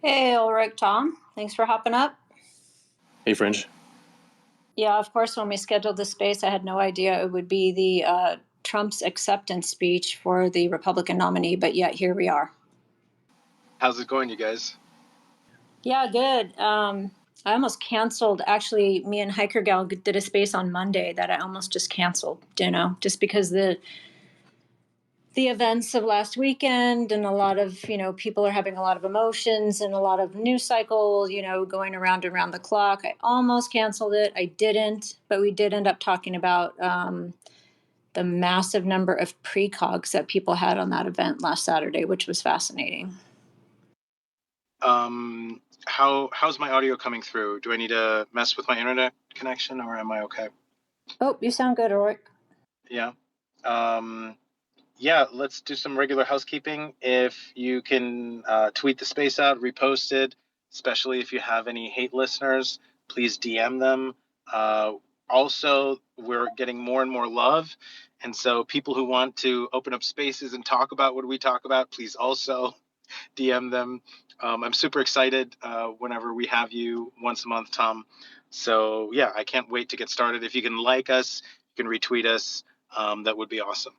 Hey, Ulrich, Tom. Thanks for hopping up. Hey, Fringe. Yeah, of course, when we scheduled this space, I had no idea it would be the Trump's acceptance speech for the Republican nominee, but yet here we are. How's it going, you guys? Yeah, good. I almost canceled. Actually, me and Hiker Gal did a space on Monday that I almost just canceled, just because the events of last weekend and a lot of, people are having a lot of emotions and a lot of news cycle, going around and around the clock. I almost canceled it. I didn't, but we did end up talking about the massive number of precogs that people had on that event last Saturday, which was fascinating. How's my audio coming through? Do I need to mess with my internet connection, or am I okay? Oh, you sound good, Ulrich. Yeah. Yeah, let's do some regular housekeeping. If you can tweet the space out, repost it, especially if you have any hate listeners, please DM them. Also, we're getting more and more love. And so people who want to open up spaces and talk about what we talk about, please also DM them. I'm super excited whenever we have you once a month, Tom. So yeah, I can't wait to get started. If you can like us, you can retweet us. That would be awesome.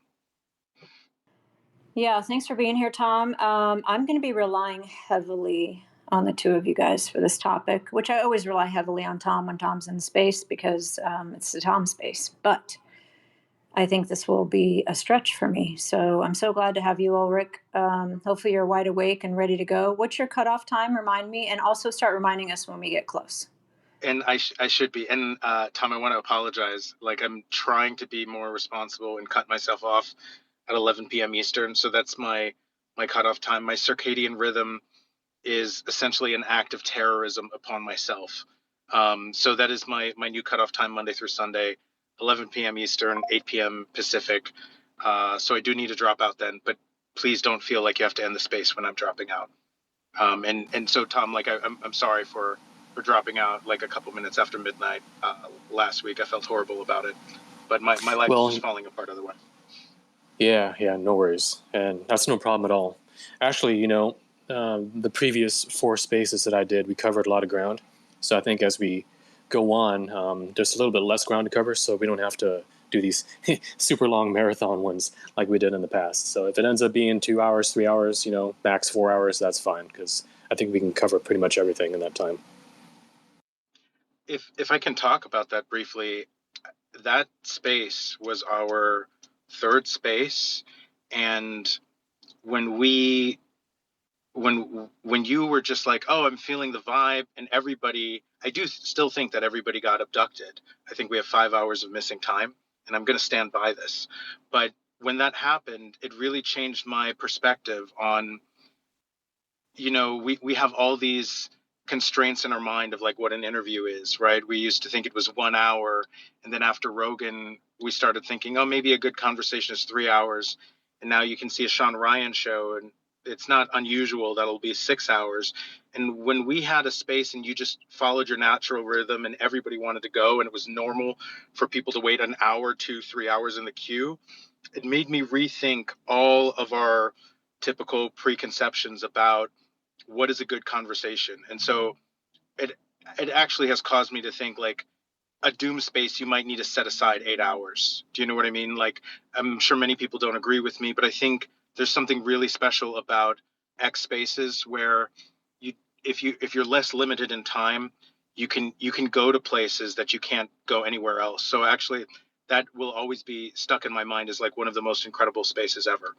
Yeah, thanks for being here, Tom. I'm going to be relying heavily on the two of you guys for this topic, which I always rely heavily on Tom when Tom's in space because it's the Tom space. But I think this will be a stretch for me. So I'm so glad to have you, Ulrich. Hopefully you're wide awake and ready to go. What's your cutoff time? Remind me, and also start reminding us when we get close. And I should be. And Tom, I want to apologize. Like, I'm trying to be more responsible and cut myself off at 11 p.m. Eastern. So that's my cutoff time. My circadian rhythm is essentially an act of terrorism upon myself. So that is my new cutoff time, Monday through Sunday, 11 p.m. Eastern, 8 p.m. Pacific. So I do need to drop out then, but please don't feel like you have to end the space when I'm dropping out. And so Tom, like I'm sorry for dropping out like a couple minutes after midnight last week. I felt horrible about it, but my life is just falling apart otherwise. Yeah, no worries, and that's no problem at all. Actually, the previous 4 spaces that I did, we covered a lot of ground. So I think as we go on, there's a little bit less ground to cover, so we don't have to do these super long marathon ones like we did in the past. So if it ends up being 2 hours, 3 hours, max 4 hours, that's fine, because I think we can cover pretty much everything in that time. If I can talk about that briefly, that space was our 3rd space, and when you were just like, oh, I'm feeling the vibe, and everybody, I do still think that everybody got abducted. I think we have 5 hours of missing time, and I'm going to stand by this. But when that happened, it really changed my perspective on, we have all these constraints in our mind of like what an interview is, right? We used to think it was 1 hour, and then after Rogan, we started thinking, oh, maybe a good conversation is 3 hours. And now you can see a Sean Ryan show, and it's not unusual that'll be 6 hours. And when we had a space and you just followed your natural rhythm and everybody wanted to go, and it was normal for people to wait an hour, 2, 3 hours in the queue, it made me rethink all of our typical preconceptions about what is a good conversation. And so it actually has caused me to think like a doom space, you might need to set aside 8 hours. Do you know what I mean? Like, I'm sure many people don't agree with me, but I think there's something really special about X spaces where if you're less limited in time, you can go to places that you can't go anywhere else. So actually that will always be stuck in my mind as like one of the most incredible spaces ever.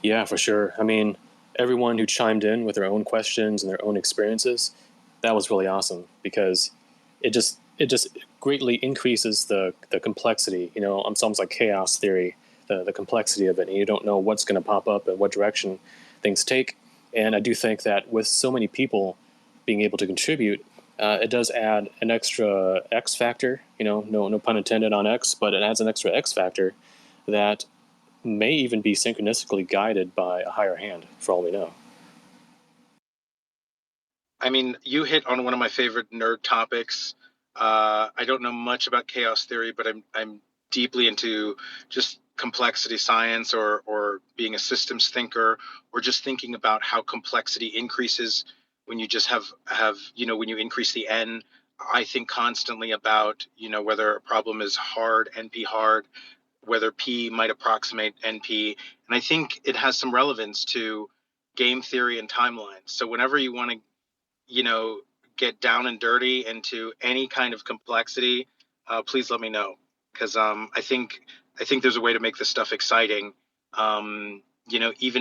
Yeah, for sure. I mean, everyone who chimed in with their own questions and their own experiences, that was really awesome, because it just greatly increases the complexity. It's almost like chaos theory, the complexity of it, and you don't know what's going to pop up and what direction things take. And I do think that with so many people being able to contribute, it does add an extra X factor. No pun intended on X, but it adds an extra X factor that may even be synchronistically guided by a higher hand, for all we know. I mean, you hit on one of my favorite nerd topics. I don't know much about chaos theory, but I'm deeply into just complexity science or being a systems thinker, or just thinking about how complexity increases when you just have when you increase the n. I think constantly about whether a problem is hard, NP hard, whether P might approximate NP, and I think it has some relevance to game theory and timelines. So whenever you want to get down and dirty into any kind of complexity, please let me know, because I think there's a way to make this stuff exciting. Even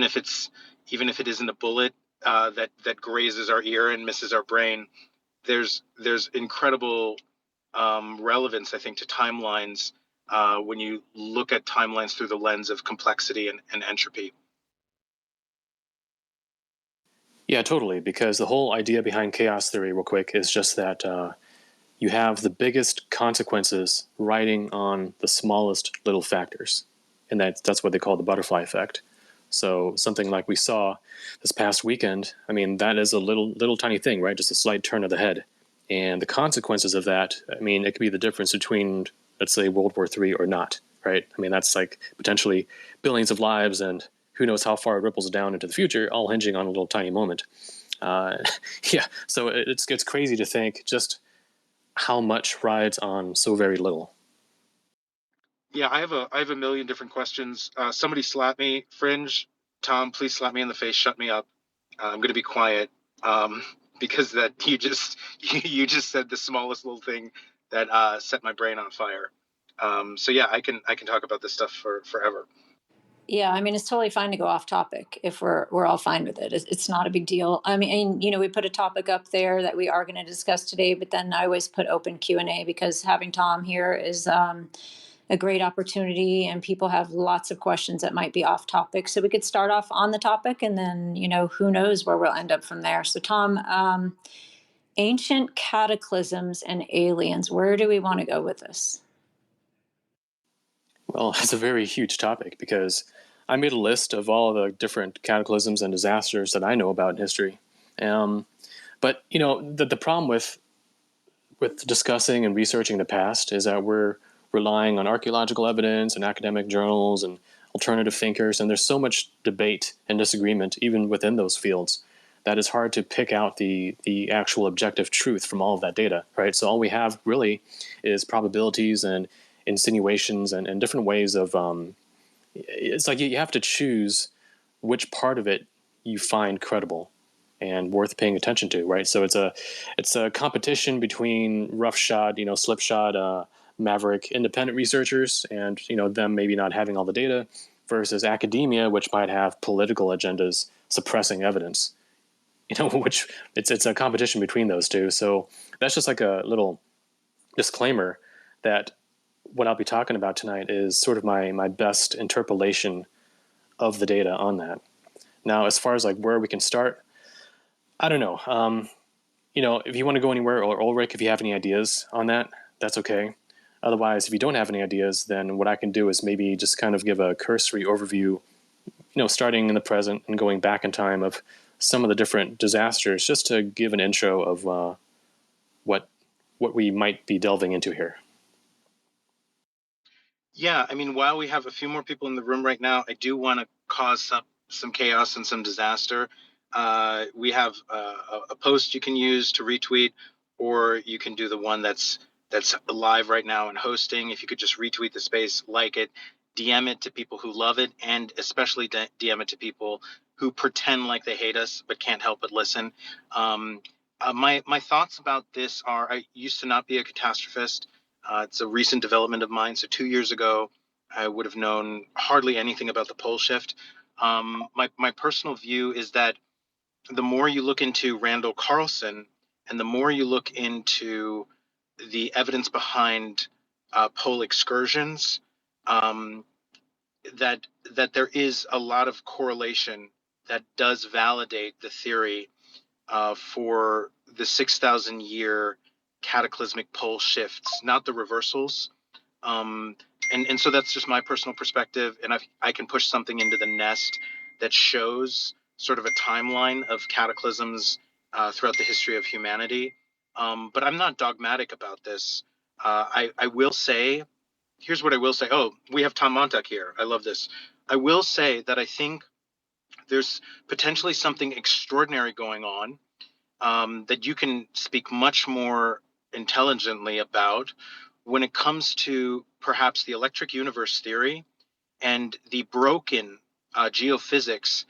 if it isn't a bullet that grazes our ear and misses our brain, there's incredible relevance, I think, to timelines when you look at timelines through the lens of complexity and entropy. Yeah, totally. Because the whole idea behind chaos theory, real quick, is just that you have the biggest consequences riding on the smallest little factors, and that's what they call the butterfly effect. So something like we saw this past weekend, I mean, that is a little tiny thing, right? Just a slight turn of the head, and the consequences of that, I mean, it could be the difference between, let's say, World War III or not, right? I mean, that's like potentially billions of lives, and who knows how far it ripples down into the future, all hinging on a little tiny moment. Yeah, so it's crazy to think just how much rides on so very little. Yeah, I have a million different questions. Somebody slap me, Fringe. Tom, please slap me in the face. Shut me up. I'm going to be quiet, um, because that you just said the smallest little thing that set my brain on fire. So yeah, I can talk about this stuff for forever. Yeah, I mean, it's totally fine to go off topic if we're all fine with it. It's not a big deal. I mean, we put a topic up there that we are going to discuss today, but then I always put open Q&A because having Tom here is a great opportunity, and people have lots of questions that might be off topic. So we could start off on the topic, and then who knows where we'll end up from there. So Tom, ancient cataclysms and aliens. Where do we want to go with this? Well, it's a very huge topic because I made a list of all the different cataclysms and disasters that I know about in history. But the problem with discussing and researching the past is that we're relying on archaeological evidence and academic journals and alternative thinkers, and there's so much debate and disagreement even within those fields that it's hard to pick out the actual objective truth from all of that data, right? So all we have really is probabilities and insinuations and different ways of it's like you have to choose which part of it you find credible and worth paying attention to, right? So it's a competition between roughshod, slipshod, maverick independent researchers, and them maybe not having all the data, versus academia, which might have political agendas suppressing evidence. Which it's a competition between those two. So that's just like a little disclaimer that what I'll be talking about tonight is sort of my best interpolation of the data on that. Now, as far as like where we can start, I don't know. If you want to go anywhere, or Ulrich, if you have any ideas on that, that's okay. Otherwise, if you don't have any ideas, then what I can do is maybe just kind of give a cursory overview, starting in the present and going back in time of some of the different disasters, just to give an intro of what we might be delving into here. Yeah, I mean, while we have a few more people in the room right now, I do want to cause some chaos and some disaster. We have a post you can use to retweet, or you can do the one that's live right now and hosting. If you could just retweet the space, like it, DM it to people who love it, and especially DM it to people who pretend like they hate us but can't help but listen. My thoughts about this are: I used to not be a catastrophist. It's a recent development of mine. So 2 years ago, I would have known hardly anything about the pole shift. My personal view is that the more you look into Randall Carlson, and the more you look into the evidence behind pole excursions, that there is a lot of correlation that does validate the theory for the 6,000 year cataclysmic pole shifts, not the reversals. And so that's just my personal perspective, and I can push something into the nest that shows sort of a timeline of cataclysms throughout the history of humanity. But I'm not dogmatic about this. I will say here's what I will say. Oh, we have Tom Montalk here. I love this. I will say that I think there's potentially something extraordinary going on, that you can speak much more intelligently about when it comes to perhaps the electric universe theory and the broken geophysics,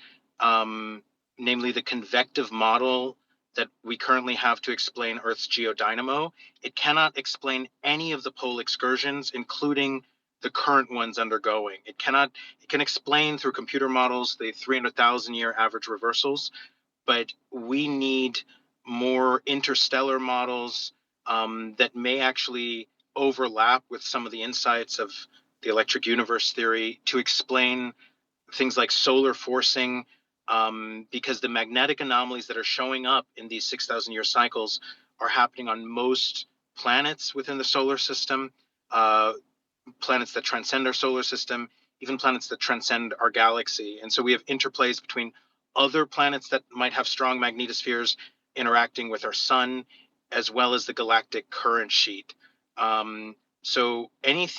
namely the convective model that we currently have to explain Earth's geodynamo. It cannot explain any of the pole excursions, including the current ones undergoing. It can explain through computer models the 300,000 year average reversals, but we need more interstellar models that may actually overlap with some of the insights of the electric universe theory to explain things like solar forcing, because the magnetic anomalies that are showing up in these 6,000 year cycles are happening on most planets within the solar system, planets that transcend our solar system, even planets that transcend our galaxy. And so we have interplays between other planets that might have strong magnetospheres interacting with our sun, as well as the galactic current sheet. So any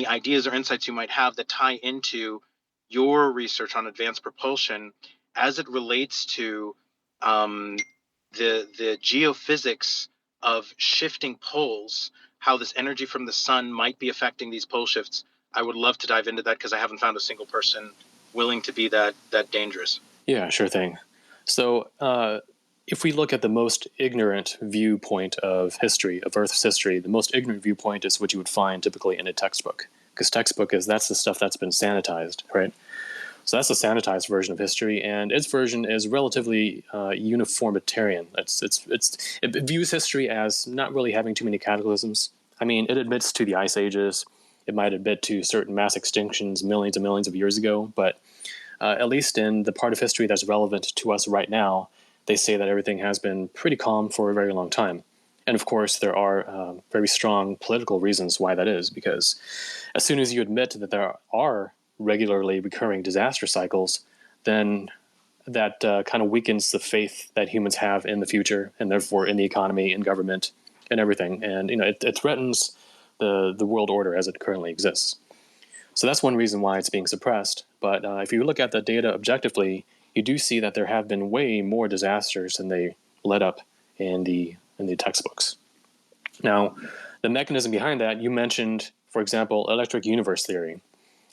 ideas or insights you might have that tie into your research on advanced propulsion as it relates to the geophysics of shifting poles, how this energy from the sun might be affecting these pole shifts, I would love to dive into that because I haven't found a single person willing to be that dangerous. Yeah, sure thing. So if we look at the most ignorant viewpoint of history, of Earth's history, the most ignorant viewpoint is what you would find typically in a textbook, because that's the stuff that's been sanitized, right? So that's the sanitized version of history, and its version is relatively uniformitarian. It views history as not really having too many cataclysms. I mean, it admits to the ice ages. It might admit to certain mass extinctions millions and millions of years ago, but at least in the part of history that's relevant to us right now, they say that everything has been pretty calm for a very long time. And of course, there are very strong political reasons why that is, because as soon as you admit that there are regularly recurring disaster cycles, then that kind of weakens the faith that humans have in the future, and therefore in the economy, in government, and everything. And it threatens the world order as it currently exists. So that's one reason why it's being suppressed. But if you look at the data objectively, you do see that there have been way more disasters than they led up in the textbooks. Now, the mechanism behind that, you mentioned, for example, electric universe theory.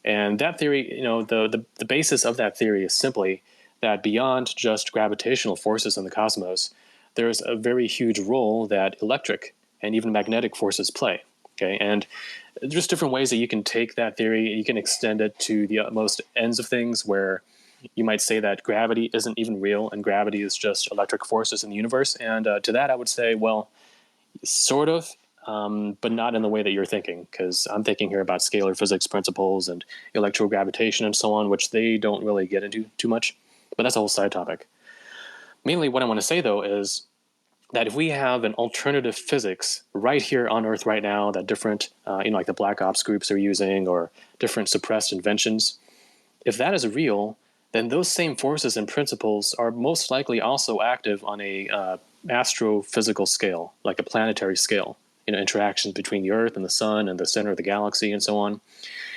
And that theory, the basis of that theory is simply that beyond just gravitational forces in the cosmos, there's a very huge role that electric and even magnetic forces play. Okay, and there's different ways that you can take that theory. You can extend it to the utmost ends of things, where you might say that gravity isn't even real and gravity is just electric forces in the universe. And to that, I would say, well, sort of, but not in the way that you're thinking, because I'm thinking here about scalar physics principles and electrogravitation and so on, which they don't really get into too much. But that's a whole side topic. Mainly what I want to say, though, is that if we have an alternative physics right here on Earth right now that different, like the Black Ops groups are using, or different suppressed inventions, if that is real, then those same forces and principles are most likely also active on a astrophysical scale, like a planetary scale, interactions between the Earth and the Sun and the center of the galaxy and so on.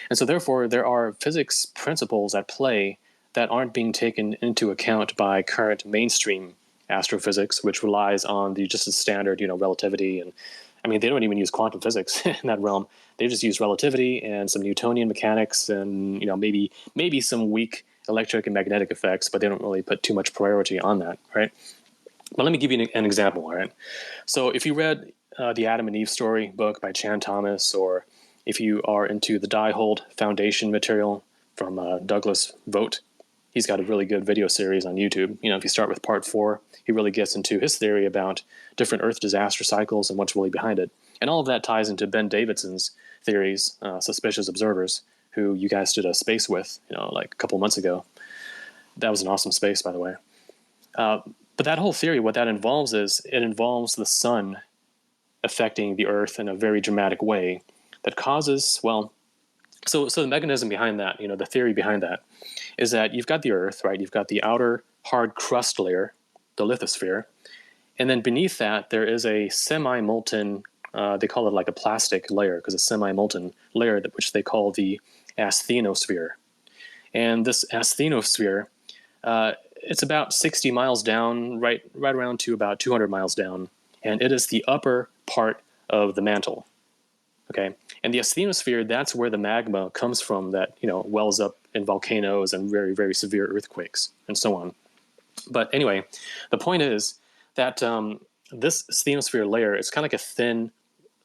And so therefore, there are physics principles at play that aren't being taken into account by current mainstream astrophysics, which relies on just the standard, relativity. And I mean, they don't even use quantum physics in that realm. They just use relativity and some Newtonian mechanics, and maybe some weak electric and magnetic effects, but they don't really put too much priority on that, right? But let me give you an example, all right? So if you read the Adam and Eve story book by Chan Thomas, or if you are into the Die-Hold Foundation material from Douglas Vogt, he's got a really good video series on YouTube. If you start with part 4, he really gets into his theory about different Earth disaster cycles and what's really behind it. And all of that ties into Ben Davidson's theories, Suspicious Observers, who you guys did a space with, like a couple months ago. That was an awesome space, by the way. But that whole theory, what that involves is, it involves the sun affecting the Earth in a very dramatic way that causes, so the mechanism behind that, the theory behind that, is that you've got the Earth, right? You've got the outer hard crust layer, the lithosphere, and then beneath that there is a semi-molten They call it like a plastic layer because it's semi-molten layer, which they call the asthenosphere. And this asthenosphere, it's about 60 miles down, right around to about 200 miles down, and it is the upper part of the mantle. Okay, and the asthenosphere, that's where the magma comes from that, wells up in volcanoes and very, very severe earthquakes and so on. But anyway, the point is that this asthenosphere layer is kind of like a thin,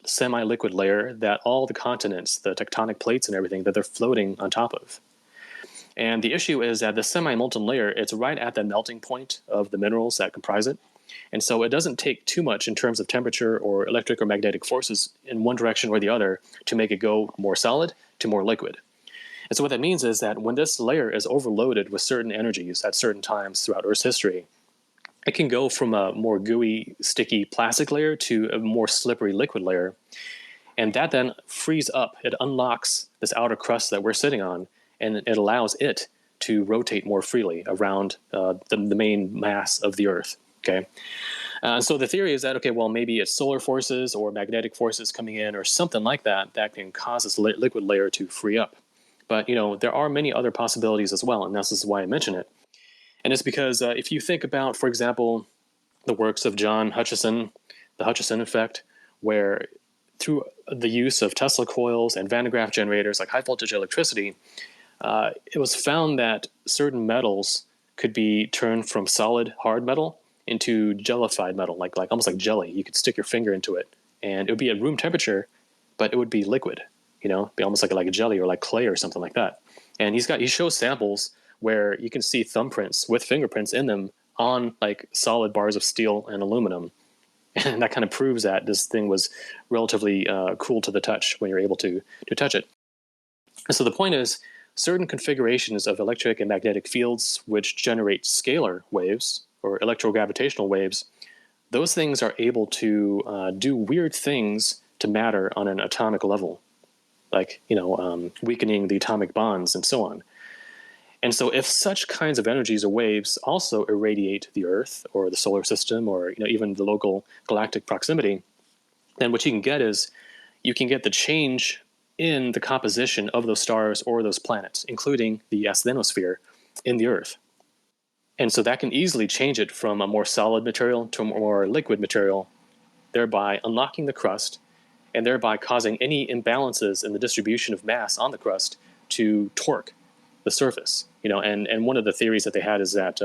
semi-liquid layer that all the continents, the tectonic plates and everything, that they're floating on top of. And the issue is that the semi-molten layer, it's right at the melting point of the minerals that comprise it. And so it doesn't take too much in terms of temperature or electric or magnetic forces in one direction or the other to make it go more solid to more liquid. And so what that means is that when this layer is overloaded with certain energies at certain times throughout Earth's history, it can go from a more gooey, sticky plastic layer to a more slippery liquid layer. And that then frees up, it unlocks this outer crust that we're sitting on, and it allows it to rotate more freely around the main mass of the Earth. Okay, so the theory is that, okay, well, maybe it's solar forces or magnetic forces coming in or something like that that can cause this liquid layer to free up. But, there are many other possibilities as well, and this is why I mention it. And it's because if you think about, for example, the works of John Hutchison, the Hutchison effect, where through the use of Tesla coils and Van de Graaff generators like high voltage electricity, it was found that certain metals could be turned from solid hard metal into jellified metal, like almost like jelly. You could stick your finger into it, and it would be at room temperature, but it would be liquid. Be almost like a jelly or like clay or something like that. And he shows samples where you can see thumbprints with fingerprints in them on like solid bars of steel and aluminum, and that kind of proves that this thing was relatively cool to the touch when you're able to touch it. And so the point is, certain configurations of electric and magnetic fields which generate scalar waves or electrogravitational waves, those things are able to do weird things to matter on an atomic level, like weakening the atomic bonds and so on. And so if such kinds of energies or waves also irradiate the Earth or the solar system or even the local galactic proximity, then what you can get is you can get the change in the composition of those stars or those planets, including the asthenosphere in the Earth. And so that can easily change it from a more solid material to a more liquid material, thereby unlocking the crust and thereby causing any imbalances in the distribution of mass on the crust to torque the surface. And one of the theories that they had is that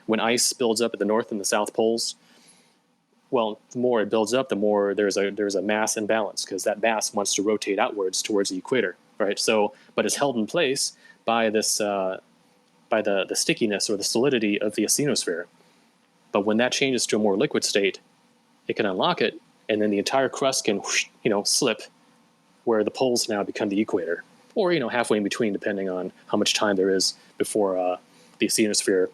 when ice builds up at the North and the South poles, well, the more it builds up, the more there's a mass imbalance because that mass wants to rotate outwards towards the equator, right? So, but it's held in place by this by the stickiness or the solidity of the asthenosphere. But when that changes to a more liquid state, it can unlock it, and then the entire crust can slip, where the poles now become the equator, or halfway in between, depending on how much time there is before the asthenosphere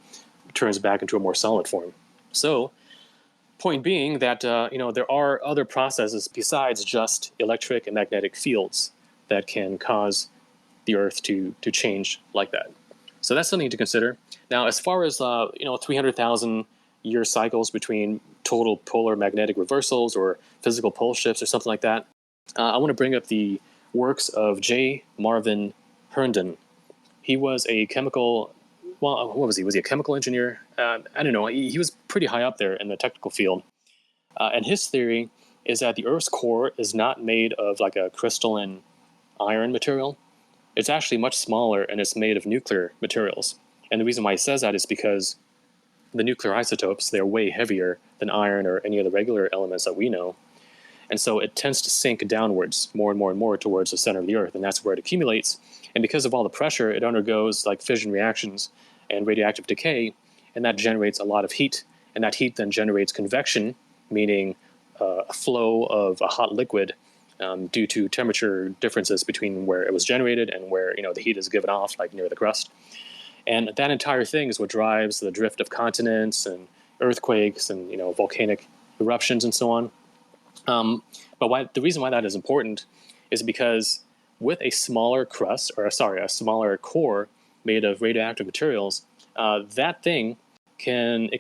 turns back into a more solid form. So, point being that there are other processes besides just electric and magnetic fields that can cause the Earth to change like that. So that's something to consider. Now, as far as 300,000 year cycles between total polar magnetic reversals or physical pole shifts or something like that, I want to bring up the works of J. Marvin Herndon. He was a chemical, what was he? Was he a chemical engineer? I don't know. He was pretty high up there in the technical field. And his theory is that the Earth's core is not made of like a crystalline iron material. It's actually much smaller, and it's made of nuclear materials. And the reason why he says that is because the nuclear isotopes, they're way heavier than iron or any of the regular elements that we know. And so it tends to sink downwards more and more and more towards the center of the Earth, and that's where it accumulates. And because of all the pressure, it undergoes like fission reactions and radioactive decay, and that generates a lot of heat. And that heat then generates convection, meaning a flow of a hot liquid due to temperature differences between where it was generated and where the heat is given off, like near the crust. And that entire thing is what drives the drift of continents and earthquakes and volcanic eruptions and so on. But the reason why that is important is because with a smaller crust, a smaller core made of radioactive materials, that thing can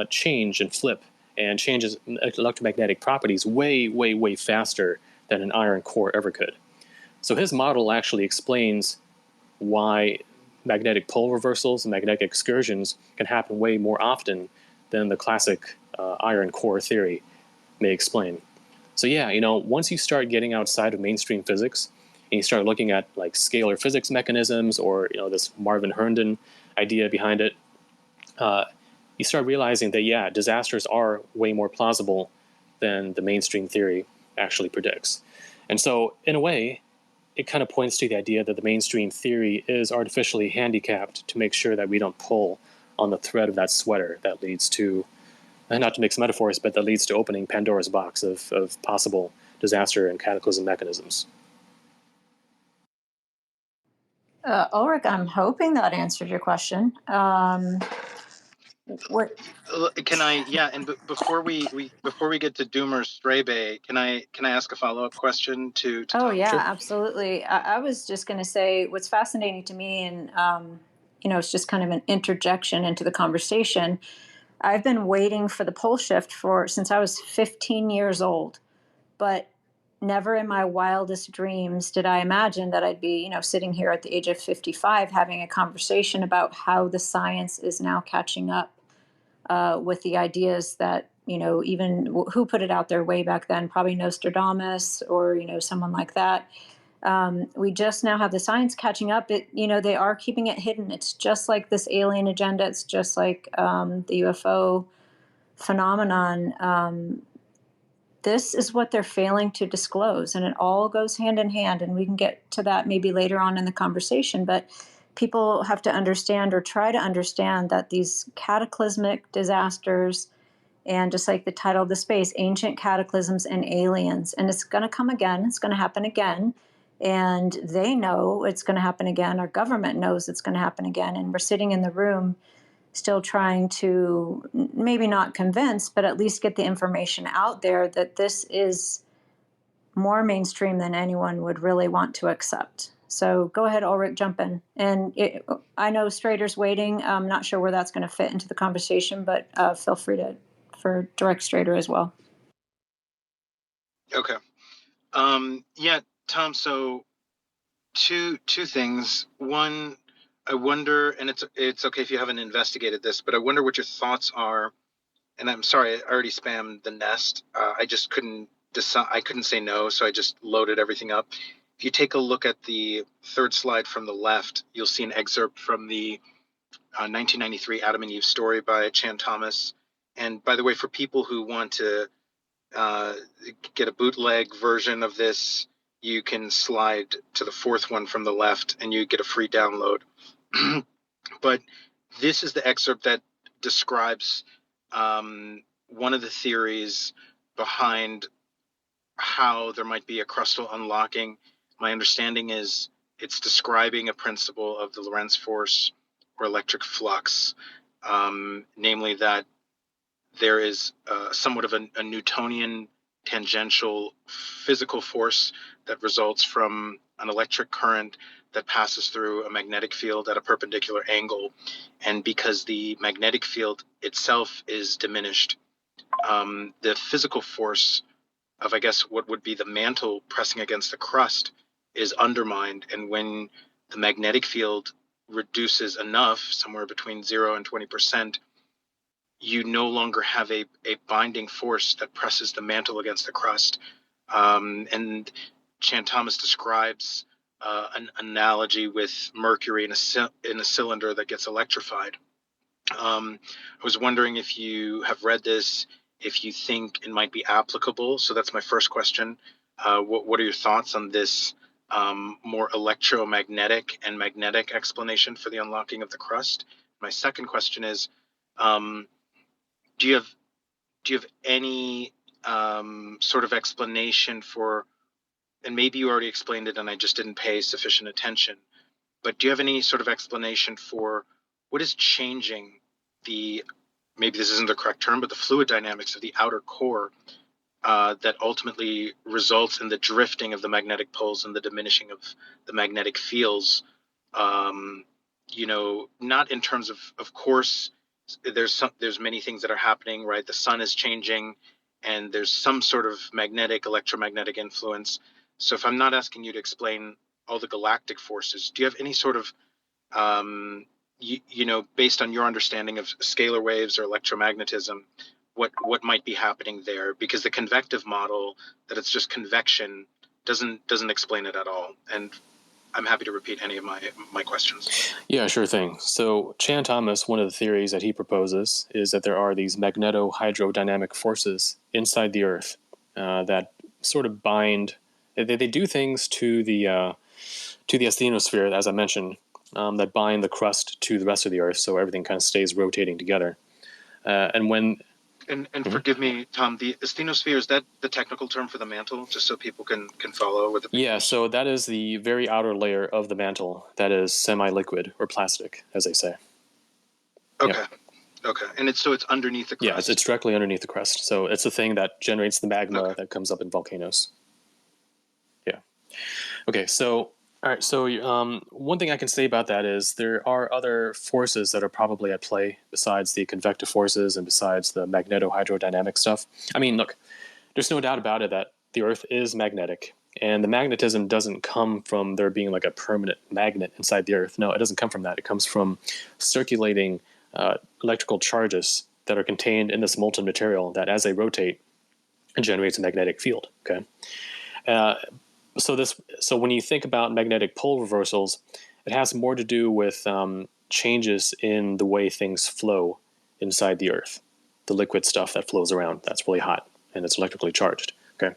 change and flip and changes electromagnetic properties way, way, way faster than an iron core ever could. So his model actually explains why magnetic pole reversals and magnetic excursions can happen way more often than the classic iron core theory may explain. So yeah, once you start getting outside of mainstream physics and you start looking at like scalar physics mechanisms, or this Marvin Herndon idea behind it, you start realizing that yeah, disasters are way more plausible than the mainstream theory actually predicts. And so in a way, it kind of points to the idea that the mainstream theory is artificially handicapped to make sure that we don't pull on the thread of that sweater that leads to, not to mix metaphors, but that leads to opening Pandora's box of possible disaster and cataclysm mechanisms. Ulrich, I'm hoping that answered your question. What? Can I? Yeah, and before we get to Doomer Strebe, can I ask a follow-up question to Oh Tom? yeah, Sure. absolutely. I was just going to say what's fascinating to me, and it's just kind of an interjection into the conversation. I've been waiting for the pole shift since I was 15 years old, but never in my wildest dreams did I imagine that I'd be, sitting here at the age of 55 having a conversation about how the science is now catching up with the ideas that, even who put it out there way back then, probably Nostradamus or, someone like that. We just now have the science catching up. They are keeping it hidden. It's just like this alien agenda. It's just like the UFO phenomenon. This is what they're failing to disclose, and it all goes hand in hand. And we can get to that maybe later on in the conversation. But people have to understand, or try to understand, that these cataclysmic disasters, and just like the title of the space, ancient cataclysms and aliens, and it's going to come again. It's going to happen again. And they know it's going to happen again. Our government knows it's going to happen again. And we're sitting in the room still trying to maybe not convince, but at least get the information out there that this is more mainstream than anyone would really want to accept. So go ahead, Ulrich, jump in. And I know Strader's waiting. I'm not sure where that's going to fit into the conversation, but feel free for direct Strader as well. Okay. Yeah, Tom. So two things. One, I wonder, and it's okay if you haven't investigated this, but I wonder what your thoughts are. And I'm sorry, I already spammed the nest. I just couldn't decide. I couldn't say no, so I just loaded everything up. If you take a look at the third slide from the left, you'll see an excerpt from the 1993 Adam and Eve story by Chan Thomas. And by the way, for people who want to get a bootleg version of this, you can slide to the fourth one from the left and you get a free download. But this is the excerpt that describes one of the theories behind how there might be a crustal unlocking. My understanding is it's describing a principle of the Lorentz force or electric flux, namely that there is somewhat of a Newtonian tangential physical force that results from an electric current that passes through a magnetic field at a perpendicular angle. And because the magnetic field itself is diminished, the physical force of, I guess, what would be the mantle pressing against the crust is undermined. And when the magnetic field reduces enough, somewhere between 0 and 20%, you no longer have a binding force that presses the mantle against the crust. And Chan Thomas describes an analogy with mercury in a cylinder that gets electrified. I was wondering if you have read this, if you think it might be applicable. So that's my first question. What are your thoughts on this more electromagnetic and magnetic explanation for the unlocking of the crust? My second question is, do you have any sort of explanation for, and maybe you already explained it and I just didn't pay sufficient attention, but do you have any sort of explanation for what is changing maybe this isn't the correct term, but the fluid dynamics of the outer core that ultimately results in the drifting of the magnetic poles and the diminishing of the magnetic fields, not in terms of course, there's many things that are happening, right? The sun is changing, and there's some sort of electromagnetic influence. So if I'm not asking you to explain all the galactic forces, do you have any sort of based on your understanding of scalar waves or electromagnetism, what might be happening there? Because the convective model, that it's just convection, doesn't explain it at all. And I'm happy to repeat any of my questions. Yeah, sure thing. So Chan Thomas, one of the theories that he proposes is that there are these magneto-hydrodynamic forces inside the Earth that sort of bind. They do things to the asthenosphere, as I mentioned, that bind the crust to the rest of the Earth, so everything kind of stays rotating together. And when forgive me, Tom, the asthenosphere, is that the technical term for the mantle, just so people can follow with the pictures? Yeah, so that is the very outer layer of the mantle that is semi-liquid or plastic, as they say. Okay. Yep. Okay. And it's underneath the crust. Yeah, it's directly underneath the crust. So it's the thing that generates the magma that comes up in volcanoes. Yeah. Okay, so all right, so one thing I can say about that is there are other forces that are probably at play besides the convective forces and besides the magneto-hydrodynamic stuff. I mean, look, there's no doubt about it that the Earth is magnetic, and the magnetism doesn't come from there being like a permanent magnet inside the Earth. No, it doesn't come from that. It comes from circulating electrical charges that are contained in this molten material that, as they rotate, it generates a magnetic field. Okay. So when you think about magnetic pole reversals, it has more to do with changes in the way things flow inside the Earth. The liquid stuff that flows around, that's really hot and it's electrically charged. Okay.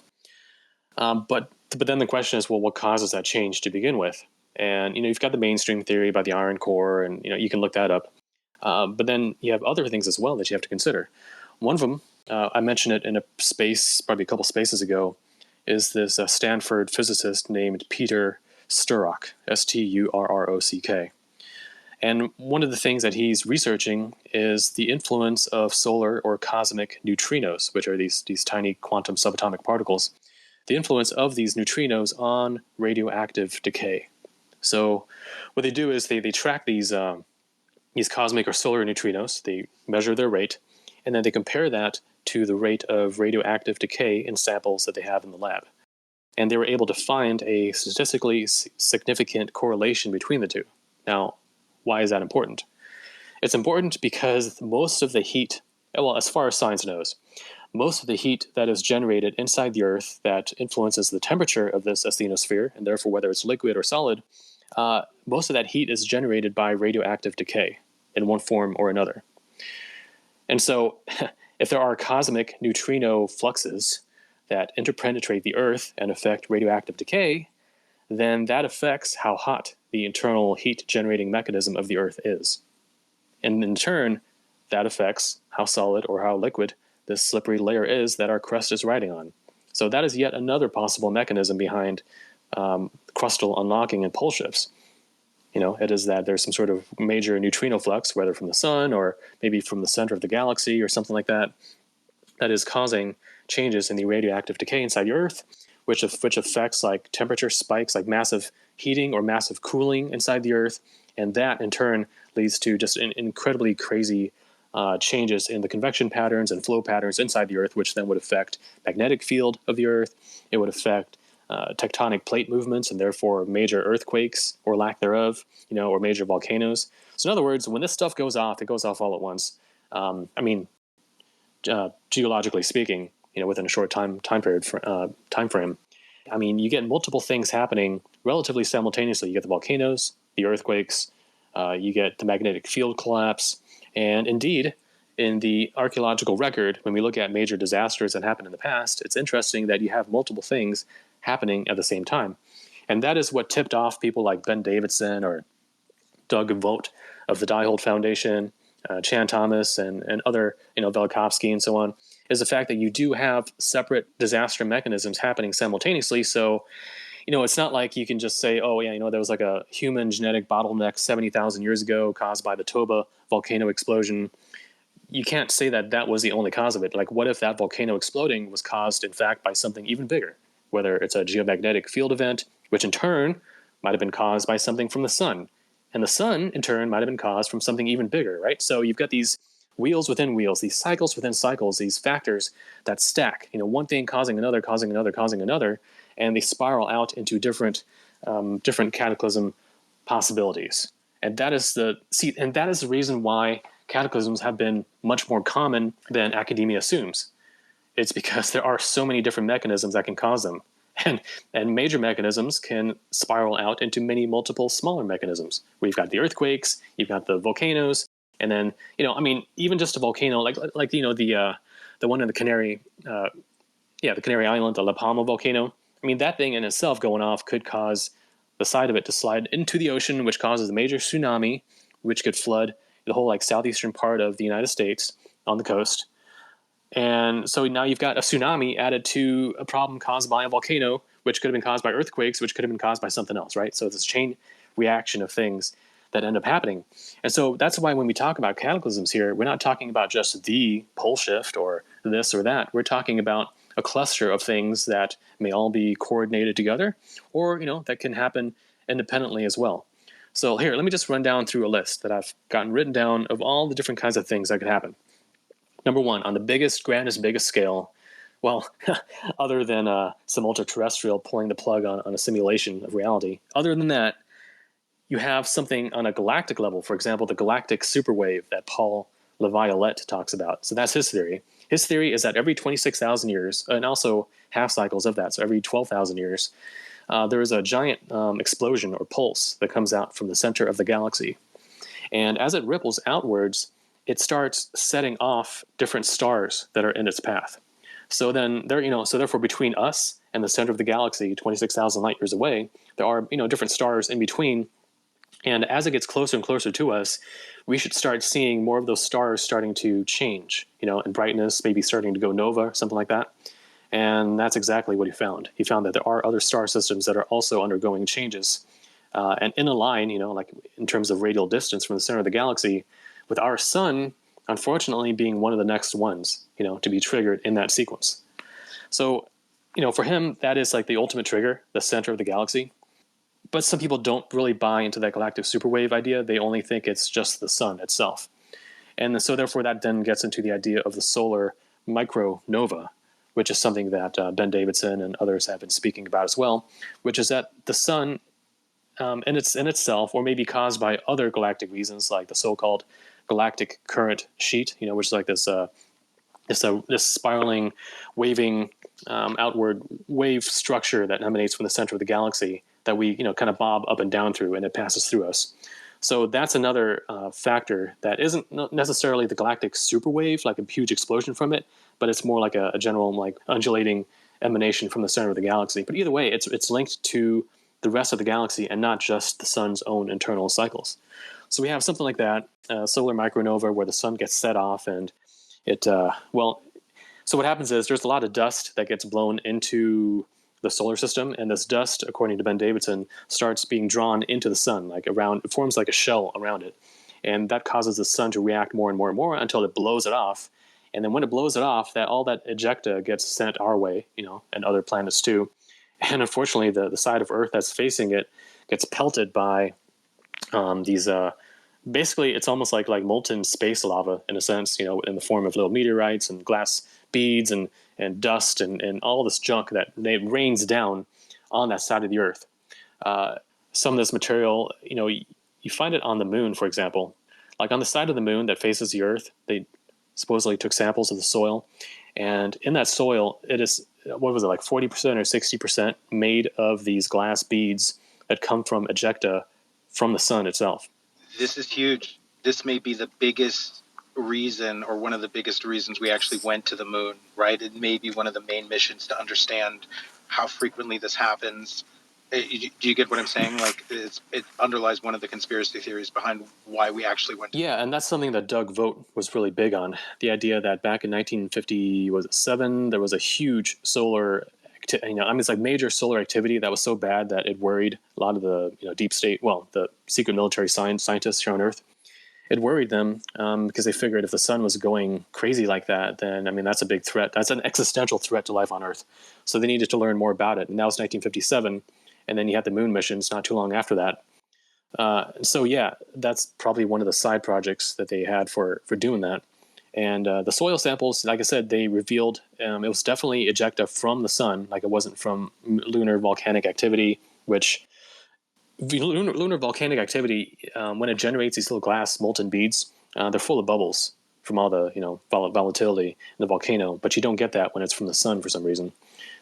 But then the question is, well, what causes that change to begin with? And you've got the mainstream theory about the iron core, and you can look that up. But then you have other things as well that you have to consider. One of them, I mentioned it in a space probably a couple spaces ago, is this Stanford physicist named Peter Sturrock, Sturrock. And one of the things that he's researching is the influence of solar or cosmic neutrinos, which are these tiny quantum subatomic particles, the influence of these neutrinos on radioactive decay. So what they do is they track these cosmic or solar neutrinos, they measure their rate, and then they compare that to the rate of radioactive decay in samples that they have in the lab. And they were able to find a statistically significant correlation between the two. Now, why is that important? It's important because most of the heat, well, as far as science knows, most of the heat that is generated inside the Earth that influences the temperature of this asthenosphere, and therefore whether it's liquid or solid, most of that heat is generated by radioactive decay in one form or another. And so if there are cosmic neutrino fluxes that interpenetrate the Earth and affect radioactive decay, then that affects how hot the internal heat generating mechanism of the Earth is. And in turn, that affects how solid or how liquid this slippery layer is that our crust is riding on. So that is yet another possible mechanism behind crustal unlocking and pole shifts. It is that there's some sort of major neutrino flux, whether from the sun or maybe from the center of the galaxy or something like that, that is causing changes in the radioactive decay inside the Earth, which affects like temperature spikes, like massive heating or massive cooling inside the Earth. And that in turn leads to just incredibly crazy changes in the convection patterns and flow patterns inside the Earth, which then would affect magnetic field of the Earth. It would affect tectonic plate movements and therefore major earthquakes or lack thereof, or major volcanoes. So in other words, when this stuff goes off, it goes off all at once. Geologically speaking, within a short time frame. I mean, you get multiple things happening relatively simultaneously. You get the volcanoes, the earthquakes, you get the magnetic field collapse, and indeed, in the archaeological record, when we look at major disasters that happened in the past, it's interesting that you have multiple things happening at the same time. And that is what tipped off people like Ben Davidson or Doug Vogt of the Diehold Foundation, Chan Thomas, and other, Velikovsky and so on, is the fact that you do have separate disaster mechanisms happening simultaneously. So, it's not like you can just say, oh, yeah, there was like a human genetic bottleneck 70,000 years ago caused by the Toba volcano explosion. You can't say that that was the only cause of it. Like, what if that volcano exploding was caused, in fact, by something even bigger? Whether it's a geomagnetic field event, which in turn might have been caused by something from the sun. And the sun, in turn, might have been caused from something even bigger, right? So you've got these wheels within wheels, these cycles within cycles, these factors that stack, one thing causing another, causing another, causing another, and they spiral out into different cataclysm possibilities. And that is the reason why cataclysms have been much more common than academia assumes. It's because there are so many different mechanisms that can cause them. And major mechanisms can spiral out into many multiple smaller mechanisms. We've got the earthquakes, you've got the volcanoes, and then even just a volcano like the one in the Canary Island, the La Palma volcano. I mean, that thing in itself going off could cause the side of it to slide into the ocean, which causes a major tsunami, which could flood the whole southeastern part of the United States on the coast. And so now you've got a tsunami added to a problem caused by a volcano, which could have been caused by earthquakes, which could have been caused by something else, right? So it's this chain reaction of things that end up happening. And so that's why when we talk about cataclysms here, we're not talking about just the pole shift or this or that. We're talking about a cluster of things that may all be coordinated together, or that can happen independently as well. So here, let me just run down through a list that I've gotten written down of all the different kinds of things that could happen. Number one, on the biggest, grandest, biggest scale, well, other than some ultra-terrestrial pulling the plug on a simulation of reality, other than that, you have something on a galactic level. For example, the galactic superwave that Paul Laviolette talks about. So that's his theory. His theory is that every 26,000 years, and also half cycles of that, so every 12,000 years, there is a giant explosion or pulse that comes out from the center of the galaxy. And as it ripples outwards, it starts setting off different stars that are in its path. So then therefore between us and the center of the galaxy, 26,000 light years away, there are, different stars in between. And as it gets closer and closer to us, we should start seeing more of those stars starting to change, in brightness, maybe starting to go nova or something like that. And that's exactly what he found. He found that there are other star systems that are also undergoing changes. And in a line, like in terms of radial distance from the center of the galaxy, with our sun, unfortunately, being one of the next ones, to be triggered in that sequence. So, for him, that is like the ultimate trigger, the center of the galaxy. But some people don't really buy into that galactic superwave idea. They only think it's just the sun itself. And so therefore that then gets into the idea of the solar micronova, which is something that Ben Davidson and others have been speaking about as well, which is that the sun in itself, or maybe caused by other galactic reasons, like the so-called galactic current sheet, which is like this spiraling, waving outward wave structure that emanates from the center of the galaxy that we kind of bob up and down through, and it passes through us. So that's another factor that isn't necessarily the galactic superwave, like a huge explosion from it, but it's more like a general like undulating emanation from the center of the galaxy. But either way, it's linked to the rest of the galaxy and not just the sun's own internal cycles. So we have something like that, solar micronova, where the sun gets set off, and it so what happens is there's a lot of dust that gets blown into the solar system, and this dust, according to Ben Davidson, starts being drawn into the sun, like around, it forms like a shell around it, and that causes the sun to react more and more and more until it blows it off. And then when it blows it off, all that ejecta gets sent our way, and other planets too. And unfortunately, the side of Earth that's facing it gets pelted by these. Basically, it's almost like molten space lava in a sense, in the form of little meteorites and glass beads and dust and all this junk that rains down on that side of the Earth. Some of this material, you find it on the moon, for example. Like on the side of the moon that faces the Earth, they supposedly took samples of the soil. And in that soil, it is, what was it, like 40% or 60% made of these glass beads that come from ejecta from the sun itself. This is huge. This may be the biggest reason, or one of the biggest reasons we actually went to the moon, right? It may be one of the main missions to understand how frequently this happens. Do you get what I'm saying? Like, it underlies one of the conspiracy theories behind why we actually went to the moon. Yeah, and that's something that Doug Vogt was really big on. The idea that back in 1957, there was a huge solar it's like major solar activity that was so bad that it worried a lot of the deep state, the secret military scientists here on Earth. It worried them because they figured if the sun was going crazy like that, then that's a big threat. That's an existential threat to life on Earth. So they needed to learn more about it. And that was 1957, and then you had the moon missions not too long after that. So yeah, that's probably one of the side projects that they had for doing that. And the soil samples, like I said, they revealed it was definitely ejecta from the sun, like it wasn't from lunar volcanic activity, which lunar volcanic activity, when it generates these little glass molten beads, they're full of bubbles from all the volatility in the volcano, but you don't get that when it's from the sun for some reason.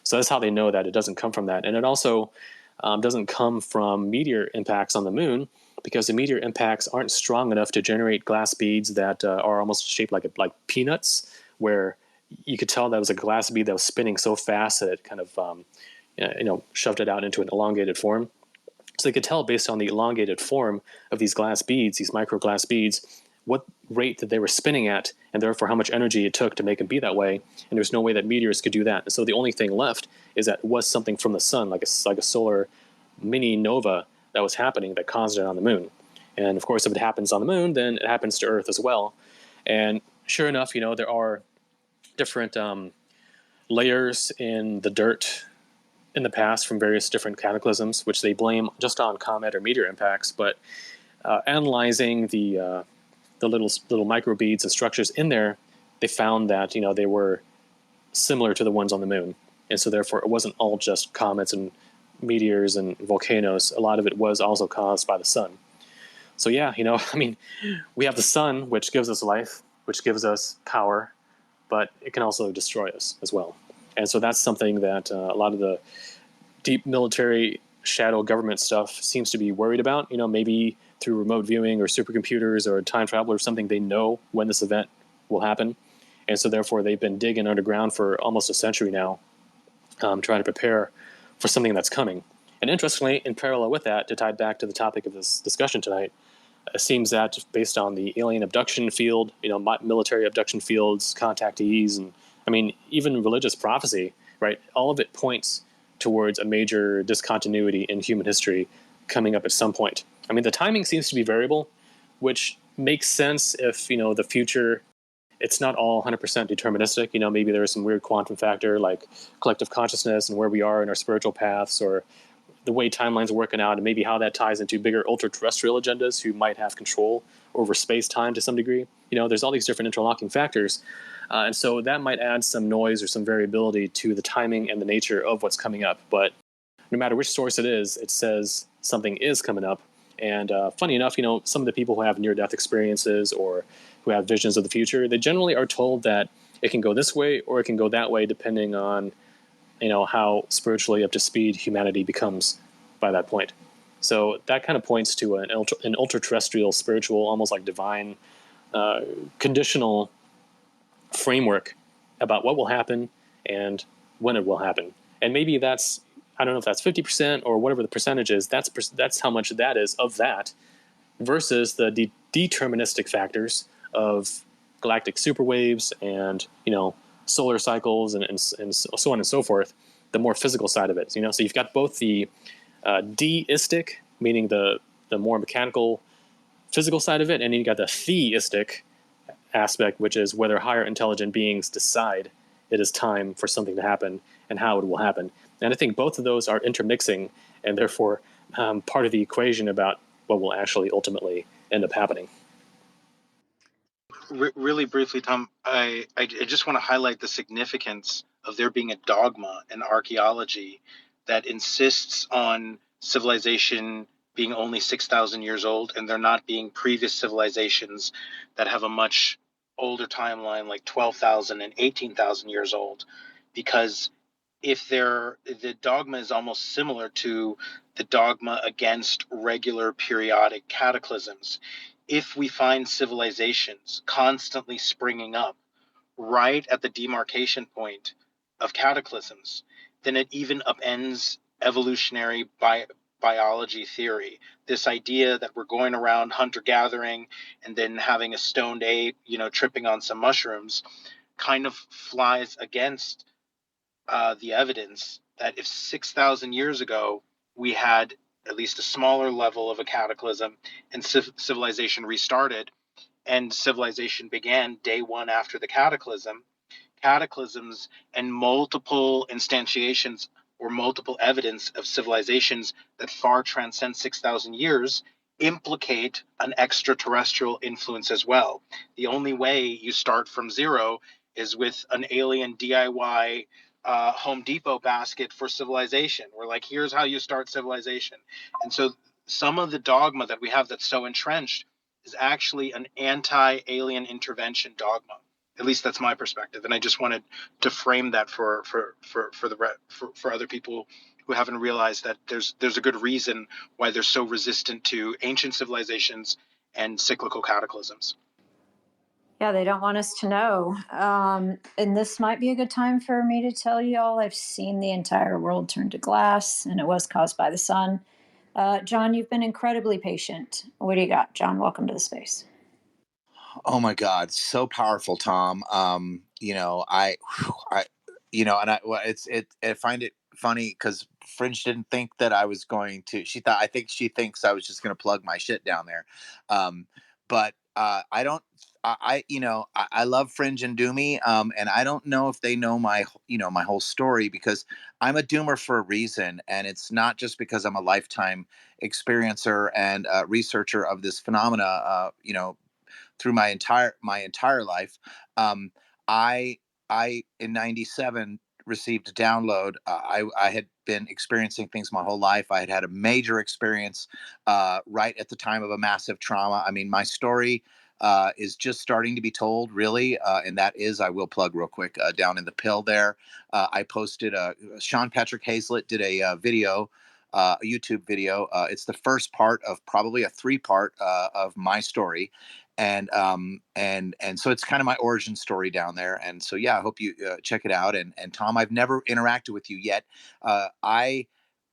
So that's how they know that it doesn't come from that. And it also doesn't come from meteor impacts on the moon, because the meteor impacts aren't strong enough to generate glass beads that are almost shaped like peanuts, where you could tell that was a glass bead that was spinning so fast that it kind of shoved it out into an elongated form. So they could tell based on the elongated form of these glass beads, these micro glass beads, what rate that they were spinning at, and therefore how much energy it took to make them be that way. And there's no way that meteors could do that. And so the only thing left is that it was something from the sun, like a solar mini nova that was happening that caused it on the moon. And of course, if it happens on the moon, then it happens to Earth as well. And sure enough, there are different layers in the dirt in the past from various different cataclysms, which they blame just on comet or meteor impacts. But analyzing the little microbeads and structures in there, they found that they were similar to the ones on the moon, and so therefore it wasn't all just comets and meteors and volcanoes. A lot of it was also caused by the sun. So yeah, I mean, we have the sun, which gives us life, which gives us power, but it can also destroy us as well. And so that's something that a lot of the deep military shadow government stuff seems to be worried about. Maybe through remote viewing or supercomputers or time travel or something, they know when this event will happen. And so therefore they've been digging underground for almost a century now, trying to prepare for something that's coming. And interestingly, in parallel with that, to tie back to the topic of this discussion tonight, it seems that based on the alien abduction field, military abduction fields, contactees, and I mean, even religious prophecy, right? All of it points towards a major discontinuity in human history coming up at some point. I mean, the timing seems to be variable, which makes sense if, the future, it's not all 100% deterministic. Maybe there is some weird quantum factor like collective consciousness and where we are in our spiritual paths, or the way timelines are working out, and maybe how that ties into bigger ultra-terrestrial agendas who might have control over space-time to some degree. There's all these different interlocking factors. And so that might add some noise or some variability to the timing and the nature of what's coming up. But no matter which source it is, it says something is coming up. And funny enough, some of the people who have near-death experiences or who have visions of the future, they generally are told that it can go this way or it can go that way depending on how spiritually up to speed humanity becomes by that point. So that kind of points to an ultra-terrestrial, spiritual, almost like divine, conditional framework about what will happen and when it will happen. And maybe that's, I don't know if that's 50% or whatever the percentage is, that's how much that is of that, versus the deterministic factors of galactic superwaves and solar cycles and so on and so forth, the more physical side of it. So you've got both the deistic, meaning the more mechanical physical side of it, and then you got the theistic aspect, which is whether higher intelligent beings decide it is time for something to happen and how it will happen. And I think both of those are intermixing and therefore part of the equation about what will actually ultimately end up happening. Really briefly, Tom, I just want to highlight the significance of there being a dogma in archaeology that insists on civilization being only 6,000 years old, and there not being previous civilizations that have a much older timeline, like 12,000 and 18,000 years old, because the dogma is almost similar to the dogma against regular periodic cataclysms. If we find civilizations constantly springing up right at the demarcation point of cataclysms, then it even upends evolutionary biology theory. This idea that we're going around hunter-gathering and then having a stoned ape, tripping on some mushrooms, kind of flies against the evidence that if 6,000 years ago we had at least a smaller level of a cataclysm and civilization restarted and civilization began day one after the cataclysms and multiple instantiations or multiple evidence of civilizations that far transcend 6,000 years implicate an extraterrestrial influence as well. The only way you start from zero is with an alien DIY Home Depot basket for civilization. We're like, here's how you start civilization. And so some of the dogma that we have that's so entrenched is actually an anti-alien intervention dogma. At least that's my perspective, and I just wanted to frame that for other people who haven't realized that there's a good reason why they're so resistant to ancient civilizations and cyclical cataclysms. Yeah, they don't want us to know. And this might be a good time for me to tell you all I've seen the entire world turn to glass, and it was caused by the sun. John, you've been incredibly patient. What do you got, John? Welcome to the space. Oh my God, so powerful, Tom. I, and I find it funny because Fringe didn't think that I was going to. I think she thinks I was just going to plug my shit down there. But I don't. I love Fringe and Doomy, and I don't know if they know my whole story because I'm a Doomer for a reason, and it's not just because I'm a lifetime experiencer and researcher of this phenomena. Through my entire life. Um, I I in '97 received a download. I had been experiencing things my whole life. I had had a major experience right at the time of a massive trauma. I mean, my story is just starting to be told, really, and that is, I will plug real quick, down in the pill there. I posted Sean Patrick Hazlett did a video. A YouTube video. It's the first part of probably a three-part of my story, and so it's kind of my origin story down there. And so yeah, I hope you check it out. And Tom, I've never interacted with you yet.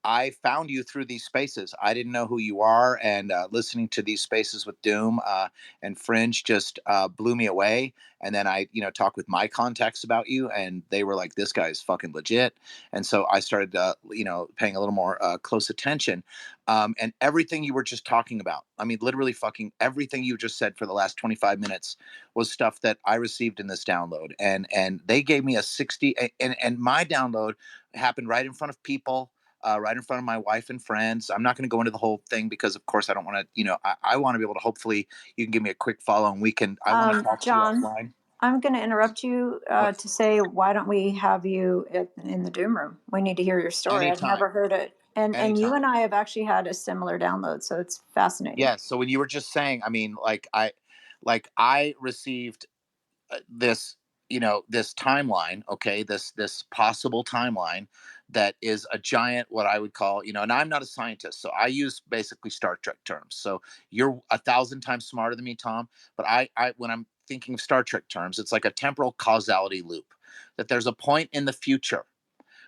I found you through these spaces. I didn't know who you are, and listening to these spaces with Doom and Fringe just blew me away. And then I, talked with my contacts about you, and they were like, "This guy is fucking legit." And so I started, paying a little more close attention. And everything you were just talking about, I mean, literally fucking everything you just said for the last 25 minutes was stuff that I received in this download. And they gave me a 60, and my download happened right in front of people, right in front of my wife and friends. I'm not going to go into the whole thing because, of course, I don't want to, I want to be able to, hopefully you can give me a quick follow and I want to talk John, to you offline. I'm going to interrupt you to say, why don't we have you in the Doom Room? We need to hear your story. Anytime. I've never heard it. And you and I have actually had a similar download, so it's fascinating. Yeah. So when you were just saying, I mean, I received this, this timeline, okay, this possible timeline that is a giant, what I would call, and I'm not a scientist, so I use basically Star Trek terms. So you're 1,000 times smarter than me, Tom, but I when I'm thinking of Star Trek terms, it's like a temporal causality loop, that there's a point in the future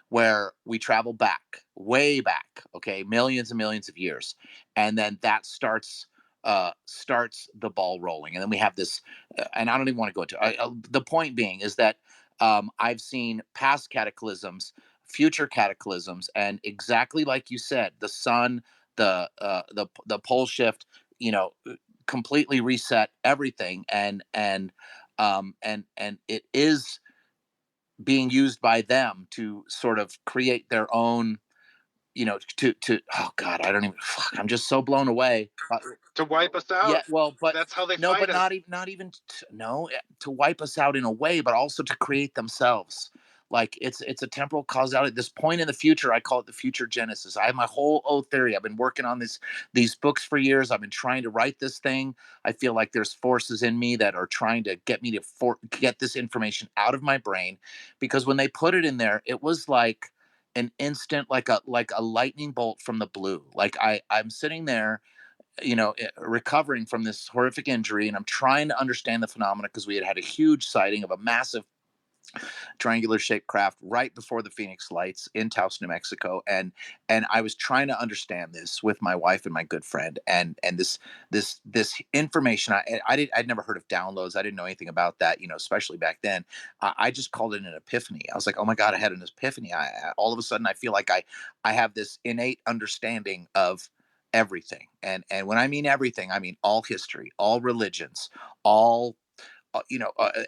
where we travel back, way back, okay, millions and millions of years, and then that starts the ball rolling, and then we have this, and I don't even want to go into. The point being is that I've seen past cataclysms, future cataclysms, and exactly like you said, the sun, the pole shift, completely reset everything, and it is being used by them to sort of create their own, to oh God, I don't even, fuck, I'm just so blown away. To wipe us out. Yeah, well, but that's how they no, fight but us. not even no, to wipe us out in a way, but also to create themselves. Like it's a temporal causality. This point in the future, I call it the future genesis. I have my whole old theory. I've been working on these books for years. I've been trying to write this thing. I feel like there's forces in me that are trying to get me to get this information out of my brain, because when they put it in there, it was like an instant, like a lightning bolt from the blue. Like I'm sitting there, recovering from this horrific injury, and I'm trying to understand the phenomena because we had had a huge sighting of a massive triangular shaped craft right before the Phoenix Lights in Taos, New Mexico, and I was trying to understand this with my wife and my good friend, and this information. I'd never heard of downloads. I didn't know anything about that, especially back then. I just called it an epiphany. I was like, oh my God, I had an epiphany. All of a sudden I feel like I have this innate understanding of everything, and when I mean everything, I mean all history, all religions, all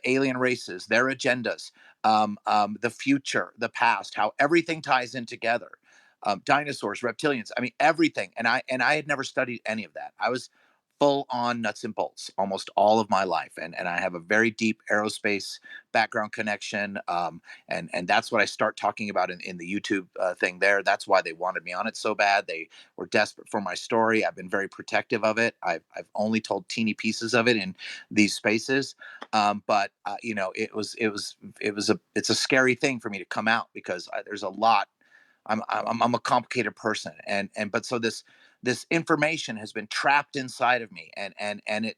alien races, their agendas, the future, the past, how everything ties in together. dinosaurs, reptilians. I mean, everything. And I had never studied any of that. I was full on nuts and bolts almost all of my life, and I have a very deep aerospace background connection. And that's what I start talking about in the YouTube thing there. That's why they wanted me on it so bad. They were desperate for my story. I've been very protective of it. I've only told teeny pieces of it in these spaces. But you know, it's a scary thing for me to come out because there's a lot. I'm a complicated person, and but so this information has been trapped inside of me, and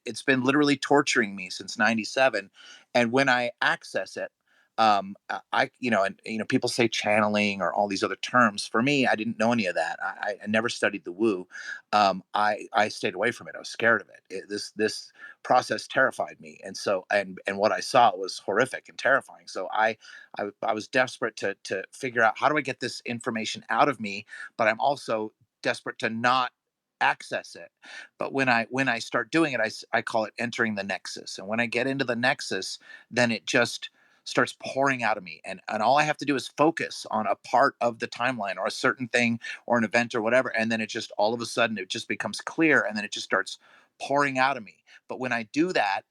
it's been literally torturing me since '97. And when I access it, I you know, and you know, people say channeling or all these other terms. For me, I didn't know any of that. I never studied the woo. I stayed away from it. I was scared of it. This process terrified me, and so and what I saw was horrific and terrifying. So I was desperate to figure out how do I get this information out of me, but I'm also desperate to not access it. But when I start doing it, I call it entering the nexus. And when I get into the nexus, then it just starts pouring out of me. And all I have to do is focus on a part of the timeline or a certain thing or an event or whatever. And then it just all of a sudden it just becomes clear and then it just starts pouring out of me. But when I do that,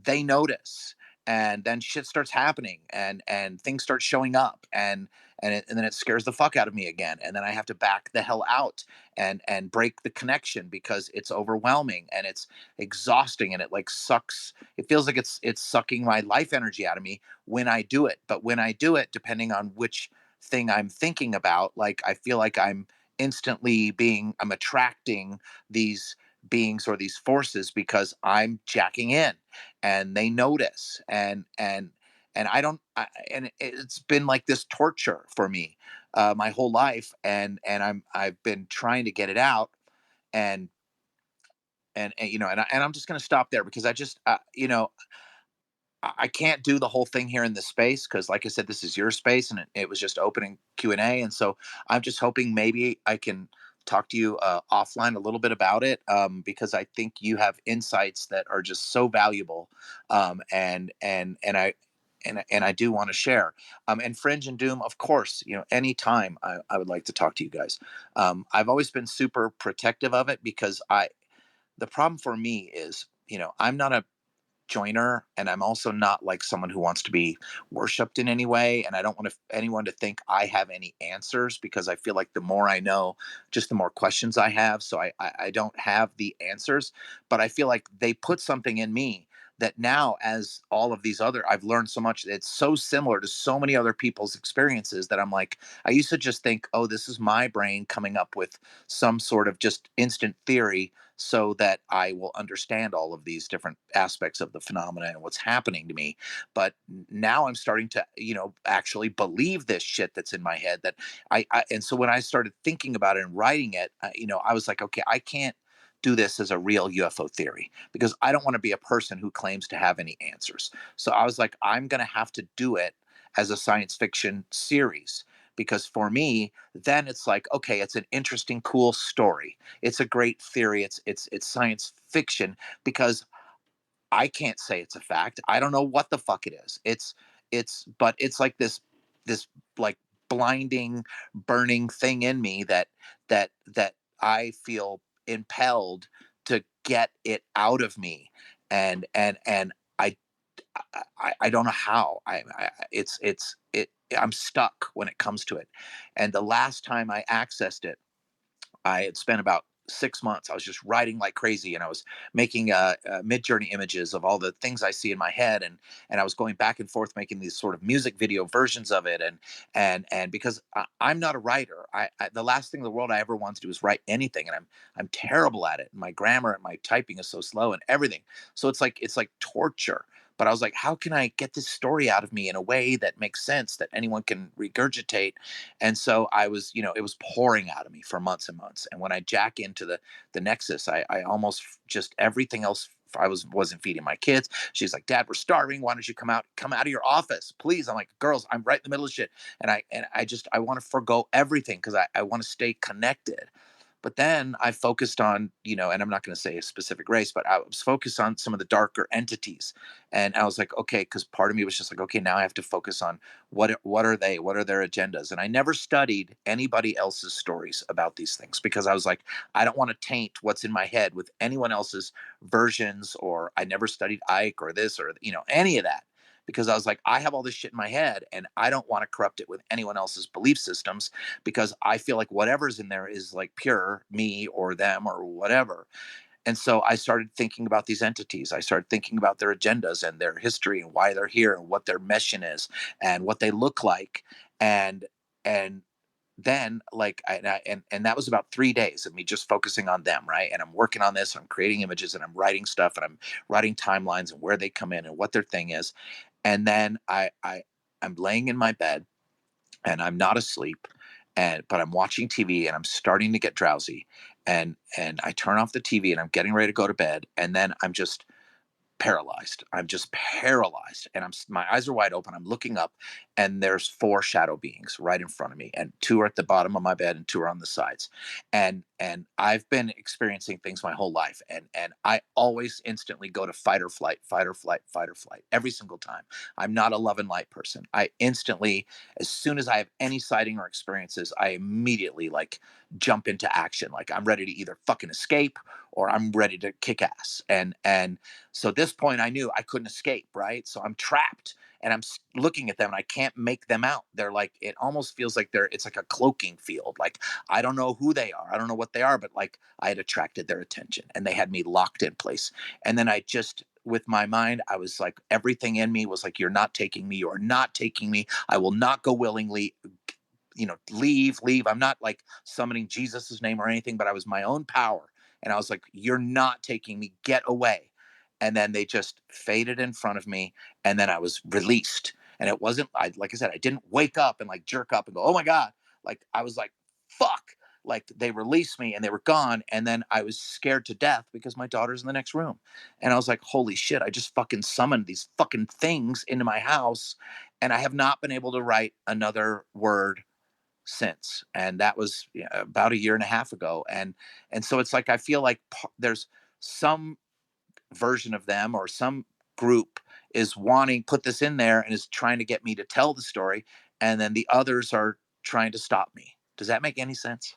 they notice, and then shit starts happening and things start showing up, and then it scares the fuck out of me again, and then I have to back the hell out and break the connection because it's overwhelming and it's exhausting, and it like sucks. It feels like it's sucking my life energy out of me when I do it. But when I do it, depending on which thing I'm thinking about, like I feel like I'm attracting these beings or these forces because I'm jacking in, and they notice, and I don't and it's been like this torture for me my whole life, and I've been trying to get it out, and and you know, and I'm just going to stop there because I just you know, I can't do the whole thing here in this space because, like I said, this is your space, and it was just opening Q&A, and so I'm just hoping maybe I can talk to you offline a little bit about it, because I think you have insights that are just so valuable, and I do want to share. And Fringe and Doom, of course, you know, anytime I would like to talk to you guys. I've always been super protective of it because the problem for me is, you know, I'm not a joiner, and I'm also not like someone who wants to be worshipped in any way, and I don't want anyone to think I have any answers because I feel like the more I know, just the more questions I have. So I don't have the answers, but I feel like they put something in me that now, as all of these other, I've learned so much. It's so similar to so many other people's experiences that I'm like, I used to just think, oh, this is my brain coming up with some sort of just instant theory so that I will understand all of these different aspects of the phenomena and what's happening to me. But now I'm starting to, you know, actually believe this shit that's in my head. That and so when I started thinking about it and writing it, you know, I was like, okay, I can't do this as a real UFO theory because I don't want to be a person who claims to have any answers. So I was like, I'm going to have to do it as a science fiction series because for me, then it's like, okay, it's an interesting, cool story. It's a great theory. It's science fiction because I can't say it's a fact. I don't know what the fuck it is. But it's like this like blinding, burning thing in me that I feel impelled to get it out of me, and I I don't know how. I'm stuck when it comes to it, and the last time I accessed it, I had spent about 6 months. I was just writing like crazy, and I was making mid-journey images of all the things I see in my head, and I was going back and forth making these sort of music video versions of it, and because I'm not a writer, the last thing in the world I ever wanted to do is write anything, and I'm terrible at it. My grammar and my typing is so slow and everything, so it's like torture. But I was like, how can I get this story out of me in a way that makes sense that anyone can regurgitate? And so I was, you know, it was pouring out of me for months and months. And when I jack into the nexus, I almost just everything else. I wasn't feeding my kids. She's like, Dad, we're starving. Why don't you come out of your office, please? I'm like, girls, I'm right in the middle of shit. And I want to forego everything because I want to stay connected. But then I focused on, and I'm not going to say a specific race, but I was focused on some of the darker entities. And I was like, okay, because part of me was just like, okay, now I have to focus on what are they? What are their agendas? And I never studied anybody else's stories about these things because I was like, I don't want to taint what's in my head with anyone else's versions, or I never studied Ike or this or, any of that. Because I was like, I have all this shit in my head and I don't want to corrupt it with anyone else's belief systems because I feel like whatever's in there is like pure me or them or whatever. And so I started thinking about these entities. I started thinking about their agendas and their history and why they're here and what their mission is and what they look like. And then like and that was about 3 days of me just focusing on them, right? And I'm working on this, I'm creating images and I'm writing stuff and I'm writing timelines and where they come in and what their thing is. And then I'm laying in my bed and I'm not asleep, but I'm watching TV and I'm starting to get drowsy, and I turn off the TV and I'm getting ready to go to bed, and then I'm just paralyzed. I'm just paralyzed, and my eyes are wide open. I'm looking up, and there's 4 shadow beings right in front of me, and 2 are at the bottom of my bed, and 2 are on the sides. And I've been experiencing things my whole life, and I always instantly go to fight or flight, fight or flight, fight or flight every single time. I'm not a love and light person. I instantly, as soon as I have any sighting or experiences, I immediately like jump into action. Like I'm ready to either fucking escape or I'm ready to kick ass. And so at this point, I knew I couldn't escape, right? So I'm trapped and I'm looking at them and I can't make them out. They're like, it almost feels like it's like a cloaking field. Like, I don't know who they are. I don't know what they are, but like I had attracted their attention and they had me locked in place. And then I just, with my mind, I was like, everything in me was like, you're not taking me. You are not taking me. I will not go willingly. Leave. I'm not like summoning Jesus's name or anything, but I was my own power. And I was like, you're not taking me, get away. And then they just faded in front of me. And then I was released. And it wasn't, like I said, I didn't wake up and like jerk up and go, oh my God. Like I was like, fuck. Like they released me and they were gone. And then I was scared to death because my daughter's in the next room. And I was like, holy shit, I just fucking summoned these fucking things into my house. And I have not been able to write another word since. And that was about 1.5 years ago. And so it's like I feel like there's some version of them or some group is wanting put this in there and is trying to get me to tell the story, and then the others are trying to stop me. Does that make any sense?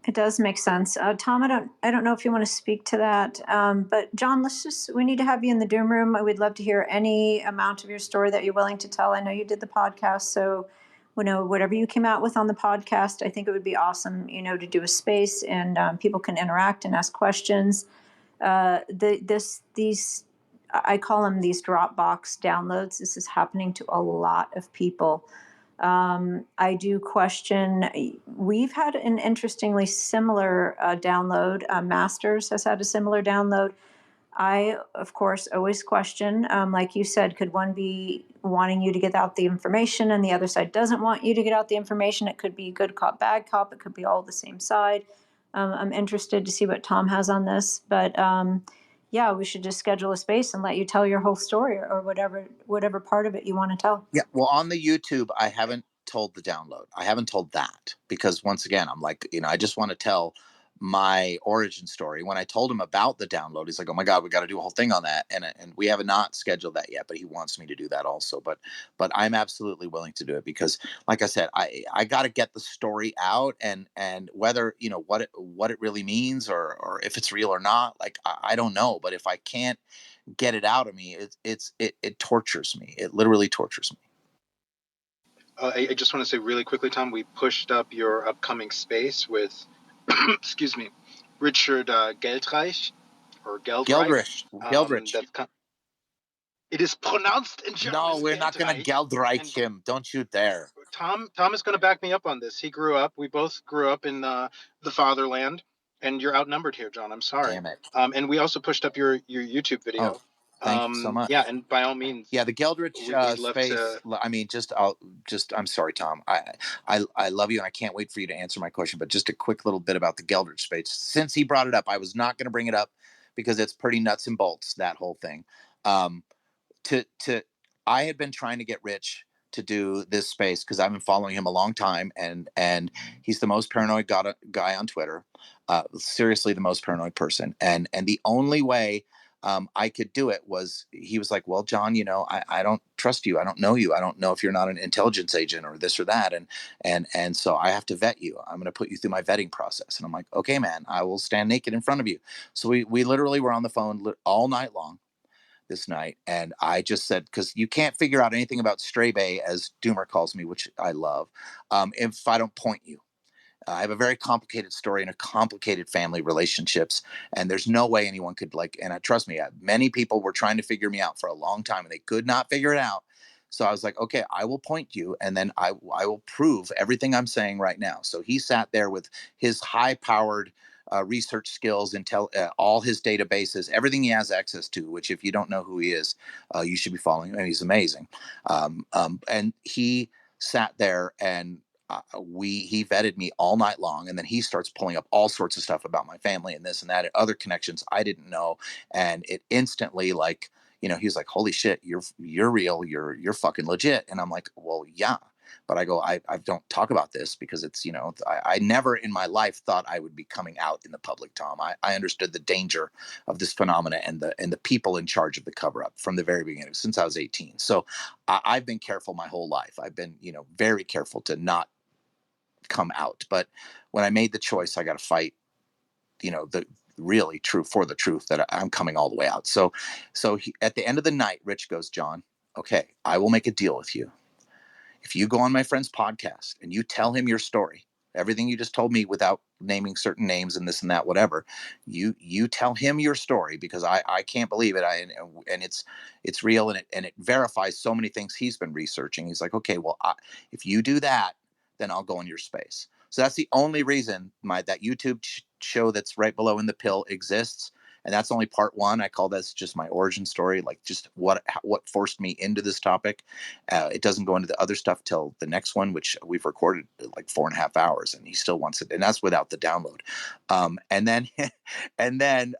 It does make sense. Tom, I don't know if you want to speak to that, but John, we need to have you in the Doom Room. I would love to hear any amount of your story that you're willing to tell. I know you did the podcast, so whatever you came out with on the podcast, I think it would be awesome, to do a space and people can interact and ask questions. These I call them these Dropbox downloads. This is happening to a lot of people. I do question. We've had an interestingly similar download. Masters has had a similar download. I, of course, always question, like you said, could one be wanting you to get out the information and the other side doesn't want you to get out the information? It could be good cop, bad cop. It could be all the same side. I'm interested to see what Tom has on this, but yeah, we should just schedule a space and let you tell your whole story or whatever part of it you want to tell. Yeah. Well, on the YouTube, I haven't told the download. I haven't told that because once again, I'm like, I just want to tell my origin story. When I told him about the download, he's like, oh my God, we got to do a whole thing on that. And we have not scheduled that yet, but he wants me to do that also. But I'm absolutely willing to do it because like I said, I got to get the story out and whether, what it really means or if it's real or not, like, I don't know. But if I can't get it out of me, it tortures me. It literally tortures me. I just want to say really quickly, Tom, we pushed up your upcoming space with, excuse me, Richard Geldreich or Geldreich. Geldrich. It is pronounced in German. No, we're not going to Geldreich him. Don't you dare. Tom is going to back me up on this. We both grew up in the fatherland, and you're outnumbered here, John. I'm sorry. Damn it. And we also pushed up your YouTube video. Oh, thank you so much. Yeah, and by all means. Yeah, the Geldrich space. I mean, I'm sorry, Tom. I love you, and I can't wait for you to answer my question. But just a quick little bit about the Geldrich space. Since he brought it up, I was not going to bring it up because it's pretty nuts and bolts, that whole thing. I had been trying to get rich to do this space because I've been following him a long time, and he's the most paranoid guy on Twitter. Seriously, the most paranoid person. And the only way I could do it was, he was like, well, John, you know, I don't trust you. I don't know you. I don't know if you're not an intelligence agent or this or that. And so I have to vet you. I'm going to put you through my vetting process. And I'm like, okay, man, I will stand naked in front of you. So we literally were on the phone all night long this night. And I just said, because you can't figure out anything about Stray Bay, as Doomer calls me, which I love, if I don't point you. I have a very complicated story and a complicated family relationships, and there's no way anyone could trust me, many people were trying to figure me out for a long time and they could not figure it out. So I was like, okay, I will point you, and then I will prove everything I'm saying right now. So he sat there with his high-powered research skills, all his databases, everything he has access to, which if you don't know who he is, you should be following him, and he's amazing. And he sat there and he vetted me all night long, and then he starts pulling up all sorts of stuff about my family and this and that and other connections I didn't know, and it instantly, like, you know, he's like, holy shit, you're real, you're fucking legit. And I'm like, well, yeah, but I go, I don't talk about this because it's, you know, I never in my life thought I would be coming out in the public, Tom. I understood the danger of this phenomena and the people in charge of the cover up from the very beginning, since I was 18. So I've been careful my whole life. I've been, you know, very careful to not come out. But when I made the choice, I got to fight, you know, the really true for the truth that I'm coming all the way out. So at the end of the night, Rich goes, John, okay, I will make a deal with you. If you go on my friend's podcast and you tell him your story, everything you just told me without naming certain names and this and that, whatever, you tell him your story, because I can't believe it. And it's real, and it verifies so many things he's been researching. He's like, okay, well, if you do that, then I'll go in your space. So that's the only reason that YouTube show that's right below in the pill exists. And that's only part one. I call this just my origin story, like just what forced me into this topic. It doesn't go into the other stuff till the next one, which we've recorded like 4.5 hours, and he still wants it, and that's without the download. And then,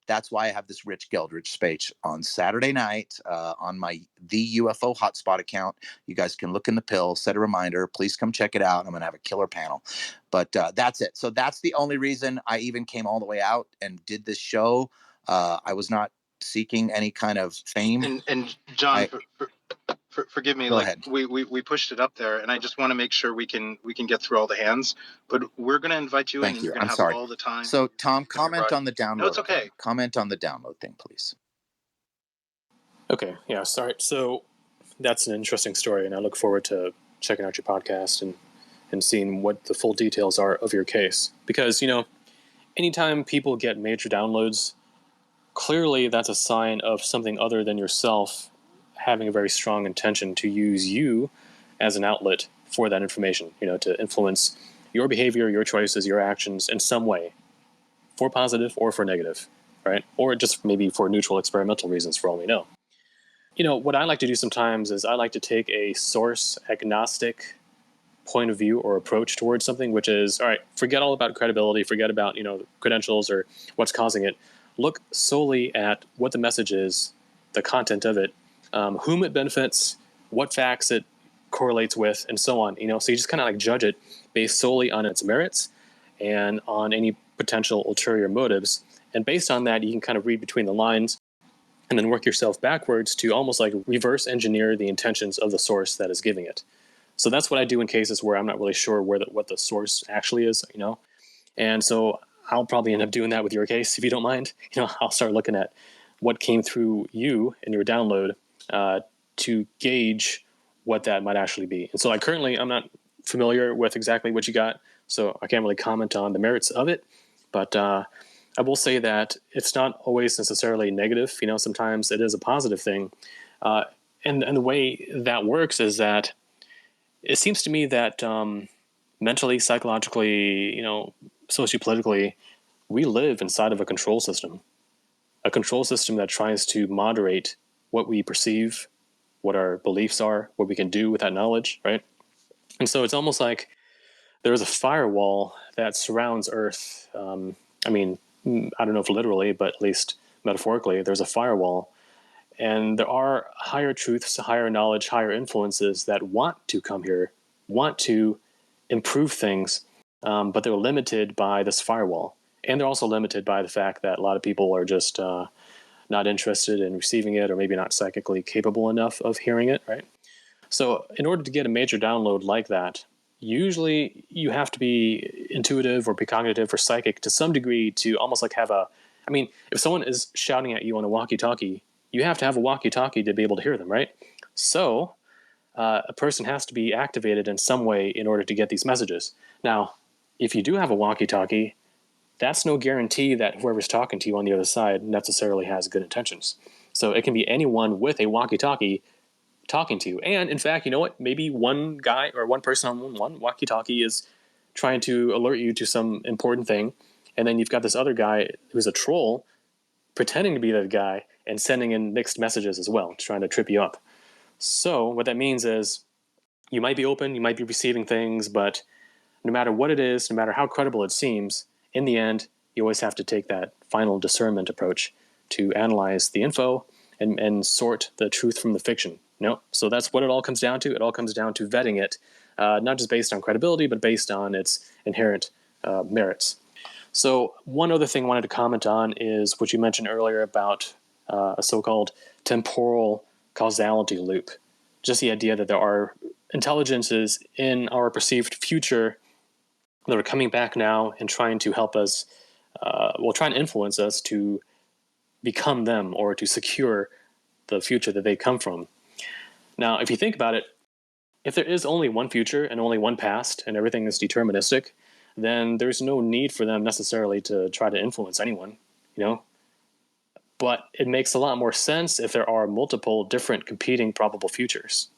that's why I have this Rich Geldridge space on Saturday night on the UFO Hotspot account. You guys can look in the pill, set a reminder. Please come check it out. I'm going to have a killer panel. But that's it. So that's the only reason I even came all the way out and did this show. I was not seeking any kind of fame. And John, forgive me, go like ahead. we pushed it up there, and I just want to make sure we can get through all the hands, but we're going to invite you in, and you're going to have all the time. So Tom, comment on the download. No, it's okay. Thing. Comment on the download thing, please. Okay, yeah, sorry. So that's an interesting story, and I look forward to checking out your podcast and seeing what the full details are of your case. Because, you know, anytime people get major downloads, clearly that's a sign of something other than yourself having a very strong intention to use you as an outlet for that information, you know, to influence your behavior, your choices, your actions in some way, for positive or for negative, right? Or just maybe for neutral experimental reasons, for all we know. You know, what I like to do sometimes is I like to take a source agnostic point of view or approach towards something, which is, all right, forget all about credibility, forget about, you know, credentials or what's causing it. Look solely at what the message is, the content of it, whom it benefits, what facts it correlates with, and so on. You know, so you just kind of like judge it based solely on its merits and on any potential ulterior motives. And based on that, you can kind of read between the lines and then work yourself backwards to almost like reverse engineer the intentions of the source that is giving it. So that's what I do in cases where I'm not really sure what the source actually is, you know. And so I'll probably end up doing that with your case, if you don't mind. You know, I'll start looking at what came through you in your download to gauge what that might actually be. And so I'm not familiar with exactly what you got, so I can't really comment on the merits of it. But I will say that it's not always necessarily negative. You know, sometimes it is a positive thing. And the way that works is that it seems to me that mentally, psychologically, you know, sociopolitically, we live inside of a control system that tries to moderate what we perceive, what our beliefs are, what we can do with that knowledge, right? And so it's almost like there's a firewall that surrounds Earth. I mean, I don't know if literally, but at least metaphorically, there's a firewall. And there are higher truths, higher knowledge, higher influences that want to come here, want to improve things, but they're limited by this firewall. And they're also limited by the fact that a lot of people are just not interested in receiving it, or maybe not psychically capable enough of hearing it, right? So in order to get a major download like that, usually you have to be intuitive or precognitive or psychic to some degree to almost like have if someone is shouting at you on a walkie-talkie, you have to have a walkie-talkie to be able to hear them, right? So a person has to be activated in some way in order to get these messages. Now, if you do have a walkie-talkie, that's no guarantee that whoever's talking to you on the other side necessarily has good intentions. So it can be anyone with a walkie-talkie talking to you. And in fact, you know what? Maybe one guy or one person on one walkie-talkie is trying to alert you to some important thing. And then you've got this other guy who's a troll pretending to be that guy and sending in mixed messages as well, trying to trip you up. So what that means is you might be open, you might be receiving things, but no matter what it is, no matter how credible it seems, in the end, you always have to take that final discernment approach to analyze the info and sort the truth from the fiction. So that's what it all comes down to. It all comes down to vetting it, not just based on credibility, but based on its inherent merits. So one other thing I wanted to comment on is what you mentioned earlier about a so-called temporal causality loop. Just the idea that there are intelligences in our perceived future that are coming back now and trying to help us, trying to influence us to become them or to secure the future that they come from. Now, if you think about it, if there is only one future and only one past and everything is deterministic, then there's no need for them necessarily to try to influence anyone, But it makes a lot more sense if there are multiple different competing probable futures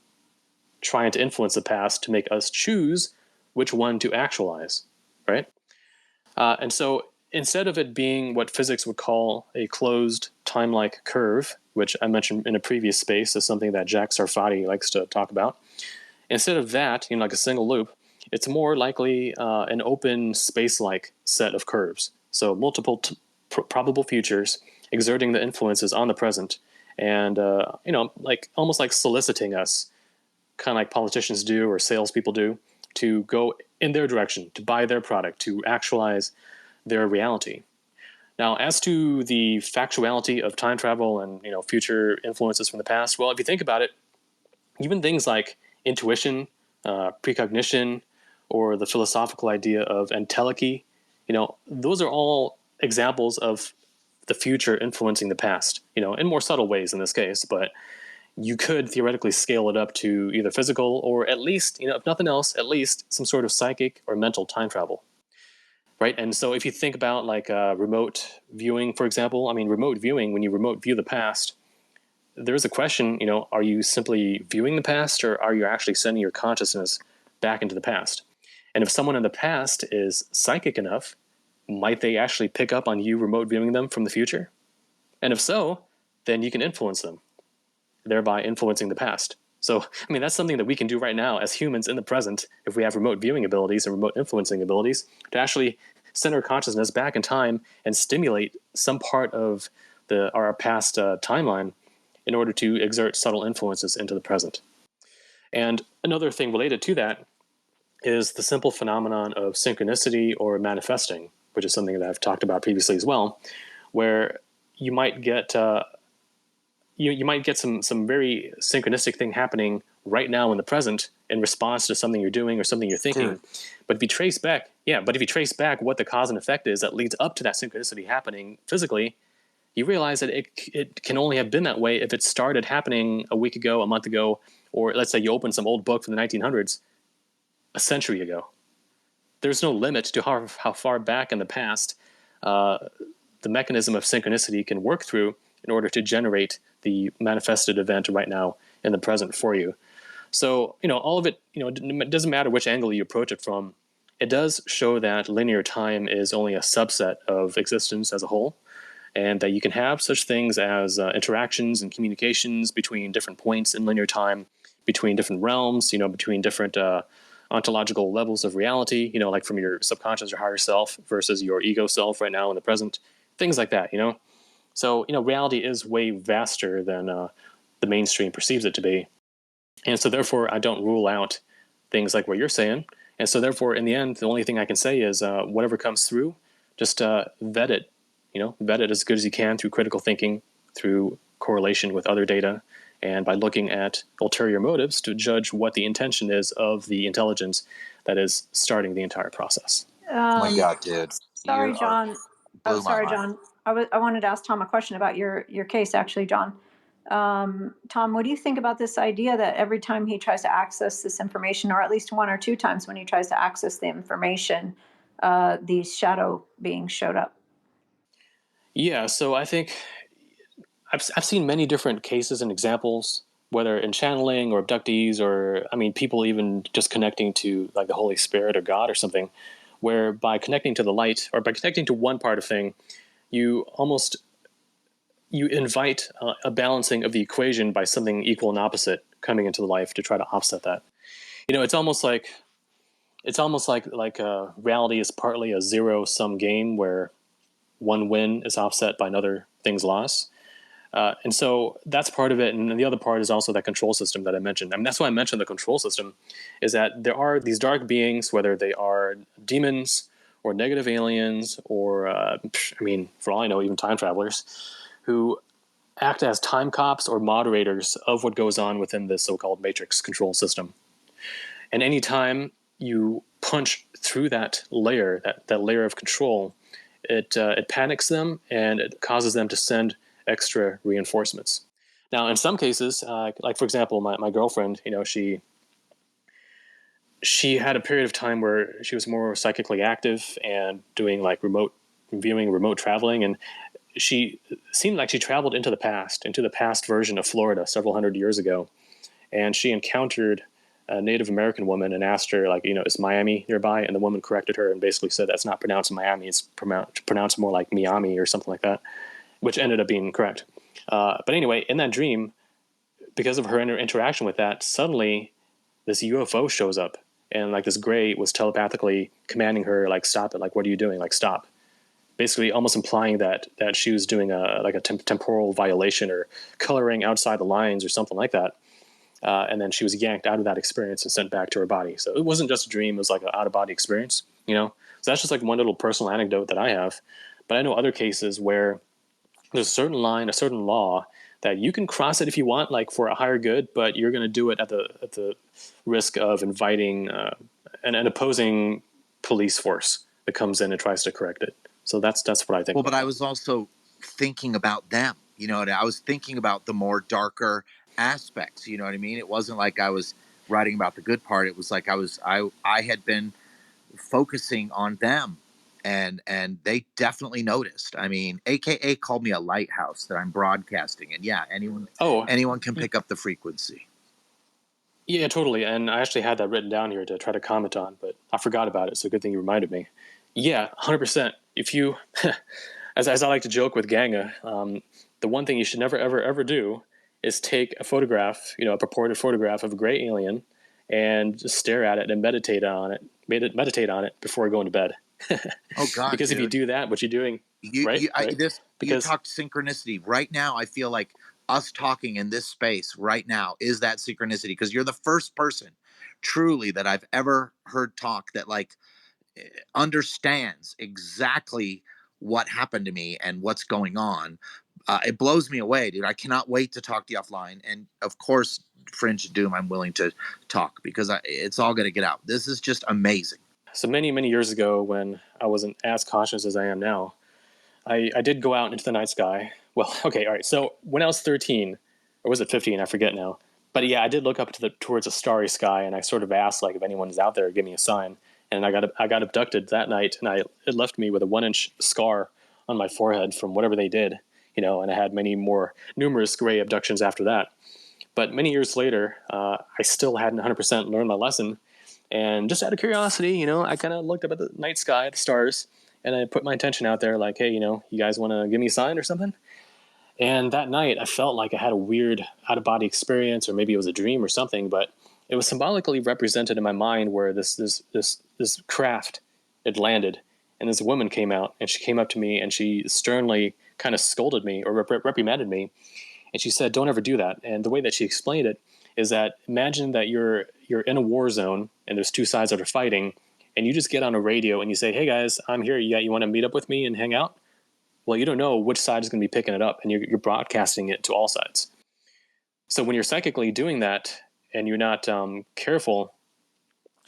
trying to influence the past to make us choose which one to actualize, right? And so instead of it being what physics would call a closed time-like curve, which I mentioned in a previous space as something that Jack Sarfati likes to talk about, instead of that, like a single loop, it's more likely an open space-like set of curves. So multiple probable futures exerting the influences on the present and, almost like soliciting us, kind of like politicians do or salespeople do, to go in their direction, to buy their product, to actualize their reality. Now, as to the factuality of time travel and future influences from the past, well, if you think about it, even things like intuition, precognition, or the philosophical idea of entelechy, those are all examples of the future influencing the past, in more subtle ways in this case, but you could theoretically scale it up to either physical or at least, if nothing else, at least some sort of psychic or mental time travel, right? And so if you think about like remote viewing, for example, remote viewing, when you remote view the past, there's a question, are you simply viewing the past or are you actually sending your consciousness back into the past? And if someone in the past is psychic enough, might they actually pick up on you remote viewing them from the future? And if so, then you can influence them, thereby influencing the past. So, that's something that we can do right now as humans in the present, if we have remote viewing abilities and remote influencing abilities, to actually send our consciousness back in time and stimulate some part of our past timeline in order to exert subtle influences into the present. And another thing related to that is the simple phenomenon of synchronicity or manifesting, which is something that I've talked about previously as well, where you might get you might get some very synchronistic thing happening right now in the present in response to something you're doing or something you're thinking. Sure. But if you trace back what the cause and effect is that leads up to that synchronicity happening physically, you realize that it can only have been that way if it started happening a week ago, a month ago, or let's say you opened some old book from the 1900s a century ago. There's no limit to how far back in the past the mechanism of synchronicity can work through in order to generate the manifested event right now in the present for you. So, all of it, it doesn't matter which angle you approach it from. It does show that linear time is only a subset of existence as a whole, and that you can have such things as interactions and communications between different points in linear time, between different realms, between different ontological levels of reality, like from your subconscious or higher self versus your ego self right now in the present, things like that, So, reality is way vaster than the mainstream perceives it to be. And so therefore, I don't rule out things like what you're saying. And so therefore, in the end, the only thing I can say is whatever comes through, just vet it, vet it as good as you can through critical thinking, through correlation with other data, and by looking at ulterior motives to judge what the intention is of the intelligence that is starting the entire process. Oh my God, dude. Sorry, John. Oh, blew my sorry, mind. John. I wanted to ask Tom a question about your case, actually, John. Tom, what do you think about this idea that every time he tries to access this information, or at least one or two times when he tries to access the information, these shadow beings showed up? Yeah, so I think I've seen many different cases and examples, whether in channeling or abductees, or people even just connecting to like the Holy Spirit or God or something, where by connecting to the light or by connecting to one part of thing, you invite a balancing of the equation by something equal and opposite coming into the life to try to offset that. It's almost like reality is partly a zero sum game where one win is offset by another thing's loss. And so that's part of it. And the other part is also that control system that I mentioned. That's why I mentioned the control system, is that there are these dark beings, whether they are demons or negative aliens or, for all I know, even time travelers, who act as time cops or moderators of what goes on within this so-called matrix control system. And anytime you punch through that layer, that layer of control, it panics them and it causes them to send extra reinforcements. Now, in some cases, like for example, my girlfriend, she had a period of time where she was more psychically active and doing like remote viewing, remote traveling, and she seemed like she traveled into the past version of Florida several hundred years ago, and she encountered a Native American woman and asked her, like, is Miami nearby? And the woman corrected her and basically said that's not pronounced Miami, it's pronounced more like Miami or something like that, which ended up being correct. But anyway, in that dream, because of her interaction with that, suddenly this UFO shows up, and like this gray was telepathically commanding her, like, stop it, like, what are you doing, like, stop. Basically, almost implying that she was doing a temporal violation or coloring outside the lines or something like that. And then she was yanked out of that experience and sent back to her body. So it wasn't just a dream; it was like an out-of-body experience. So that's just like one little personal anecdote that I have. But I know other cases where there's a certain line, a certain law that you can cross it if you want, like for a higher good, but you're going to do it at the risk of inviting an opposing police force that comes in and tries to correct it. So that's what I think. Well, but I was also thinking about them. I was thinking about the more darker aspects. You know what I mean? It wasn't like I was writing about the good part. It was like I had been focusing on them, and they definitely noticed. AKA called me a lighthouse that I'm broadcasting, and yeah, anyone can pick up the frequency. Yeah, totally. And I actually had that written down here to try to comment on, but I forgot about it. So good thing you reminded me. Yeah, 100%. If you, as I like to joke with Ganga, the one thing you should never, ever, ever do is take a photograph, a purported photograph of a gray alien, and just stare at it and meditate on it before going to bed. Oh God! Because dude. If you do that, what you're doing, you because talked synchronicity. Right now, I feel like us talking in this space right now is that synchronicity, because you're the first person, truly, that I've ever heard talk that like understands exactly what happened to me and what's going on. It blows me away, dude. I cannot wait to talk to you offline. And of course, Fringe Doom, I'm willing to talk because it's all going to get out. This is just amazing. So many, many years ago, when I wasn't as cautious as I am now, I did go out into the night sky. Well, okay, all right. So when I was 13, or was it 15? I forget now. But yeah, I did look up towards a starry sky, and I sort of asked, like, if anyone's out there, give me a sign. And I got abducted that night, and it left me with a 1-inch scar on my forehead from whatever they did, and I had numerous gray abductions after that. But many years later, I still hadn't 100% learned my lesson. And just out of curiosity, I kind of looked up at the night sky, the stars, and I put my intention out there like, hey, you guys want to give me a sign or something? And that night, I felt like I had a weird out-of-body experience, or maybe it was a dream or something, but it was symbolically represented in my mind where this craft, it landed, And this woman came out, and she came up to me, and she sternly kind of scolded me or reprimanded me. And she said, "Don't ever do that." And the way that she explained it is that imagine that you're in a war zone, and there's two sides that are fighting, and you just get on a radio and you say, "Hey guys, I'm here. You want to meet up with me and hang out?" Well, you don't know which side is going to be picking it up, and you're broadcasting it to all sides. So when you're psychically doing that and you're not careful,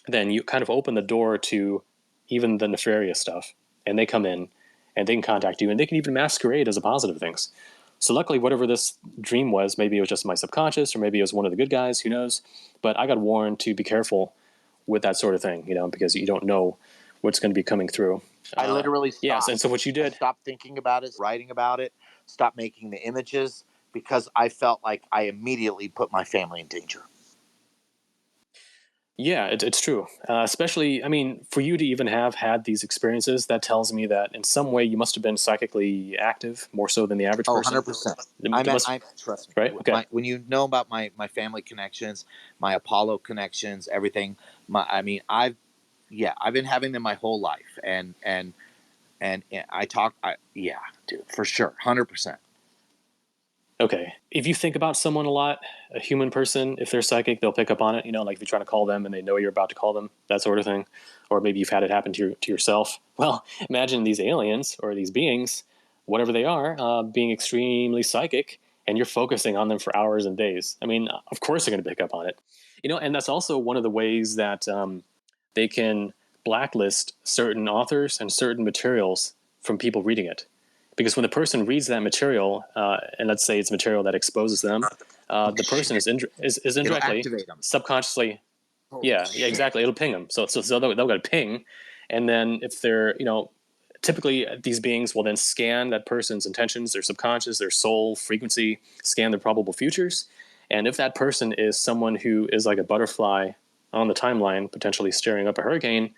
then you kind of open the door to even the nefarious stuff, and they come in and they can contact you, and they can even masquerade as a positive things. So luckily, whatever this dream was, maybe it was just my subconscious, or maybe it was one of the good guys, who knows? But I got warned to be careful with that sort of thing, because you don't know what's going to be coming through. I literally stopped. Yes, and so what you did, stopped thinking about it, writing about it, stopped making the images, because I felt like I immediately put my family in danger. yeah, it's true. Especially, I mean, for you to even have had these experiences, that tells me that in some way you must have been psychically active, more so than the average person. 100%. Trust me. Right? Okay. When you know about my family connections, my Apollo connections, everything, I've been having them my whole life. And yeah, dude, for sure. 100%. Okay. If you think about someone a lot, a human person, if they're psychic, they'll pick up on it. Like if you're trying to call them and they know you're about to call them, that sort of thing. Or maybe you've had it happen to yourself. Well, imagine these aliens or these beings, whatever they are, being extremely psychic, and you're focusing on them for hours and days. I mean, of course they're going to pick up on it. And that's also one of the ways that they can blacklist certain authors and certain materials from people reading it. Because when the person reads that material, and let's say it's material that exposes them, the person is indirectly, subconsciously, yeah, exactly. It'll ping them. So they'll get a ping, and then if they're, typically these beings will then scan that person's intentions, their subconscious, their soul frequency, scan their probable futures, and if that person is someone who is like a butterfly on the timeline, potentially staring up a hurricane,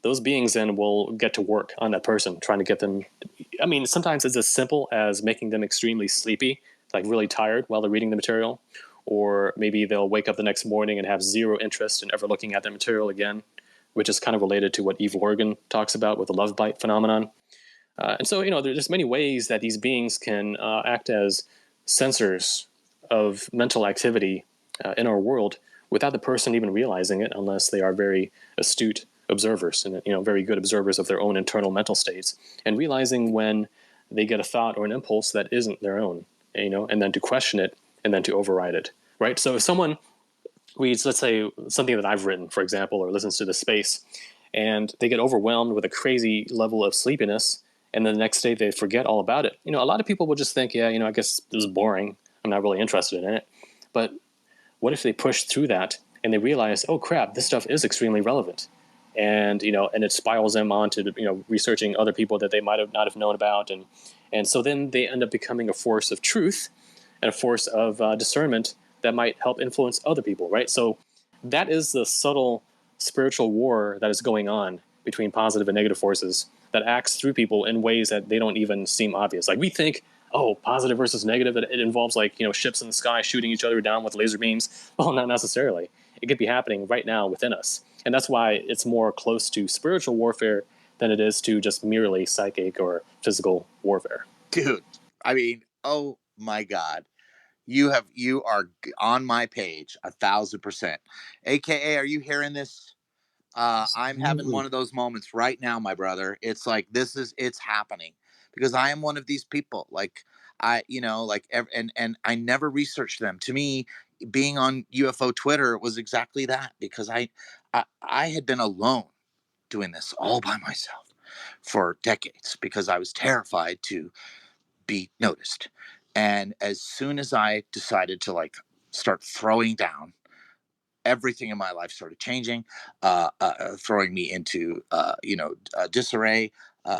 those beings then will get to work on that person, trying to get them. I mean, sometimes it's as simple as making them extremely sleepy, like really tired while they're reading the material. Or maybe they'll wake up the next morning and have zero interest in ever looking at the material again, which is kind of related to what Eve Morgan talks about with the love bite phenomenon. And so, there's many ways that these beings can act as sensors of mental activity in our world without the person even realizing it, unless they are very astute observers and very good observers of their own internal mental states, and realizing when they get a thought or an impulse that isn't their own, and then to question it and then to override it. Right. So if someone reads, let's say, something that I've written, for example, or listens to The Space, and they get overwhelmed with a crazy level of sleepiness, and then the next day they forget all about it. A lot of people will just think, yeah, I guess this is boring. I'm not really interested in it. But what if they push through that and they realize, oh crap, this stuff is extremely relevant. And and it spirals them on to researching other people that they might have not have known about, and so then they end up becoming a force of truth and a force of discernment that might help influence other people, right? So that is the subtle spiritual war that is going on between positive and negative forces that acts through people in ways that they don't even seem obvious. Like we think, oh, positive versus negative, it involves like ships in the sky shooting each other down with laser beams. Well, not necessarily. It could be happening right now within us. And that's why it's more close to spiritual warfare than it is to just merely psychic or physical warfare. Dude, I mean, oh my God. You are on my page 1,000%. AKA, are you hearing this? I'm having one of those moments right now, my brother. It's like, it's happening because I am one of these people. Like and I never researched them. To me, being on UFO Twitter was exactly that, because I had been alone doing this all by myself for decades because I was terrified to be noticed. And as soon as I decided to start throwing down, everything in my life started changing, throwing me into disarray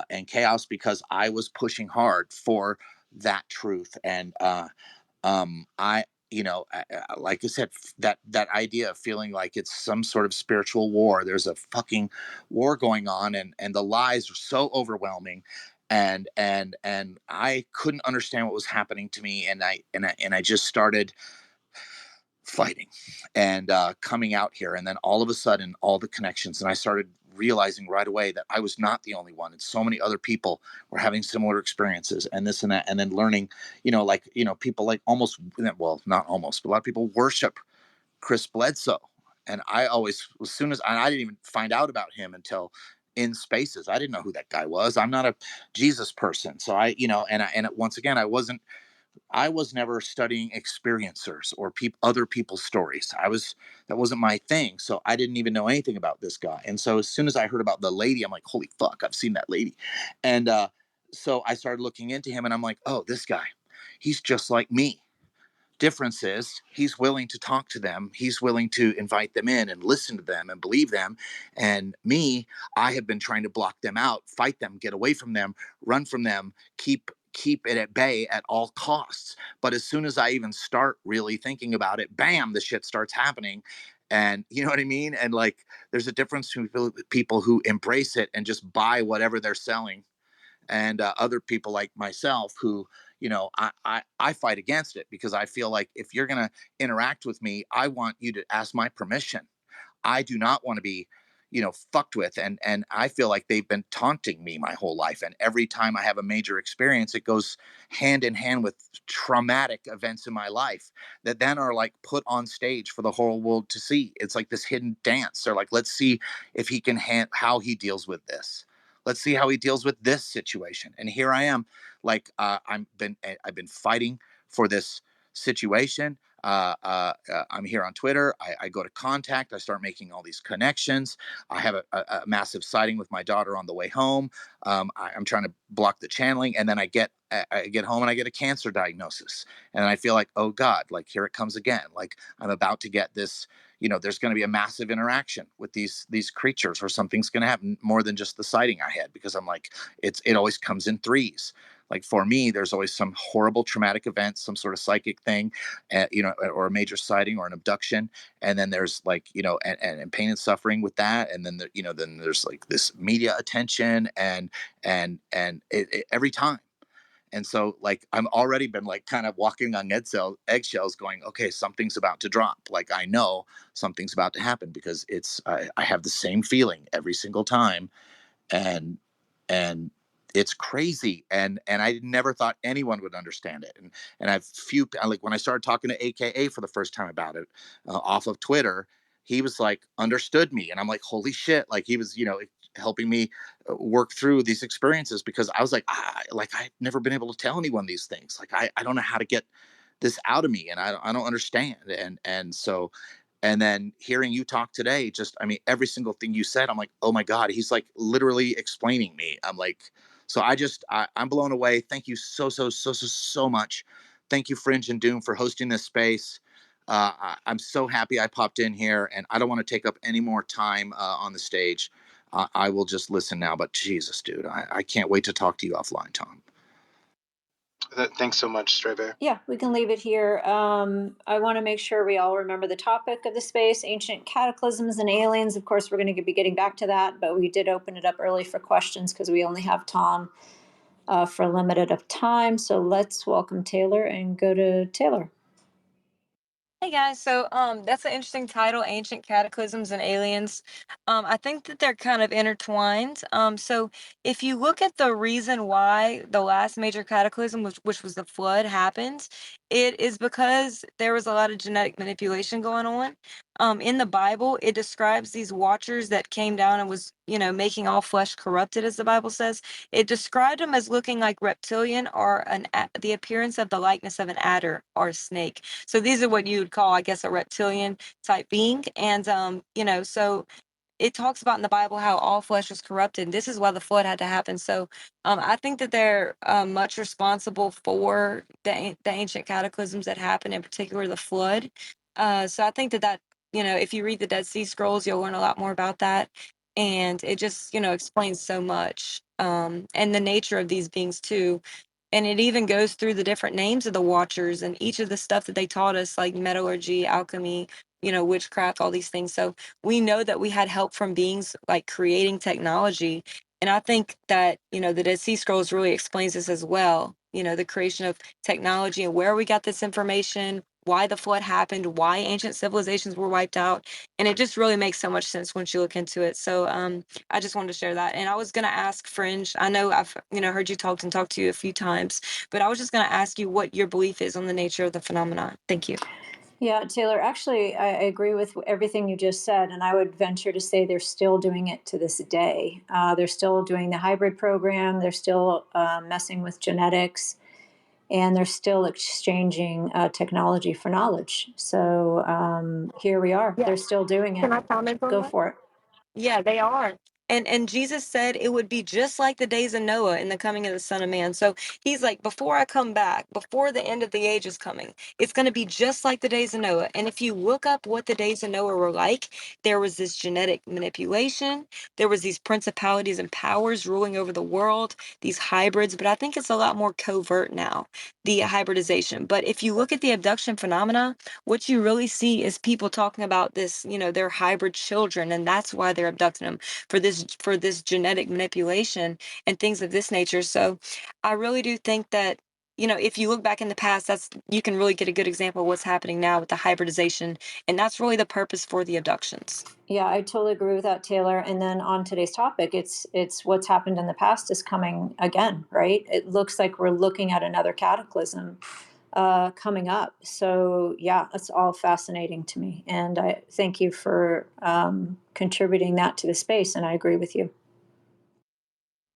and chaos, because I was pushing hard for that truth. And I like I said, that idea of feeling like it's some sort of spiritual war. There's a fucking war going on, and the lies are so overwhelming, and I couldn't understand what was happening to me, and I just started fighting and coming out here, and then all of a sudden all the connections, and I started realizing right away that I was not the only one, and so many other people were having similar experiences, and this and that, and then learning, people like almost, well, not almost, but a lot of people worship Chris Bledsoe. And I always, as soon as I didn't even find out about him until in Spaces. I didn't know who that guy was. I'm not a Jesus person. So and once again, I was never studying experiencers or other people's stories. That wasn't my thing. So I didn't even know anything about this guy. And so as soon as I heard about the lady, I'm like, holy fuck, I've seen that lady. And so I started looking into him, and I'm like, oh, this guy, he's just like me. Difference is he's willing to talk to them. He's willing to invite them in and listen to them and believe them. And me, I have been trying to block them out, fight them, get away from them, run from them, keep it at bay at all costs. But as soon as I even start really thinking about it, bam, the shit starts happening. And you know what I mean? And like, there's a difference between people who embrace it and just buy whatever they're selling, and other people like myself who, I fight against it, because I feel like if you're going to interact with me, I want you to ask my permission. I do not want to be, fucked with. And I feel like they've been taunting me my whole life. And every time I have a major experience, it goes hand in hand with traumatic events in my life that then are like put on stage for the whole world to see. It's like this hidden dance. They're like, let's see if he can how he deals with this. Let's see how he deals with this situation. And here I am, like I've been fighting for this situation. I'm here on Twitter. I go to Contact. I start making all these connections. I have a massive sighting with my daughter on the way home. I'm trying to block the channeling, and then I get home and I get a cancer diagnosis, and I feel like, oh God, like here it comes again. Like I'm about to get this. There's going to be a massive interaction with these creatures, or something's going to happen more than just the sighting I had, because I'm like, it always comes in threes. Like for me, there's always some horrible traumatic event, some sort of psychic thing, or a major sighting or an abduction. And then there's like, and pain and suffering with that. And then, then there's like this media attention and every time. And so like, I'm already been like kind of walking on eggshells going, okay, something's about to drop. Like I know something's about to happen, because I have the same feeling every single time. And it's crazy, and I never thought anyone would understand it. And I've like, when I started talking to AKA for the first time about it, off of Twitter, he was like, understood me, and I'm like, holy shit. Like he was helping me work through these experiences, because I was like, I've never been able to tell anyone these things. Like I don't know how to get this out of me, and I don't understand. And so, and then hearing you talk today, just, I mean, every single thing you said, I'm like, oh my God, he's like literally explaining me. I'm like, so I'm blown away. Thank you so much. Thank you, Fringe and Doom, for hosting this space. I'm so happy I popped in here, and I don't want to take up any more time on the stage. I will just listen now, but Jesus, dude, I can't wait to talk to you offline, Tom. Thanks so much, Stray Bear. Yeah, we can leave it here. I want to make sure we all remember the topic of the space, ancient cataclysms and aliens. Of course, we're going to be getting back to that, but we did open it up early for questions because we only have Tom for a limited of time. So let's welcome Taylor and go to Taylor. Hey guys, so that's an interesting title, Ancient Cataclysms and Aliens. I think that they're kind of intertwined. So if you look at the reason why the last major cataclysm, which was the flood, happened, it is because there was a lot of genetic manipulation going on. In the Bible, it describes these watchers that came down and was, making all flesh corrupted, as the Bible says. It described them as looking like reptilian, or the appearance of the likeness of an adder or a snake. So these are what you would call, I guess, a reptilian type being. And, so it talks about in the Bible how all flesh was corrupted. And this is why the flood had to happen. So I think that they're much responsible for the ancient cataclysms that happened, in particular the flood. So I think that, if you read the Dead Sea Scrolls, you'll learn a lot more about that. And it just, explains so much, and the nature of these beings too. And it even goes through the different names of the watchers and each of the stuff that they taught us, like metallurgy, alchemy, witchcraft, all these things. So we know that we had help from beings like creating technology. And I think that, the Dead Sea Scrolls really explains this as well, the creation of technology and where we got this information, why the flood happened, why ancient civilizations were wiped out, and it just really makes so much sense once you look into it. So I just wanted to share that. And I was going to ask Fringe, I know I've heard you talk to you a few times, but I was just going to ask you what your belief is on the nature of the phenomenon. Thank you. Yeah, Taylor, actually, I agree with everything you just said, and I would venture to say they're still doing it to this day. They're still doing the hybrid program, they're still messing with genetics, and they're still exchanging technology for knowledge. So here we are. Yeah. They're still doing it. Can I comment on Go that? for it. Yeah, they are. And Jesus said it would be just like the days of Noah in the coming of the Son of Man. So he's like, before I come back, before the end of the age is coming, it's going to be just like the days of Noah. And if you look up what the days of Noah were like, there was this genetic manipulation, there was these principalities and powers ruling over the world, these hybrids, but I think it's a lot more covert now, the hybridization. But if you look at the abduction phenomena, what you really see is people talking about this, their hybrid children, and that's why they're abducting them for this genetic manipulation and things of this nature. So I really do think that, if you look back in the past, that's you can really get a good example of what's happening now with the hybridization, and that's really the purpose for the abductions. Yeah, I totally agree with that, Taylor. And then on today's topic, it's what's happened in the past is coming again, right? It looks like we're looking at another cataclysm coming up. So yeah, it's all fascinating to me, and I thank you for contributing that to the space. And I agree with you.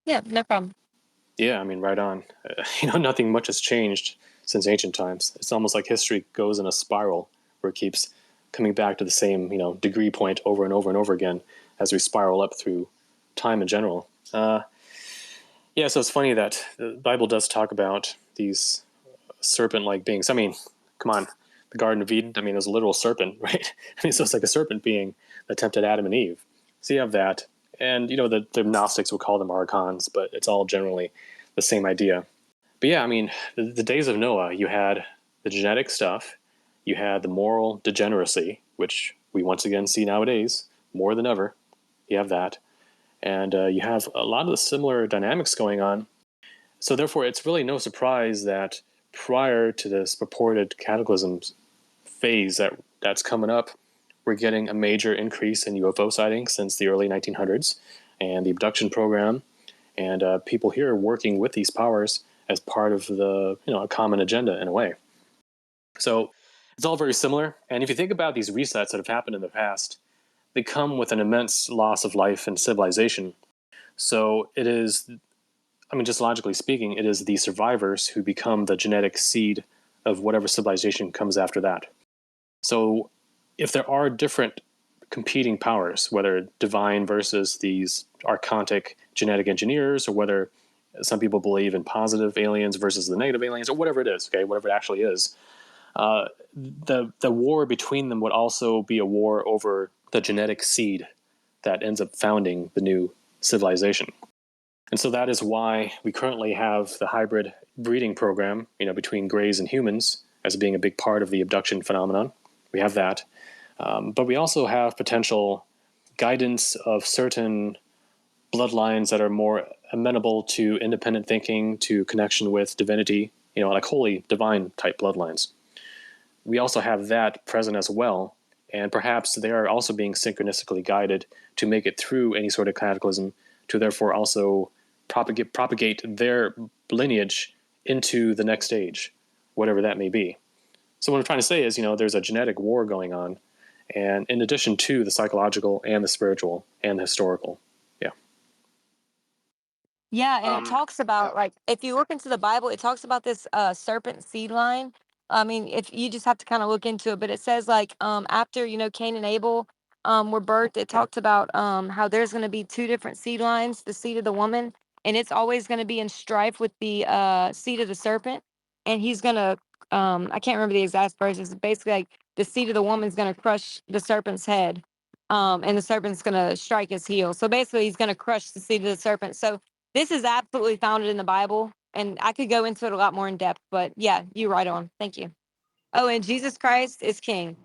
Yeah, no problem. Yeah, I mean, right on. Nothing much has changed since ancient times. It's almost like history goes in a spiral where it keeps coming back to the same, degree point over and over and over again as we spiral up through time in general. Yeah, so it's funny that the Bible does talk about these serpent-like beings. I mean, come on, the Garden of Eden. I mean, there's a literal serpent, right? So it's like a serpent being that tempted Adam and Eve. So you have that, and the Gnostics would call them archons, but it's all generally the same idea. But yeah, I mean, the days of Noah, you had the genetic stuff, you had the moral degeneracy, which we once again see nowadays more than ever. You have that, and you have a lot of the similar dynamics going on. So therefore, it's really no surprise that prior to this purported cataclysms phase that's coming up, we're getting a major increase in UFO sightings since the early 1900s, and the abduction program, and people here working with these powers as part of the a common agenda in a way. So it's all very similar. And if you think about these resets that have happened in the past, they come with an immense loss of life and civilization. So it is, I mean, just logically speaking, it is the survivors who become the genetic seed of whatever civilization comes after that. So if there are different competing powers, whether divine versus these archontic genetic engineers, or whether some people believe in positive aliens versus the negative aliens, or whatever it is, okay, whatever it actually is, the war between them would also be a war over the genetic seed that ends up founding the new civilization. And so that is why we currently have the hybrid breeding program, between greys and humans as being a big part of the abduction phenomenon. We have that. But we also have potential guidance of certain bloodlines that are more amenable to independent thinking, to connection with divinity, like holy, divine type bloodlines. We also have that present as well, and perhaps they are also being synchronistically guided to make it through any sort of cataclysm, to therefore also propagate their lineage into the next age, whatever that may be. So what I'm trying to say is, there's a genetic war going on, and in addition to the psychological and the spiritual and the historical. Yeah. Yeah, and it talks about like if you look into the Bible, it talks about this serpent seed line. I mean, if you just have to kind of look into it, but it says like after Cain and Abel were birthed, it talks about how there's going to be two different seed lines, the seed of the woman, and it's always going to be in strife with the seed of the serpent, and he's going to I can't remember the exact verse. It's basically like the seed of the woman's going to crush the serpent's head, and the serpent's going to strike his heel. So basically, he's going to crush the seed of the serpent. So this is absolutely founded in the Bible, and I could go into it a lot more in depth, but yeah, you're right on. Thank you. Oh, and Jesus Christ is King.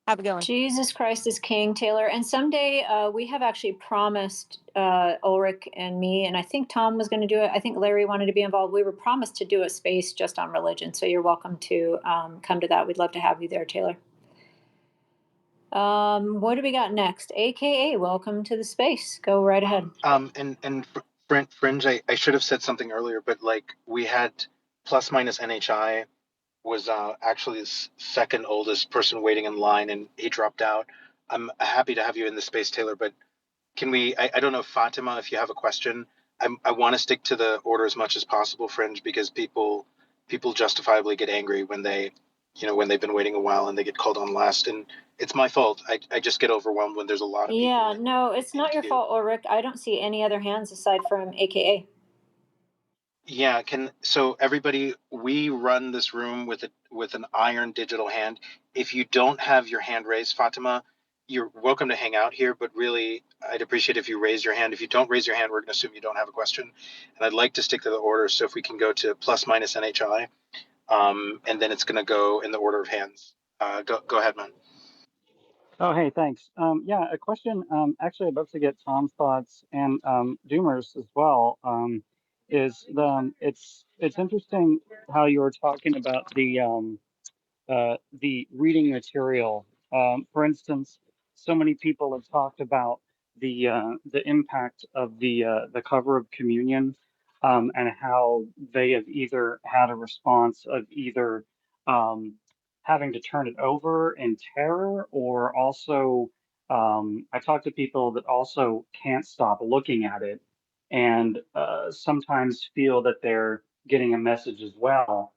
Have a good one. Jesus Christ is King, Taylor. And someday we have actually promised Ulrich and me, and I think Tom was going to do it. I think Larry wanted to be involved. We were promised to do a space just on religion. So you're welcome to come to that. We'd love to have you there, Taylor. What do we got next? AKA, welcome to the space. Go right ahead. And Fringe, I should have said something earlier, but like we had plus minus NHI was actually the second oldest person waiting in line, and he dropped out. I'm happy to have you in the space, Taylor, but can we? I don't know, Fatima, if you have a question. I want to stick to the order as much as possible, Fringe, because people justifiably get angry when they, when they've been waiting a while and they get called on last, and it's my fault. I just get overwhelmed when there's a lot of people. Yeah, no, it's not your fault, Ulrich. I don't see any other hands aside from AKA. Yeah, so everybody, we run this room with an iron digital hand. If you don't have your hand raised, Fatima, you're welcome to hang out here, but really I'd appreciate if you raise your hand. If you don't raise your hand, we're going to assume you don't have a question. And I'd like to stick to the order, so if we can go to plus minus NHI, and then it's going to go in the order of hands. Go ahead, man. Oh, hey, thanks. Yeah, a question. Actually, I'd love to get Tom's thoughts and Doomer's as well. It's interesting how you were talking about the reading material. For instance, so many people have talked about the impact of the cover of communion, and how they have either had a response of either having to turn it over in terror, or also I talk to people that also can't stop looking at it, and sometimes feel that they're getting a message as well,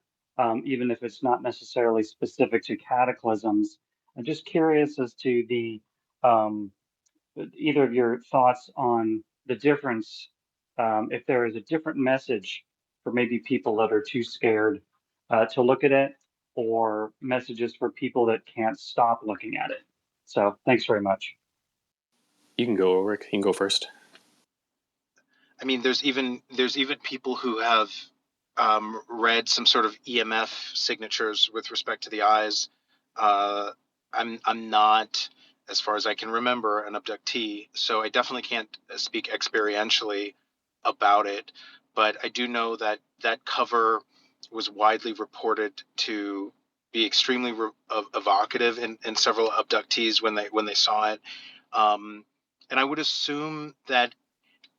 even if it's not necessarily specific to cataclysms. I'm just curious as to um, either of your thoughts on the difference, if there is a different message for maybe people that are too scared to look at it, or messages for people that can't stop looking at it. So thanks very much. You can go, Ulrich. You can go first. I mean, there's even people who have read some sort of EMF signatures with respect to the eyes. I'm not, as far as I can remember, an abductee, so I definitely can't speak experientially about it. But I do know that that cover was widely reported to be extremely evocative in several abductees when they saw it. And I would assume that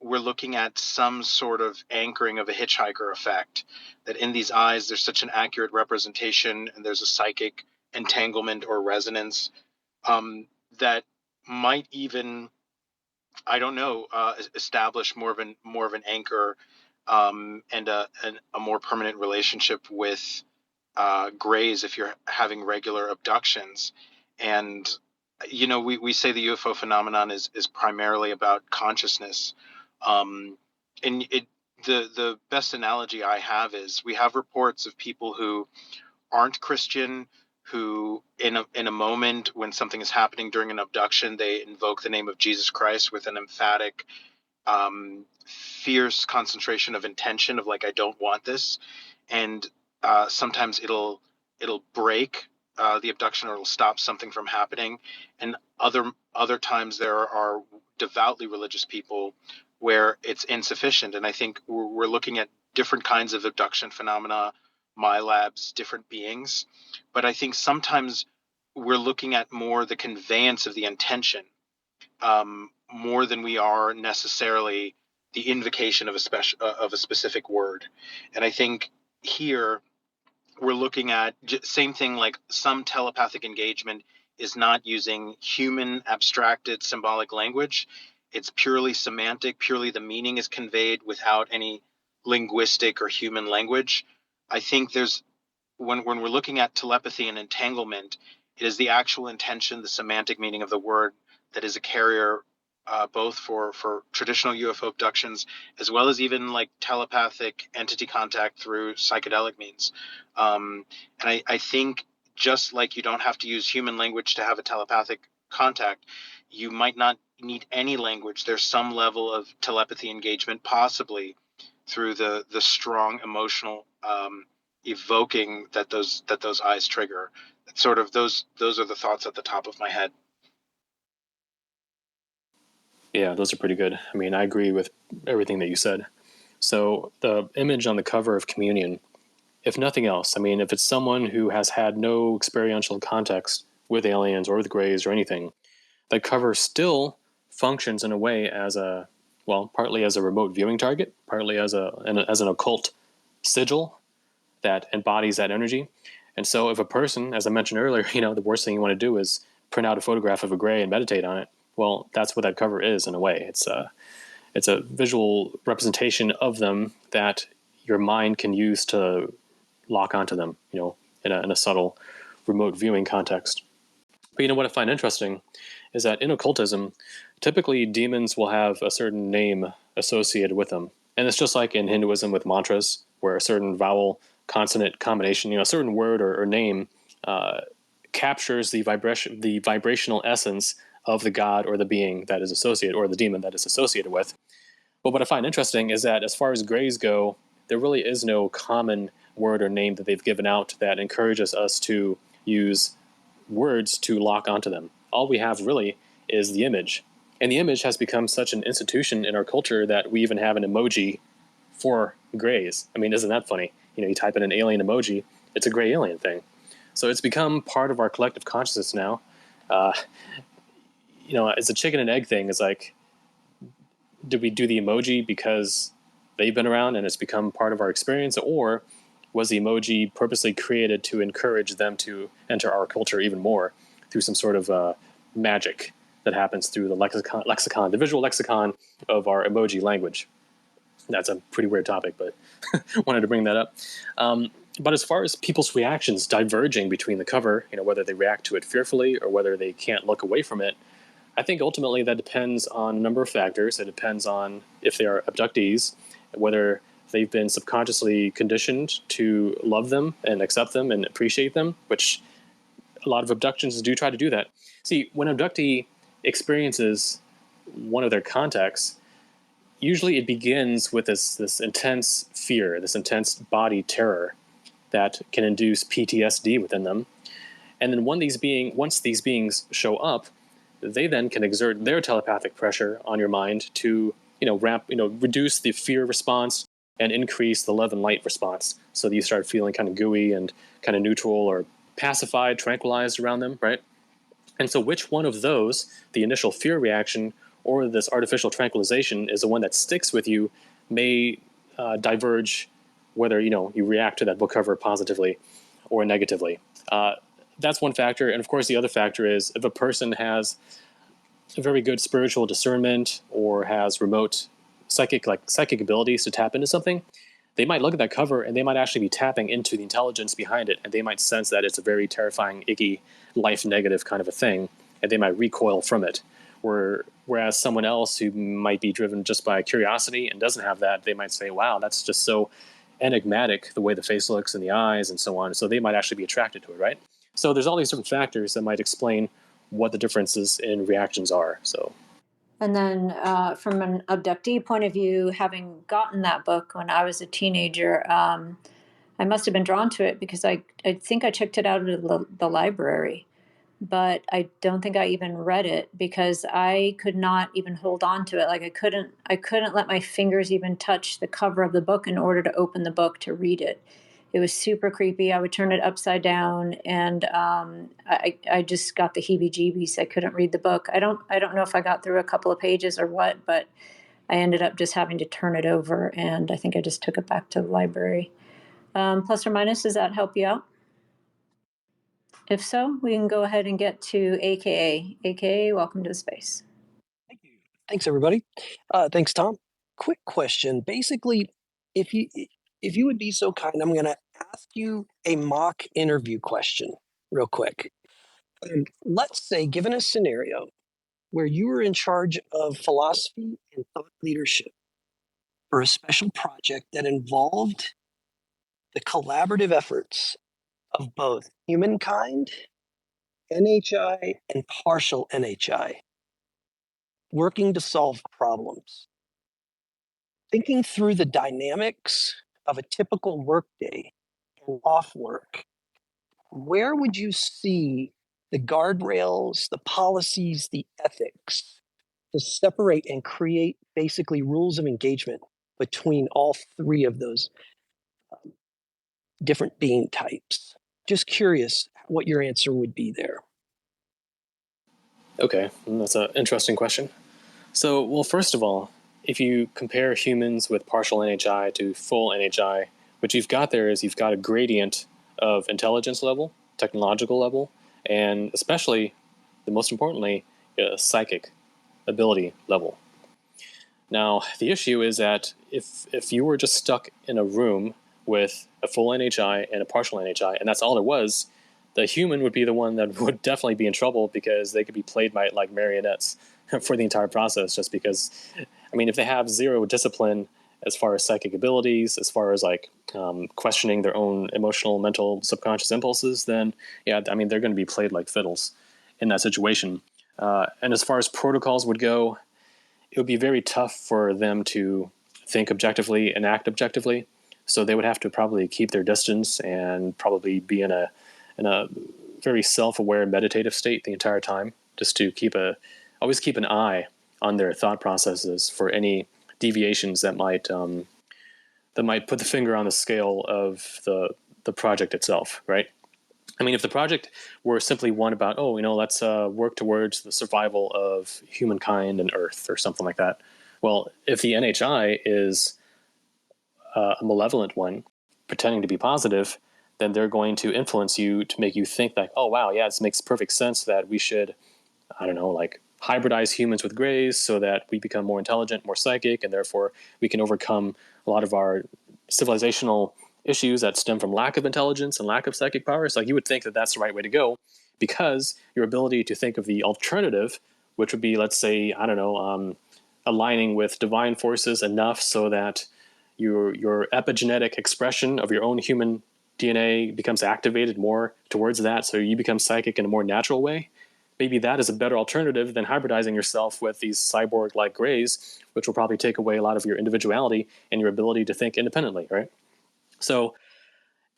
we're looking at some sort of anchoring of a hitchhiker effect, that in these eyes there's such an accurate representation and there's a psychic entanglement or resonance, that might even, I don't know, establish more of an anchor, and a more permanent relationship with grays if you're having regular abductions. And we say the UFO phenomenon is primarily about consciousness, and the best analogy I have is we have reports of people who aren't Christian, who in a moment when something is happening during an abduction, they invoke the name of Jesus Christ with an emphatic, fierce concentration of intention of like, I don't want this. And sometimes it'll break the abduction, or it'll stop something from happening. And other times there are devoutly religious people where it's insufficient. And I think we're looking at different kinds of abduction phenomena, MyLabs, different beings. But I think sometimes we're looking at more the conveyance of the intention, more than we are necessarily the invocation of a specific word. And I think here we're looking at same thing, like some telepathic engagement is not using human abstracted symbolic language. It's purely semantic, purely the meaning is conveyed without any linguistic or human language. I think there's, when we're looking at telepathy and entanglement, it is the actual intention, the semantic meaning of the word that is a carrier, both for traditional UFO abductions, as well as even like telepathic entity contact through psychedelic means. And I think just like you don't have to use human language to have a telepathic contact, you might not need any language. There's some level of telepathy engagement, possibly through the strong emotional evoking that those eyes trigger. It's sort of those are the thoughts at the top of my head. Yeah, those are pretty good. I mean, I agree with everything that you said. So the image on the cover of Communion, if nothing else, I mean, if it's someone who has had no experiential context with aliens or with grays or anything, the cover still functions in a way as a, well, partly as a remote viewing target, partly as an occult sigil that embodies that energy. And so if a person, as I mentioned earlier, the worst thing you want to do is print out a photograph of a gray and meditate on it. Well, that's what that cover is in a way. It's a visual representation of them that your mind can use to lock onto them, in a subtle remote viewing context. But what I find interesting is that in occultism, typically demons will have a certain name associated with them. And it's just like in Hinduism with mantras, where a certain vowel consonant combination, a certain word or name captures the vibrational essence of the god or the being that is associated, or the demon that is associated with. But what I find interesting is that as far as grays go, there really is no common word or name that they've given out that encourages us to use words to lock onto them. All we have really is the image. And the image has become such an institution in our culture that we even have an emoji for grays. I mean, isn't that funny? You type in an alien emoji, it's a gray alien thing. So it's become part of our collective consciousness now. Uh, it's a chicken and egg thing. It's like, did we do the emoji because they've been around and it's become part of our experience, or was the emoji purposely created to encourage them to enter our culture even more through some sort of magic that happens through the lexicon, the visual lexicon of our emoji language? That's a pretty weird topic, but wanted to bring that up. But as far as people's reactions diverging between the cover, whether they react to it fearfully or whether they can't look away from it, I think ultimately that depends on a number of factors. It depends on if they are abductees, whether they've been subconsciously conditioned to love them and accept them and appreciate them, which a lot of abductions do try to do that. See, when an abductee experiences one of their contacts, usually it begins with this intense fear, this intense body terror that can induce PTSD within them. And then once these beings show up, they then can exert their telepathic pressure on your mind to, reduce the fear response and increase the love and light response, so that you start feeling kind of gooey and kind of neutral or pacified, tranquilized around them, right? And so which one of those, the initial fear reaction or this artificial tranquilization, is the one that sticks with you, may diverge whether, you react to that book cover positively or negatively. That's one factor. And of course, the other factor is if a person has a very good spiritual discernment or has remote psychic abilities to tap into something, they might look at that cover and they might actually be tapping into the intelligence behind it, and they might sense that it's a very terrifying, icky, life negative kind of a thing, and they might recoil from it. Whereas someone else who might be driven just by curiosity and doesn't have that, they might say, wow, that's just so enigmatic, the way the face looks and the eyes and so on. So they might actually be attracted to it, right? So there's all these different factors that might explain what the differences in reactions are. So, and then from an abductee point of view, having gotten that book when I was a teenager, I must have been drawn to it because I think I checked it out at the library, but I don't think I even read it because I could not even hold on to it. Like I couldn't let my fingers even touch the cover of the book in order to open the book to read it. It was super creepy. I would turn it upside down, and I just got the heebie-jeebies. I couldn't read the book. I don't know if I got through a couple of pages or what, but I ended up just having to turn it over, and I think I just took it back to the library. Plus or minus, does that help you out? If so, we can go ahead and get to AKA. AKA, welcome to the space. Thank you. Thanks, everybody. Thanks, Tom. Quick question. Basically, if you would be so kind, I'm going to ask you a mock interview question real quick. Let's say, given a scenario where you were in charge of philosophy and thought leadership for a special project that involved the collaborative efforts of both humankind, NHI, and partial NHI, working to solve problems. Thinking through the dynamics of a typical workday and off work, where would you see the guardrails, the policies, the ethics to separate and create basically rules of engagement between all three of those different being types? Just curious what your answer would be there. Okay, that's an interesting question. So, well, first of all, if you compare humans with partial NHI to full NHI, what you've got there is you've got a gradient of intelligence level, technological level, and especially, the most importantly, psychic ability level. Now, the issue is that if you were just stuck in a room with a full NHI and a partial NHI, and that's all there was, the human would be the one that would definitely be in trouble because they could be played by like marionettes for the entire process. Just because, I mean, if they have zero discipline as far as psychic abilities, as far as like questioning their own emotional, mental, subconscious impulses, then yeah, I mean, they're going to be played like fiddles in that situation. And as far as protocols would go, it would be very tough for them to think objectively and act objectively. So they would have to probably keep their distance and probably be in a very self-aware meditative state the entire time, just to always keep an eye on their thought processes for any deviations that might put the finger on the scale of the project itself, right? I mean, if the project were simply one about, oh, let's work towards the survival of humankind and Earth or something like that. Well, if the NHI is a malevolent one, pretending to be positive, then they're going to influence you to make you think like, oh, wow, yeah, this makes perfect sense that we should, I don't know, like hybridize humans with grays so that we become more intelligent, more psychic, and therefore we can overcome a lot of our civilizational issues that stem from lack of intelligence and lack of psychic powers. Like you would think that that's the right way to go, because your ability to think of the alternative, which would be, let's say, I don't know, aligning with divine forces enough so that your epigenetic expression of your own human DNA becomes activated more towards that, so you become psychic in a more natural way. Maybe that is a better alternative than hybridizing yourself with these cyborg-like grays, which will probably take away a lot of your individuality and your ability to think independently, right? So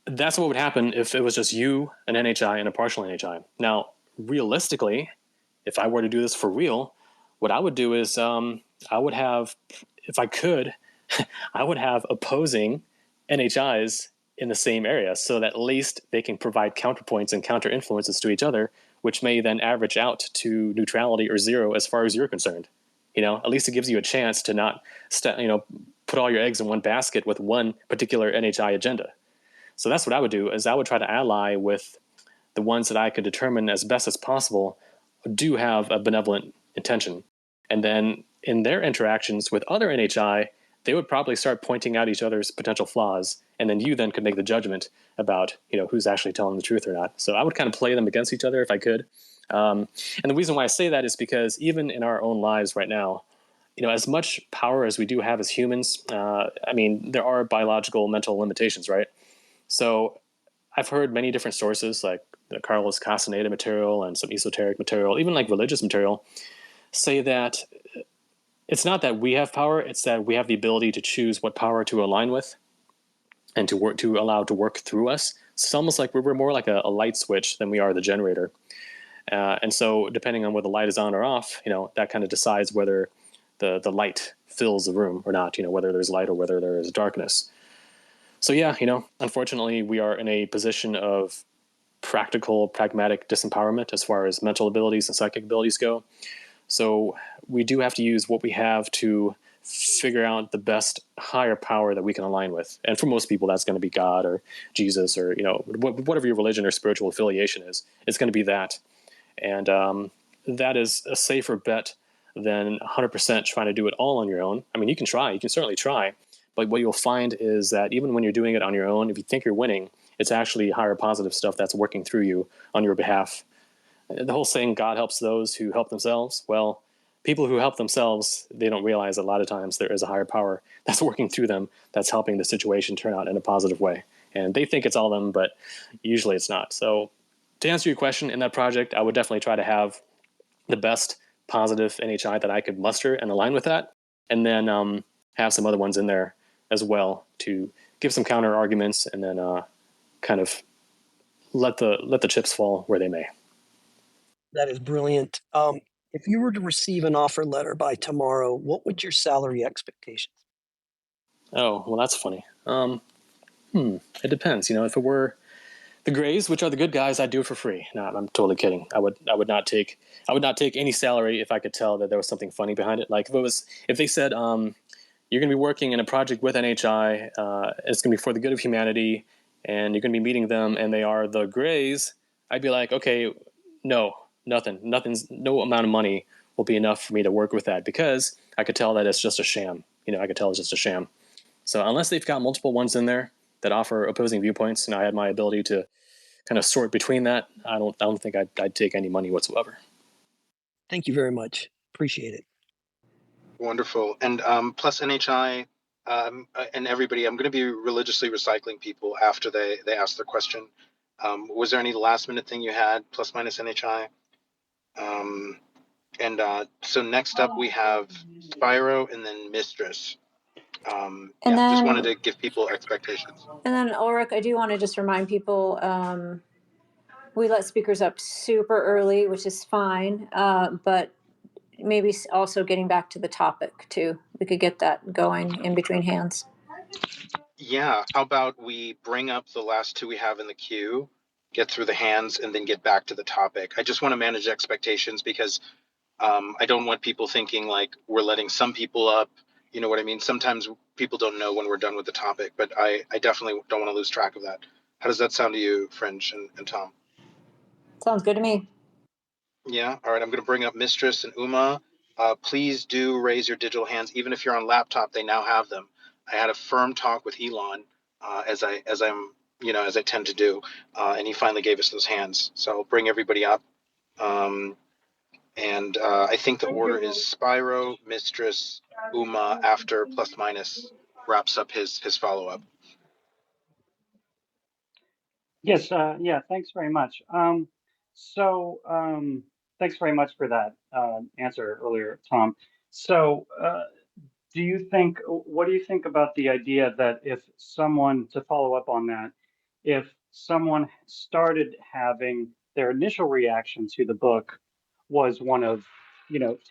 that's what would happen if it was just you, an NHI, and a partial NHI. Now, realistically, if I were to do this for real, what I would do is I would have, if I could, I would have opposing NHIs in the same area so that at least they can provide counterpoints and counter influences to each other, which may then average out to neutrality or zero as far as you're concerned. At least it gives you a chance to not, put all your eggs in one basket with one particular NHI agenda. So that's what I would do, is I would try to ally with the ones that I could determine as best as possible do have a benevolent intention. And then in their interactions with other NHI, they would probably start pointing out each other's potential flaws, and then you then could make the judgment about who's actually telling the truth or not. So I would kind of play them against each other if I could. And the reason why I say that is because even in our own lives right now, as much power as we do have as humans, there are biological mental limitations, right? So I've heard many different sources, like the Carlos Castaneda material and some esoteric material, even like religious material, say that it's not that we have power, it's that we have the ability to choose what power to align with and to allow to work through us. It's almost like we're more like a light switch than we are the generator. And so depending on whether the light is on or off, that kind of decides whether the light fills the room or not, whether there's light or whether there is darkness. So yeah, unfortunately we are in a position of pragmatic disempowerment as far as mental abilities and psychic abilities go. So we do have to use what we have to figure out the best higher power that we can align with. And for most people, that's going to be God or Jesus or, whatever your religion or spiritual affiliation is, it's going to be that. And that is a safer bet than 100% trying to do it all on your own. I mean, you can certainly try. But what you'll find is that even when you're doing it on your own, if you think you're winning, it's actually higher positive stuff that's working through you on your behalf. The whole saying, God helps those who help themselves. Well, people who help themselves, they don't realize a lot of times there is a higher power that's working through them, that's helping the situation turn out in a positive way. And they think it's all them, but usually it's not. So to answer your question, in that project, I would definitely try to have the best positive NHI that I could muster and align with that. And then have some other ones in there as well to give some counter arguments and then kind of let the chips fall where they may. That is brilliant. If you were to receive an offer letter by tomorrow, what would your salary expectations? Oh, well, that's funny. It depends. If it were the Grays, which are the good guys, I'd do it for free. No, I'm totally kidding. I would not take any salary if I could tell that there was something funny behind it. Like if they said, you're going to be working in a project with NHI, it's going to be for the good of humanity, and you're going to be meeting them, and they are the Grays, I'd be like, okay, no, no amount of money will be enough for me to work with that, because I could tell that it's just a sham. I could tell it's just a sham. So unless they've got multiple ones in there that offer opposing viewpoints, and I had my ability to kind of sort between that, I don't think I'd take any money whatsoever. Thank you very much. Appreciate it. Wonderful. And plus NHI and everybody, I'm going to be religiously recycling people after they ask their question. Was there any last minute thing you had, plus minus NHI? So next up we have Spyro and then Mistress. And then, just wanted to give people expectations. And then Ulrich, I do want to just remind people, we let speakers up super early, which is fine, but maybe also getting back to the topic too. We could get that going in between hands. Yeah, how about we bring up the last two we have in the queue, get through the hands, and then get back to the topic. I just want to manage expectations because I don't want people thinking like we're letting some people up. You know what I mean? Sometimes people don't know when we're done with the topic, but I definitely don't want to lose track of that. How does that sound to you, Fringe and Tom? Sounds good to me. Yeah. All right. I'm going to bring up Mistress and Uma. Please do raise your digital hands, even if you're on laptop. They now have them. I had a firm talk with Elon, as I tend to do, and he finally gave us those hands. So I'll bring everybody up. I think the order is Spyro, Mistress, Uma after plus minus wraps up his follow up. Yes, yeah, thanks very much. Thanks very much for that answer earlier, Tom. So, what do you think about the idea that if someone, to follow up on that, if someone started having their initial reaction to the book was one of,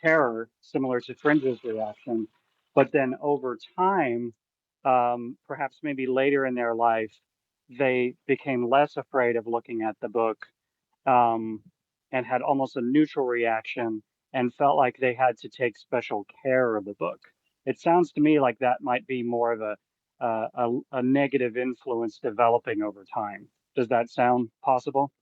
terror, similar to Fringe's reaction, but then over time, perhaps maybe later in their life, they became less afraid of looking at the book, um, and had almost a neutral reaction and felt like they had to take special care of the book. It sounds to me like that might be more of a negative influence developing over time. Does that sound possible?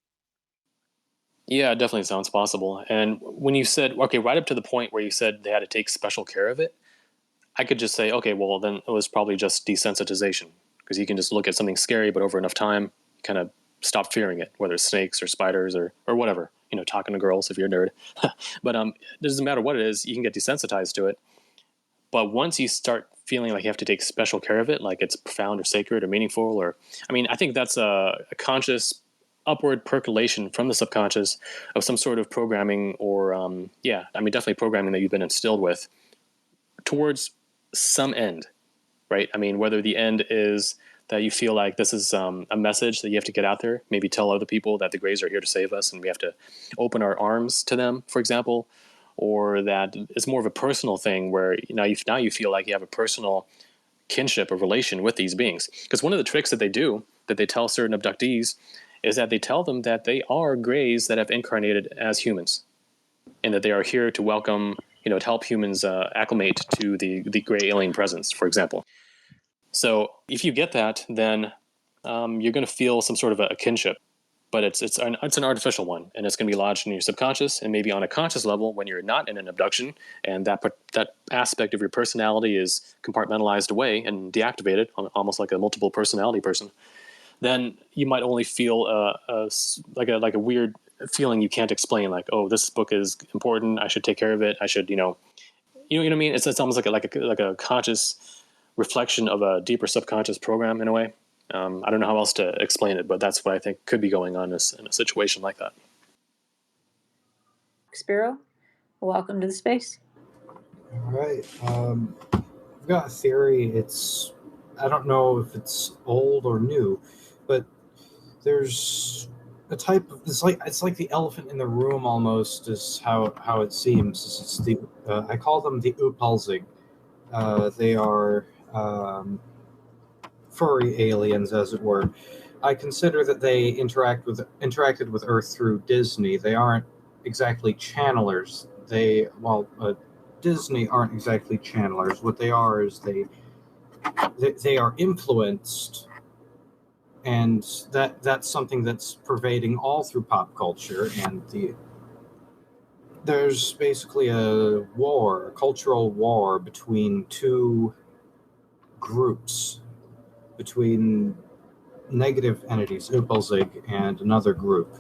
Yeah, it definitely sounds possible. And when you said, okay, right up to the point where you said they had to take special care of it, I could just say, okay, well, then it was probably just desensitization, because you can just look at something scary, but over enough time, you kind of stop fearing it, whether it's snakes or spiders or whatever, talking to girls if you're a nerd. But it doesn't matter what it is, you can get desensitized to it. But once you start feeling like you have to take special care of it, like it's profound or sacred or meaningful, I think that's a conscious upward percolation from the subconscious of some sort of programming or, definitely programming that you've been instilled with towards some end, right? I mean, whether the end is that you feel like this is a message that you have to get out there, maybe tell other people that the Greys are here to save us and we have to open our arms to them, for example, or that it's more of a personal thing where now you feel like you have a personal kinship or relation with these beings. Because one of the tricks that they do, that they tell certain abductees, is that they tell them that they are Greys that have incarnated as humans, and that they are here to welcome, to help humans acclimate to the Grey alien presence, for example. So if you get that, then you're going to feel some sort of a kinship, but it's an artificial one, and it's going to be lodged in your subconscious, and maybe on a conscious level when you're not in an abduction, and that aspect of your personality is compartmentalized away and deactivated, almost like a multiple personality person. Then you might only feel like a weird feeling you can't explain, like, oh, this book is important, I should take care of it, I should, you know what I mean? It's almost like a conscious reflection of a deeper subconscious program in a way. I don't know how else to explain it, but that's what I think could be going on in a situation like that. Spiro, welcome to the space. All right. I've got a theory. I don't know if it's old or new, but there's a type of it's like the elephant in the room almost is how it seems. It's the I call them the Upalzig. They are furry aliens, as it were. I consider that they interacted with Earth through Disney. They aren't exactly channelers. Disney aren't exactly channelers. What they are is they are influenced, and that's something that's pervading all through pop culture. And there's basically a cultural war between two groups, between negative entities, Upalzig and another group.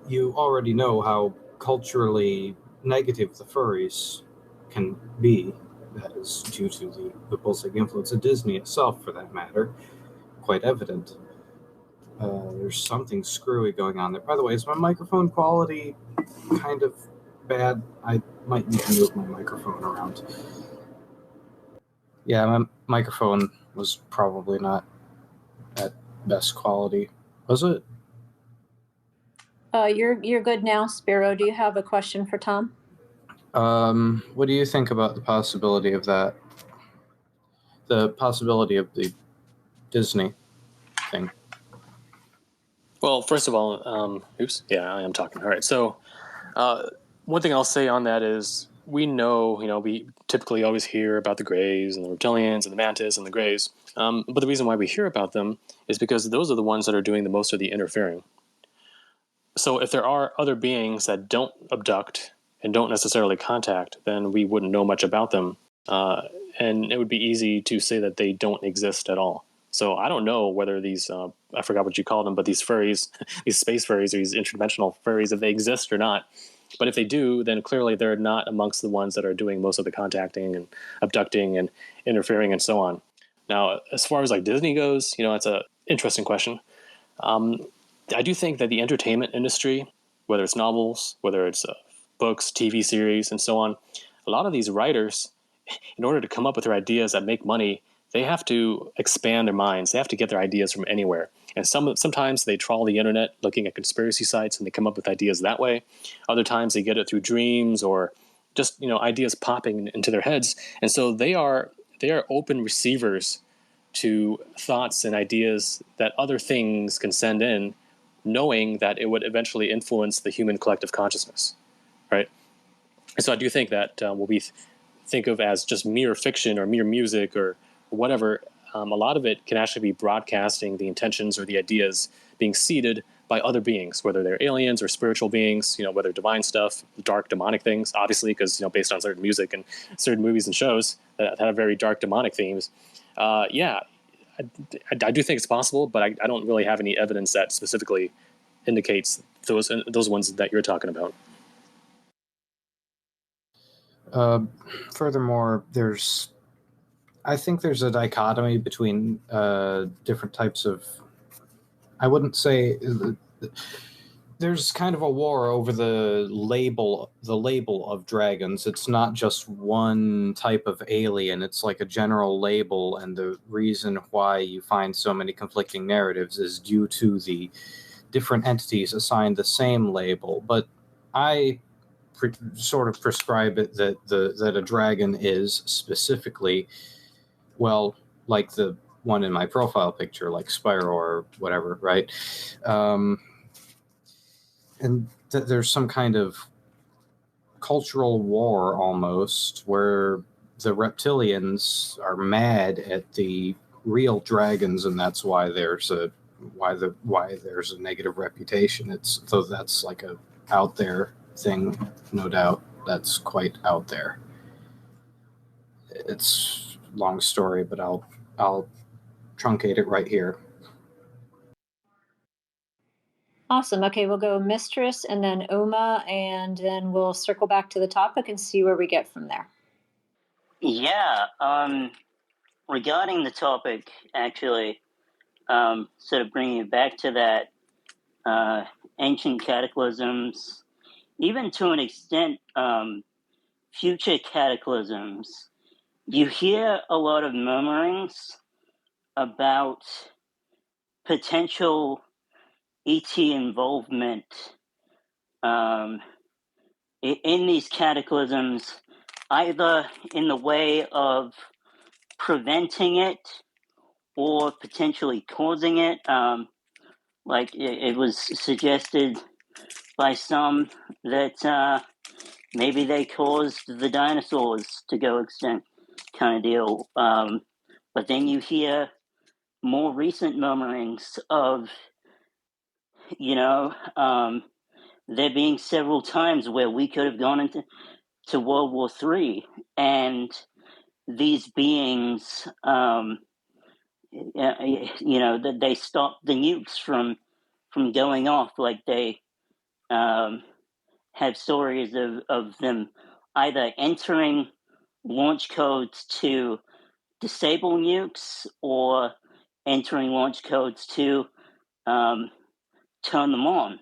You already know how culturally negative the furries can be. That is due to the Upalzig influence of Disney itself, for that matter. Quite evident. There's something screwy going on there. By the way, is my microphone quality kind of bad? I might need to move my microphone around. Yeah, my microphone was probably not at best quality. Was it? You're good now, Spiro. Do you have a question for Tom? What do you think about the possibility of that? The possibility of the Disney thing. Well, first of all, I am talking. All right. So, one thing I'll say on that is we know, we typically always hear about the Greys and the reptilians and the mantis and the Greys. But the reason why we hear about them is because those are the ones that are doing the most of the interfering. So if there are other beings that don't abduct and don't necessarily contact, then we wouldn't know much about them. And it would be easy to say that they don't exist at all. So I don't know whether these, I forgot what you call them, but these furries, these space furries or these interdimensional furries, if they exist or not. But if they do, then clearly they're not amongst the ones that are doing most of the contacting and abducting and interfering and so on. Now, as far as like Disney goes, it's an interesting question. I do think that the entertainment industry, whether it's novels, whether it's books, TV series, and so on, a lot of these writers, in order to come up with their ideas that make money, they have to expand their minds. They have to get their ideas from anywhere. And sometimes they trawl the internet looking at conspiracy sites and they come up with ideas that way. Other times they get it through dreams or just ideas popping into their heads. And so they are open receivers to thoughts and ideas that other things can send in, knowing that it would eventually influence the human collective consciousness, right? And so I do think that what we think of as just mere fiction or mere music or whatever, a lot of it can actually be broadcasting the intentions or the ideas being seeded by other beings, whether they're aliens or spiritual beings, whether divine stuff, dark demonic things, obviously, because based on certain music and certain movies and shows that have very dark demonic themes. I do think it's possible, but I don't really have any evidence that specifically indicates those ones that you're talking about. Furthermore, I think there's a dichotomy between different types of. I wouldn't say there's kind of a war over the label of dragons. It's not just one type of alien. It's like a general label, and the reason why you find so many conflicting narratives is due to the different entities assigned the same label. But I sort of prescribe it that a dragon is specifically, well, like the one in my profile picture, like Spyro or whatever, right? And there's some kind of cultural war almost where the reptilians are mad at the real dragons, and that's why there's a negative reputation. That's like a out there thing, no doubt. That's quite out there. It's a long story, but I'll truncate it right here. Awesome. Okay, we'll go Mistress and then Uma, and then we'll circle back to the topic and see where we get from there. Yeah. Regarding the topic, actually, sort of bringing it back to that, ancient cataclysms, even to an extent, future cataclysms, you hear a lot of murmurings about potential ET involvement in these cataclysms, either in the way of preventing it or potentially causing it. Like it was suggested by some that maybe they caused the dinosaurs to go extinct, kind of deal. But then you hear more recent murmurings of, there being several times where we could have gone into World War III, and these beings, that they stopped the nukes from going off. Like they have stories of them either entering launch codes to disable nukes or entering launch codes to turn them on.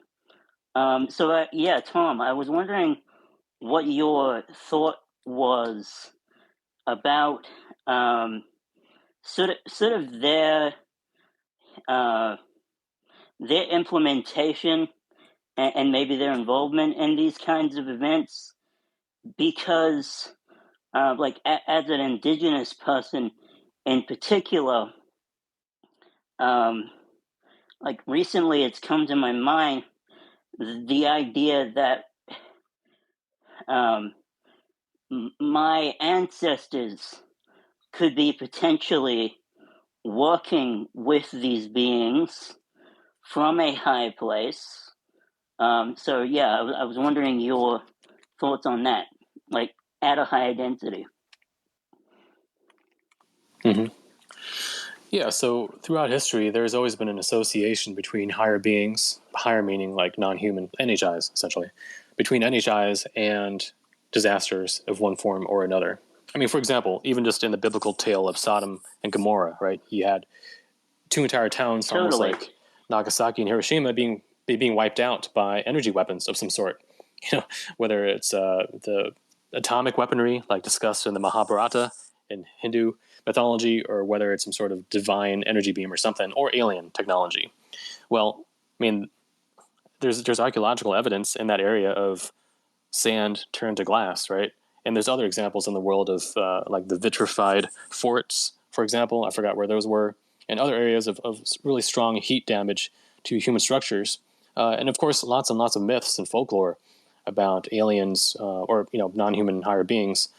Tom, I was wondering what your thought was about sort of their implementation and maybe their involvement in these kinds of events, because as an indigenous person in particular, recently it's come to my mind the idea that my ancestors could be potentially working with these beings from a high place. I was wondering your thoughts on that, like at a higher density. Mm-hmm. Yeah, so throughout history, there's always been an association between higher beings, higher meaning like non-human NHIs, essentially, between NHIs and disasters of one form or another. I mean, for example, even just in the biblical tale of Sodom and Gomorrah, right? You had two entire towns, almost like Nagasaki and Hiroshima, being wiped out by energy weapons of some sort. Whether it's the atomic weaponry, like discussed in the Mahabharata in Hindu mythology, or whether it's some sort of divine energy beam or something, or alien technology. Well, I mean, there's archaeological evidence in that area of sand turned to glass, right? And there's other examples in the world of like the vitrified forts, for example. I forgot where those were, and other areas of really strong heat damage to human structures. And of course, lots and lots of myths and folklore about aliens or non-human higher beings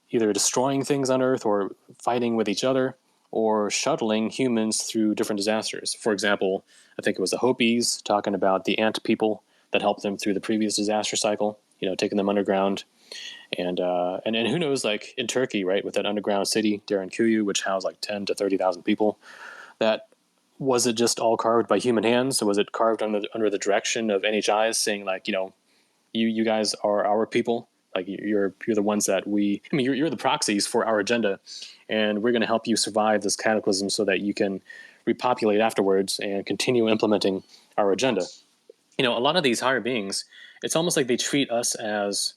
either destroying things on Earth or fighting with each other or shuttling humans through different disasters. For example, I think it was the Hopis talking about the ant people that helped them through the previous disaster cycle, taking them underground. And who knows, like in Turkey, right, with that underground city, Derinkuyu, which housed like 10 to 30,000 people, that was it just all carved by human hands? Or was it carved under the direction of NHIs saying like, you guys are our people? Like you're the ones that you're the proxies for our agenda, and we're going to help you survive this cataclysm so that you can repopulate afterwards and continue implementing our agenda. A lot of these higher beings, it's almost like they treat us as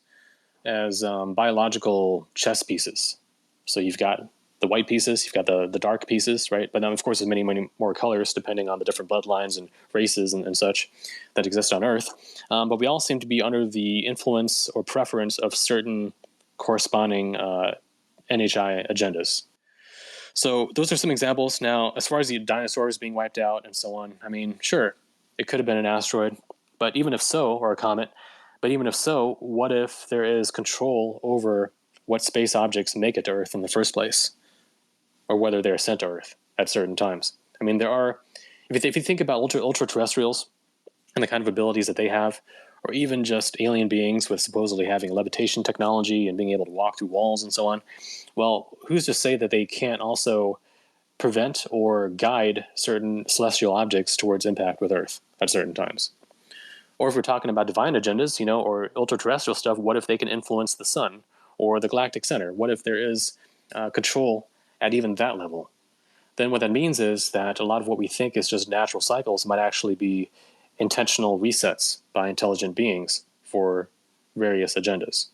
biological chess pieces. So you've got the white pieces, you've got the dark pieces, right? But then, of course, there's many, many more colors depending on the different bloodlines and races and such that exist on Earth. But we all seem to be under the influence or preference of certain corresponding NHI agendas. So those are some examples. Now, as far as the dinosaurs being wiped out and so on, I mean, sure, it could have been an asteroid, but even if so, or a comet, but even if so, what if there is control over what space objects make it to Earth in the first place, or whether they're sent to Earth at certain times? I mean, there are, if you think about ultra-terrestrials and the kind of abilities that they have, or even just alien beings with supposedly having levitation technology and being able to walk through walls and so on, well, who's to say that they can't also prevent or guide certain celestial objects towards impact with Earth at certain times? Or if we're talking about divine agendas, or ultra-terrestrial stuff, what if they can influence the sun or the galactic center? What if there is control at even that level? Then what that means is that a lot of what we think is just natural cycles might actually be intentional resets by intelligent beings for various agendas.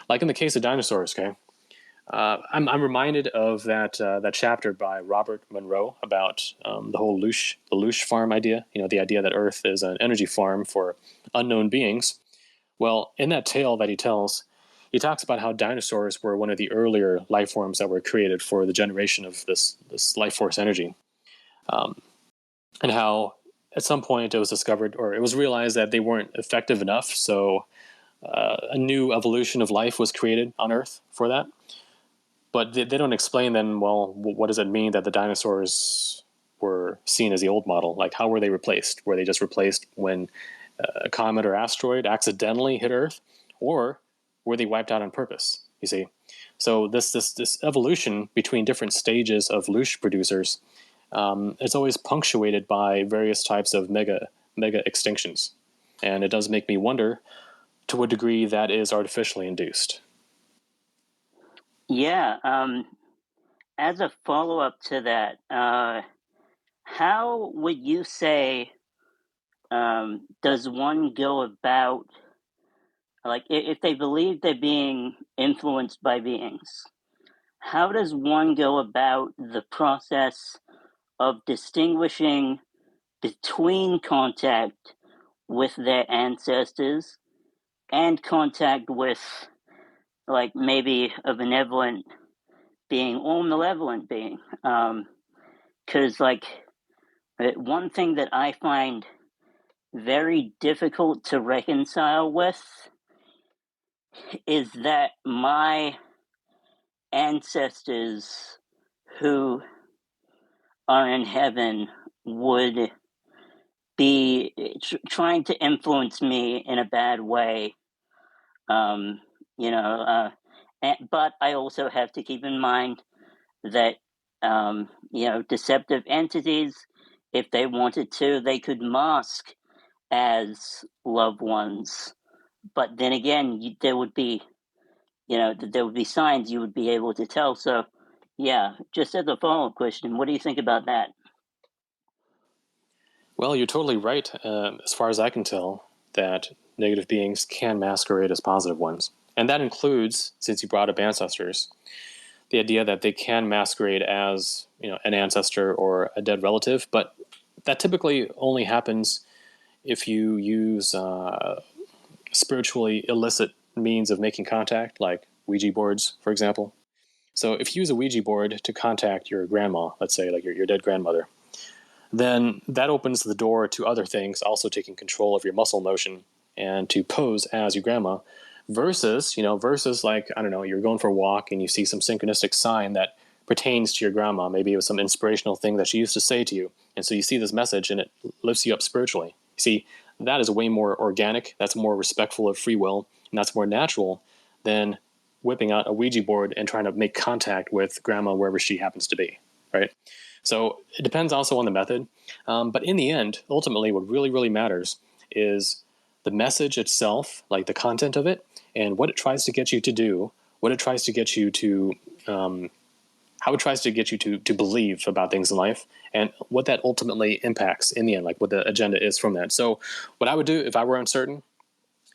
Like in the case of dinosaurs, okay? I'm reminded of that chapter by Robert Monroe about the whole the Loosh farm idea. The idea that Earth is an energy farm for unknown beings. Well, in that tale that he tells, he talks about how dinosaurs were one of the earlier life forms that were created for the generation of this life force energy, and how at some point it was discovered, or it was realized, that they weren't effective enough. So a new evolution of life was created on Earth for that. But they don't explain then, well, what does it mean that the dinosaurs were seen as the old model? Like, how were they replaced? Were they just replaced when a comet or asteroid accidentally hit Earth? Or were they wiped out on purpose, you see? So this evolution between different stages of Loosh producers, it's always punctuated by various types of mega extinctions. And it does make me wonder to what degree that is artificially induced. Yeah. As a follow-up to that, how would you say does one go about, like, if they believe they're being influenced by beings, how does one go about the process of distinguishing between contact with their ancestors and contact with, like, maybe a benevolent being or malevolent being? Because, like, one thing that I find very difficult to reconcile with is that my ancestors who are in heaven would be trying to influence me in a bad way. You know, but I also have to keep in mind that, you know, deceptive entities, if they wanted to, they could mask as loved ones. But then again, there would be, you know, there would be signs you would be able to tell. So, yeah, just as a follow-up question, what do you think about that? Well, you're totally right, as far as I can tell, that negative beings can masquerade as positive ones. And that includes, since you brought up ancestors, the idea that they can masquerade as, an ancestor or a dead relative, but that typically only happens if you use spiritually illicit means of making contact, like Ouija boards, for example. So if you use a Ouija board to contact your grandma, let's say, like your dead grandmother, then that opens the door to other things also taking control of your muscle motion and to pose as your grandma, versus like, I don't know, you're going for a walk and you see some synchronistic sign that pertains to your grandma. Maybe it was some inspirational thing that she used to say to you. And so you see this message and it lifts you up spiritually. You see, that is way more organic. That's more respectful of free will. And that's more natural than whipping out a Ouija board and trying to make contact with grandma wherever she happens to be, right? So it depends also on the method. But in the end, ultimately, what really, really matters is the message itself, like the content of it, and what it tries to get you to do, what it tries to get you to, how it tries to get you to believe about things in life, and what that ultimately impacts in the end, like what the agenda is from that. So what I would do if I were uncertain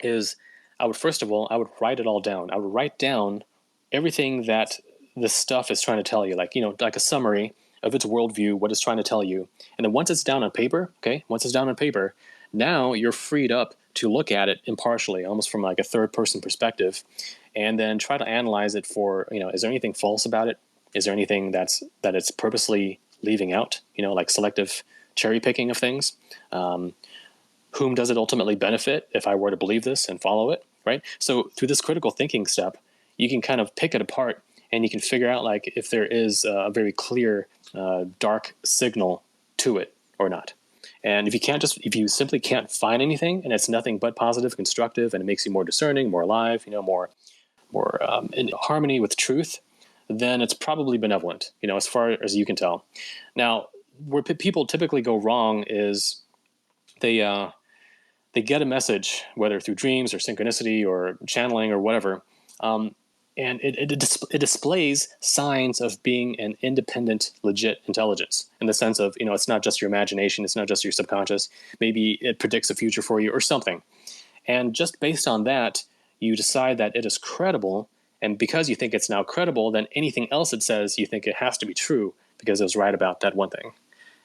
is I would, first of all, I would write it all down. I would write down everything that the stuff is trying to tell you, like a summary of its worldview, what it's trying to tell you. And then once it's down on paper, now you're freed up to look at it impartially, almost from like a third person perspective, and then try to analyze it for, is there anything false about it? Is there anything that it's purposely leaving out, like selective cherry picking of things? Whom does it ultimately benefit if I were to believe this and follow it, right? So through this critical thinking step, you can kind of pick it apart and you can figure out like if there is a very clear dark signal to it or not. And if you simply can't find anything and it's nothing but positive, constructive, and it makes you more discerning, more alive, more in harmony with truth, then it's probably benevolent, as far as you can tell. Now, where people typically go wrong is they get a message, whether through dreams or synchronicity or channeling or whatever, and it displays signs of being an independent, legit intelligence in the sense of, it's not just your imagination, it's not just your subconscious. Maybe it predicts the future for you or something. And just based on that, you decide that it is credible And because you think it's now credible, then anything else it says, you think it has to be true because it was right about that one thing.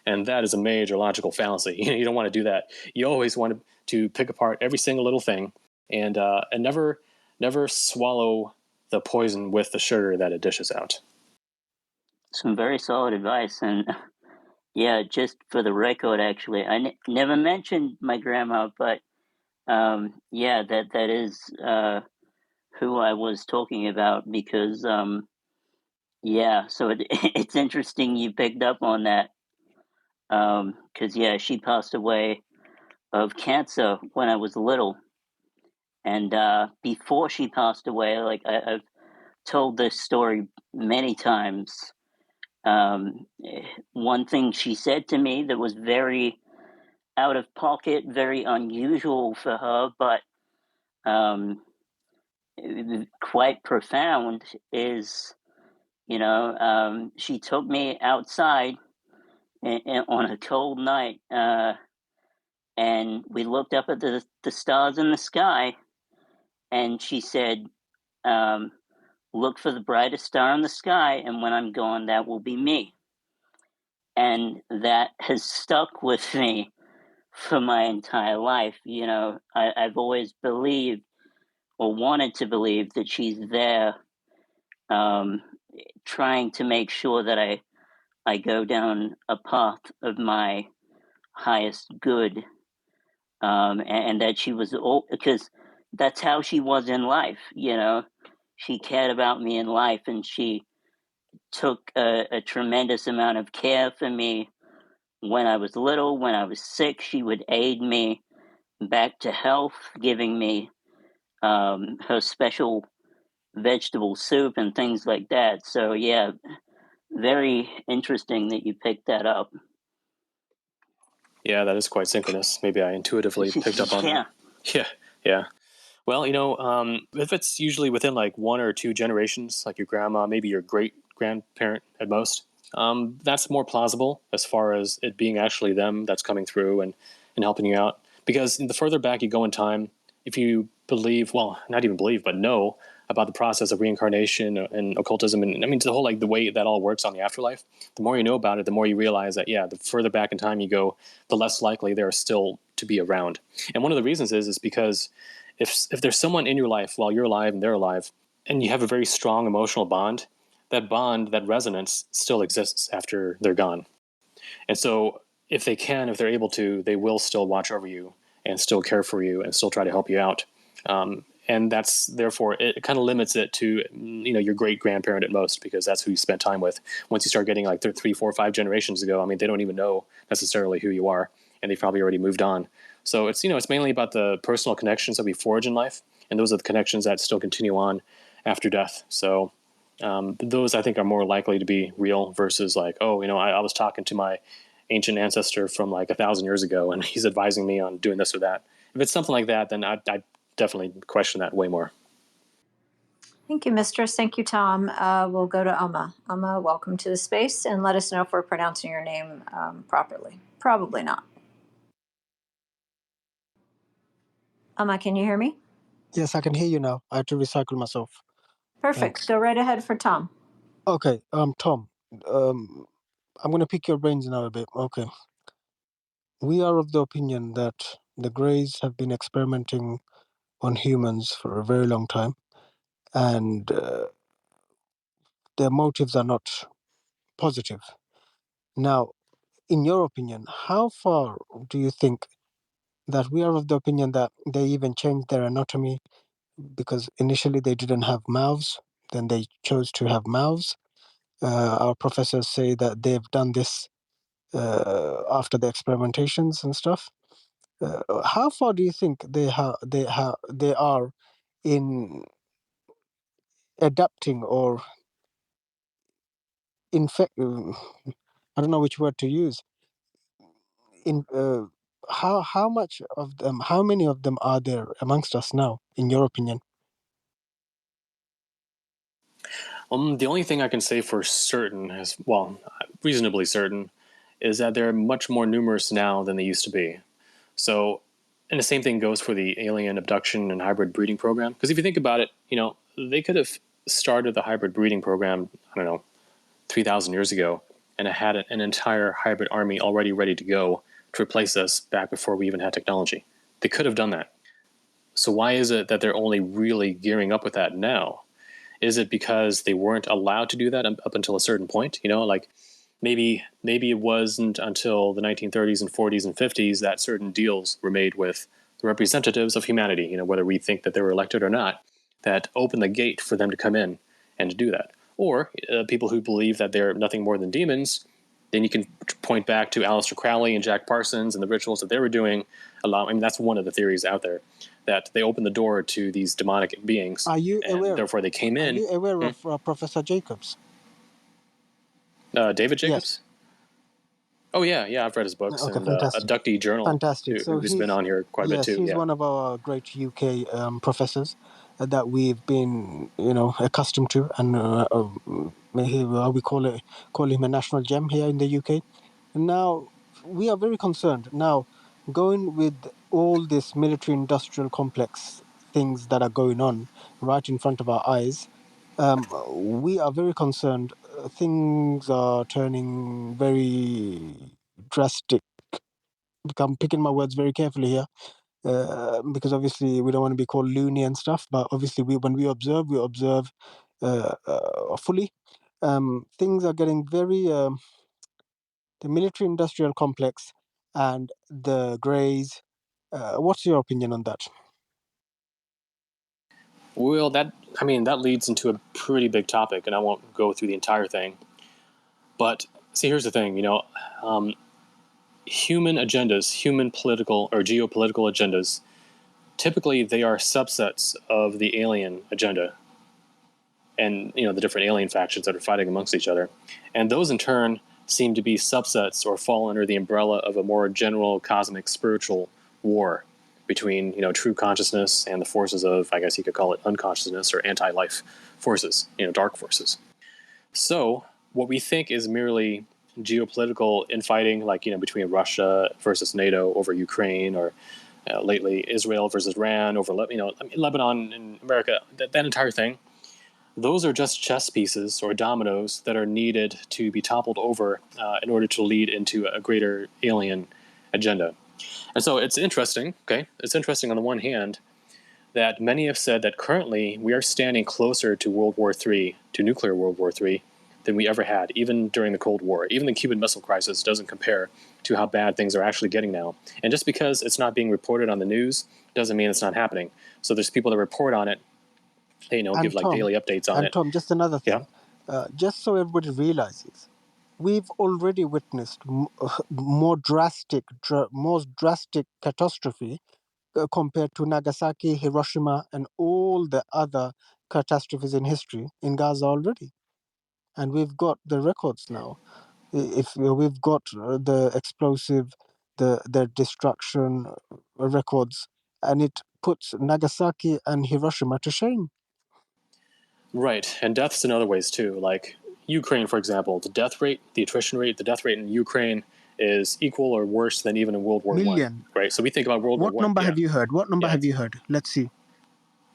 And that is a major logical fallacy. You don't want to do that. You always want to pick apart every single little thing and never swallow the poison with the sugar that it dishes out. Some very solid advice. And yeah, just for the record, actually, I never mentioned my grandma, but yeah, that is who I was talking about, because yeah, so it's interesting you picked up on that, because yeah, she passed away of cancer when I was little, and before she passed away, like I've told this story many times. One thing she said to me that was very out of pocket, very unusual for her, but um, quite profound, is, she took me outside on a cold night, and we looked up at the stars in the sky, and she said, um, look for the brightest star in the sky, and when I'm gone, that will be me. And that has stuck with me for my entire life. I've always believed, or wanted to believe, that she's there, um, trying to make sure that I go down a path of my highest good, and that she was all, because that's how she was in life. She cared about me in life, and she took a tremendous amount of care for me when I was little. When I was sick, she would aid me back to health, giving me her special vegetable soup and things like that. So yeah, very interesting that you picked that up. Yeah, that is quite synchronous. Maybe I intuitively picked up on Yeah. that. Yeah. Well, if it's usually within like 1 or 2 generations, like your grandma, maybe your great grandparent at most, that's more plausible as far as it being actually them that's coming through and helping you out. Because the further back you go in time, if you believe, well, not even believe, but know about the process of reincarnation and occultism, and I mean, the whole, like, the way that all works on the afterlife, the more you know about it, the more you realize that, yeah, the further back in time you go, the less likely they're still to be around. And one of the reasons is because if there's someone in your life while you're alive and they're alive, and you have a very strong emotional bond, that resonance still exists after they're gone. And so if they're able to, they will still watch over you and still care for you and still try to help you out. And that's, therefore, it kind of limits it to, your great grandparent at most, because that's who you spent time with. Once you start getting like 3, 4, 5 generations ago, I mean, they don't even know necessarily who you are, and they've probably already moved on. So it's mainly about the personal connections that we forge in life, and those are the connections that still continue on after death. So those, I think, are more likely to be real versus like, I was talking to my ancient ancestor from like 1,000 years ago, and he's advising me on doing this or that. If it's something like that, then I definitely question that way more. Thank you, Mistress. Thank you, Tom. We'll go to Amma. Amma, welcome to the space, and let us know if we're pronouncing your name properly. Probably not. Amma, can you hear me? Yes, I can hear you now. I had to recycle myself. Perfect. Thanks. Go right ahead for Tom. Okay, Tom, I'm going to pick your brains now a bit. Okay. We are of the opinion that the Greys have been experimenting on humans for a very long time, and their motives are not positive. Now, in your opinion, how far do you think that we are of the opinion that they even changed their anatomy, because initially they didn't have mouths, then they chose to have mouths? Our professors say that they've done this after the experimentations and stuff. How far do you think they are in adapting or infect? I don't know which word to use. In how much of them? How many of them are there amongst us now, in your opinion? The only thing I can say for certain, reasonably certain, is that they're much more numerous now than they used to be. So, and the same thing goes for the alien abduction and hybrid breeding program. Because if you think about it, they could have started the hybrid breeding program, I don't know, 3,000 years ago, and it had an entire hybrid army already ready to go to replace us back before we even had technology. They could have done that. So why is it that they're only really gearing up with that now? Is it because they weren't allowed to do that up until a certain point? Like maybe it wasn't until the 1930s and 40s and 50s that certain deals were made with the representatives of humanity, whether we think that they were elected or not, that opened the gate for them to come in and to do that. Or people who believe that they're nothing more than demons, then you can point back to Aleister Crowley and Jack Parsons and the rituals that they were doing. That's one of the theories out there, that they opened the door to these demonic beings, and therefore they came in. Are you aware of Professor Jacobs? David Yes. Jacobs? Oh, yeah, I've read his books, Okay, and fantastic. Abductee Journal, Fantastic. So who's been on here quite a bit too. He's Yeah. one of our great UK professors that we've been, accustomed to, and we call him a national gem here in the UK. And now we are very concerned. Now, going with all this military-industrial complex things that are going on right in front of our eyes, we are very concerned. Things are turning very drastic. I'm picking my words very carefully here, because obviously we don't want to be called loony and stuff. But obviously, when we observe fully. Things are getting very the military-industrial complex and the Greys. What's your opinion on that? Well, that leads into a pretty big topic, and I won't go through the entire thing. But see, here's the thing. Human agendas, human political or geopolitical agendas, typically they are subsets of the alien agenda, and the different alien factions that are fighting amongst each other, and those in turn seem to be subsets or fall under the umbrella of a more general cosmic spiritual war between true consciousness and the forces of, I guess you could call it, unconsciousness or anti-life forces, dark forces. So what we think is merely geopolitical infighting, like between Russia versus NATO over Ukraine, or lately Israel versus Iran over Lebanon and America, that entire thing, those are just chess pieces or dominoes that are needed to be toppled over in order to lead into a greater alien agenda. And so it's interesting, okay? It's interesting on the one hand that many have said that currently we are standing closer to World War III, to nuclear World War III, than we ever had, even during the Cold War. Even the Cuban Missile Crisis doesn't compare to how bad things are actually getting now. And just because it's not being reported on the news doesn't mean it's not happening. So there's people that report on it, give like daily updates on it. And Tom, just another thing, just so everybody realizes, we've already witnessed more drastic catastrophe compared to Nagasaki, Hiroshima, and all the other catastrophes in history in Gaza already. And we've got the records now. If we've got the explosive, the destruction records, and it puts Nagasaki and Hiroshima to shame. Right, and deaths in other ways too. Like Ukraine, for example, the death rate, the attrition rate, the death rate in Ukraine is equal or worse than even in World War Million. I. Right, so we think about World War I. What number have you heard? What number have you heard? Let's see.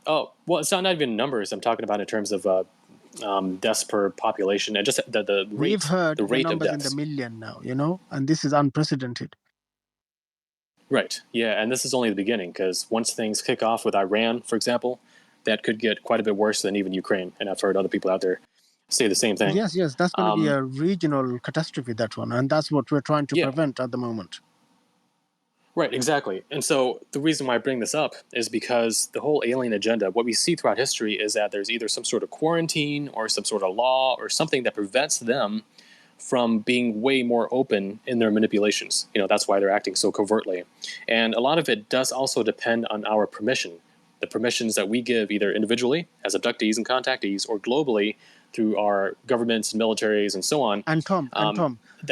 Oh, well, it's not even numbers. I'm talking about in terms of deaths per population, and just the rate. We've heard the rate numbers of deaths in the million now, and this is unprecedented. Right, yeah, and this is only the beginning, because once things kick off with Iran, for example, that could get quite a bit worse than even Ukraine, and I've heard other people out there say the same thing. Yes, that's going to be a regional catastrophe, that one, and that's what we're trying to prevent at the moment. Right, exactly. And so the reason why I bring this up is because the whole alien agenda, what we see throughout history is that there's either some sort of quarantine or some sort of law or something that prevents them from being way more open in their manipulations. That's why they're acting so covertly. And a lot of it does also depend on our permission, the permissions that we give either individually as abductees and contactees or globally through our governments and militaries and so on. And Tom,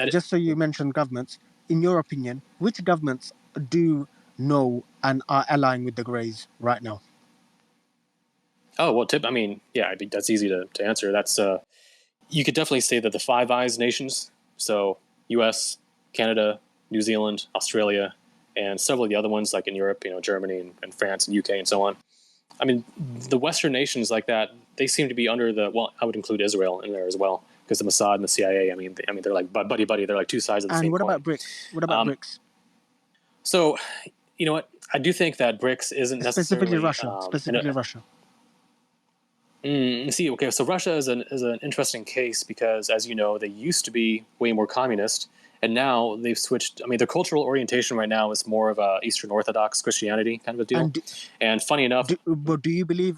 just so you mentioned governments, in your opinion, which governments do know and are allying with the Greys right now? Oh, well, that's easy to answer. That's you could definitely say that the Five Eyes nations, so U.S., Canada, New Zealand, Australia, and several of the other ones like in Europe, Germany and France and UK and so on, I mean, the Western nations like that, they seem to be under I would include Israel in there as well, because the Mossad and the CIA, I mean, they're like buddy. They're like two sides of the same And what coin. about BRICS? What about BRICS? So, you know what? I do think that BRICS isn't Specifically necessarily Russia. See, okay, so Russia is an interesting case because, as you know, they used to be way more communist, and now they've switched. I mean, their cultural orientation right now is more of a Eastern Orthodox Christianity kind of a deal. And funny enough, but do you believe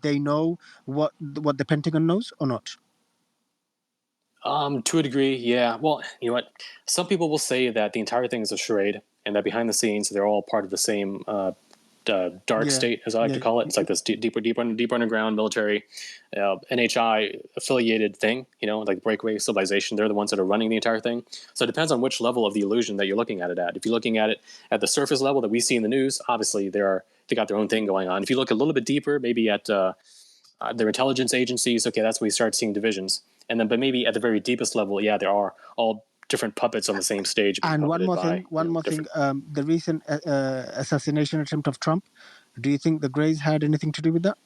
they know what the Pentagon knows or not? To a degree, yeah. Well, you know what? Some people will say that the entire thing is a charade, and that behind the scenes they're all part of the same dark state, as I like to call it. It's like this deeper underground military, NHI affiliated thing. You know, like breakaway civilization. They're the ones that are running the entire thing. So it depends on which level of the illusion that you're looking at it at. If you're looking at it at the surface level that we see in the news, obviously they got their own thing going on. If you look a little bit deeper, maybe at their intelligence agencies, okay, that's where you start seeing divisions. And then, but maybe at the very deepest level, yeah, there are all different puppets on the same stage. And one more thing, the recent assassination attempt of Trump, do you think the Greys had anything to do with that?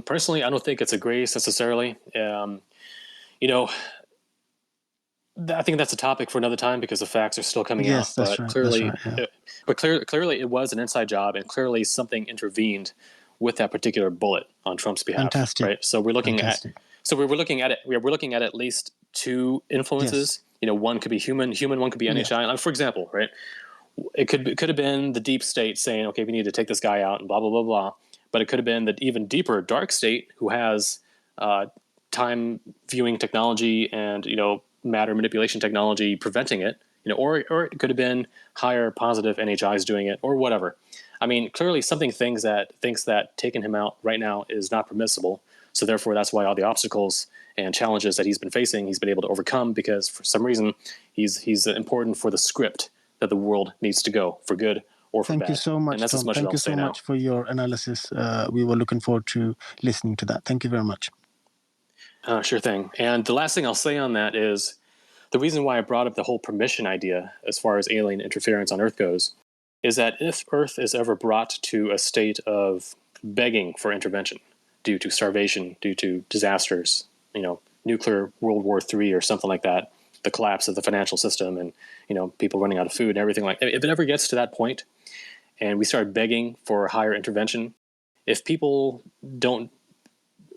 Personally, I don't think it's a grace necessarily. You know, I think that's a topic for another time because the facts are still coming out. But clearly, clearly, it was an inside job, and clearly something intervened with that particular bullet on Trump's behalf. Fantastic. Right. So we're looking at it. We're looking at least two influences. Yes. You know, one could be human. One could be NHI. Yeah. For example, right? It could have been the deep state saying, okay, we need to take this guy out and blah blah blah blah. But it could have been the even deeper dark state who has time viewing technology and matter manipulation technology preventing it. Or it could have been higher positive NHIs doing it or whatever. I mean, clearly something thinks that taking him out right now is not permissible. So therefore, that's why all the obstacles and challenges that he's been facing, he's been able to overcome because for some reason he's important for the script that the world needs to go for good or for bad. Thank you so much, Tom. Thank you so much for your analysis. We were looking forward to listening to that. Thank you very much. Sure thing. And the last thing I'll say on that is the reason why I brought up the whole permission idea as far as alien interference on Earth goes is that if Earth is ever brought to a state of begging for intervention due to starvation, due to disasters, nuclear World War III or something like that, the collapse of the financial system and, people running out of food and everything like that. If it ever gets to that point and we start begging for higher intervention, if people don't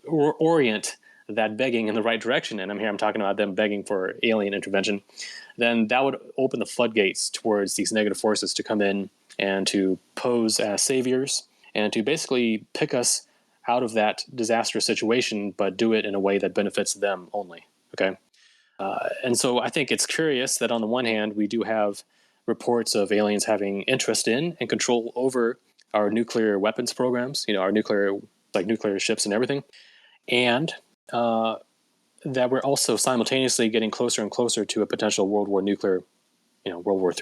orient that begging in the right direction, and I'm talking about them begging for alien intervention, then that would open the floodgates towards these negative forces to come in and to pose as saviors and to basically pick us out of that disastrous situation, but do it in a way that benefits them only. Okay. And so I think it's curious that on the one hand, we do have reports of aliens having interest in and control over our nuclear weapons programs, our nuclear ships and everything. And that we're also simultaneously getting closer and closer to a potential World War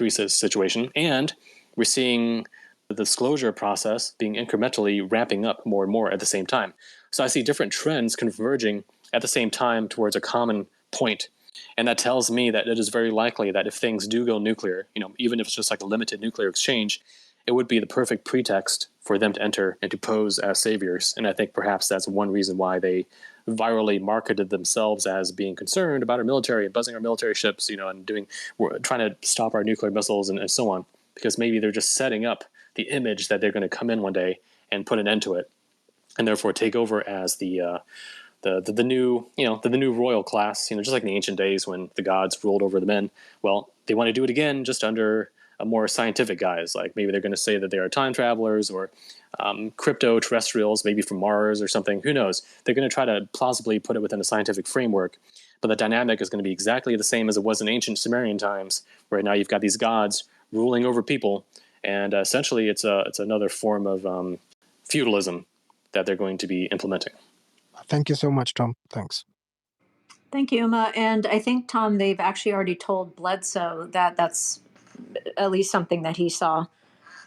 III situation. And we're seeing the disclosure process being incrementally ramping up more and more at the same time. So I see different trends converging at the same time towards a common point. And that tells me that it is very likely that if things do go nuclear, even if it's just like a limited nuclear exchange, it would be the perfect pretext for them to enter and to pose as saviors. And I think perhaps that's one reason why they virally marketed themselves as being concerned about our military and buzzing our military ships, and we're trying to stop our nuclear missiles and so on, because maybe they're just setting up the image that they're going to come in one day and put an end to it, and therefore take over as the new royal class, just like in the ancient days when the gods ruled over the men. Well, they want to do it again, just under a more scientific guise. Like maybe they're going to say that they are time travelers or crypto terrestrials, maybe from Mars or something. Who knows? They're going to try to plausibly put it within a scientific framework, but the dynamic is going to be exactly the same as it was in ancient Sumerian times, where now you've got these gods ruling over people, and essentially it's another form of feudalism that they're going to be implementing. Thank you so much, Tom. Thanks. Thank you, Uma. And I think, Tom, they've actually already told Bledsoe that that's at least something that he saw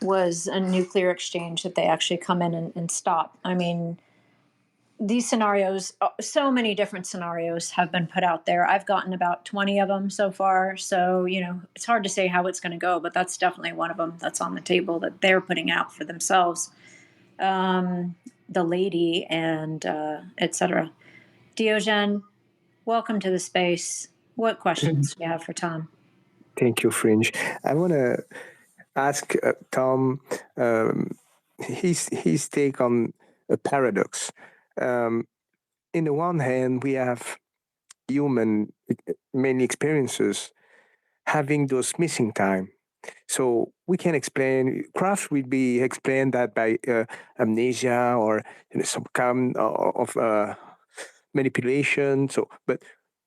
was a nuclear exchange that they actually come in and stop. I mean, these scenarios, so many different scenarios have been put out there. I've gotten about 20 of them so far. So, it's hard to say how it's going to go, but that's definitely one of them that's on the table that they're putting out for themselves. the lady, and etc. Diogen, welcome to the space. What questions do you have for Tom? Thank you, Fringe. I want to ask Tom his take on a paradox. In the one hand, we have human many experiences having those missing time. So we can explain, Kraft will be explained that by amnesia or some kind of manipulation. So, but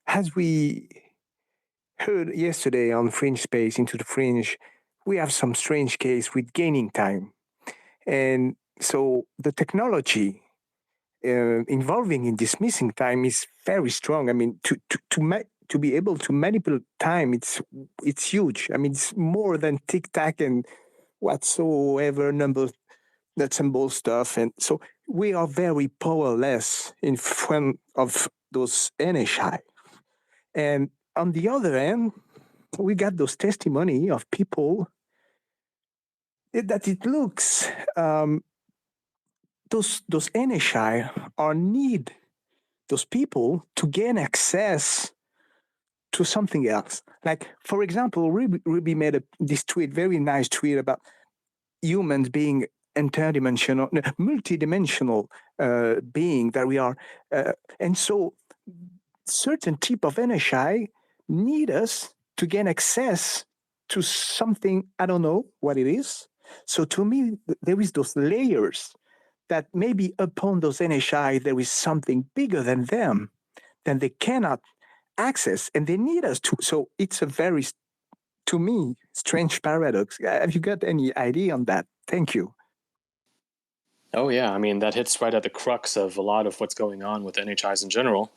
as we heard yesterday on Fringe Space, Into the Fringe, we have some strange case with gaining time. And so the technology involving in this missing time is very strong. I mean, to be able to manipulate time, it's huge. I mean, it's more than tic tac and whatsoever nuts and bolts stuff. And so we are very powerless in front of those NHI. And on the other hand, we got those testimony of people that it looks those NHI are need those people to gain access to something else. Like, for example, Ruby made this tweet, very nice tweet about humans being interdimensional, multidimensional being that we are. And so certain type of NHI need us to gain access to something, I don't know what it is. So to me, there is those layers that maybe upon those NHI, there is something bigger than them, that they cannot access, and they need us to. So it's a very, to me, strange paradox. Have you got any idea on that? Thank you. Oh, yeah. I mean, that hits right at the crux of a lot of what's going on with NHIs in general,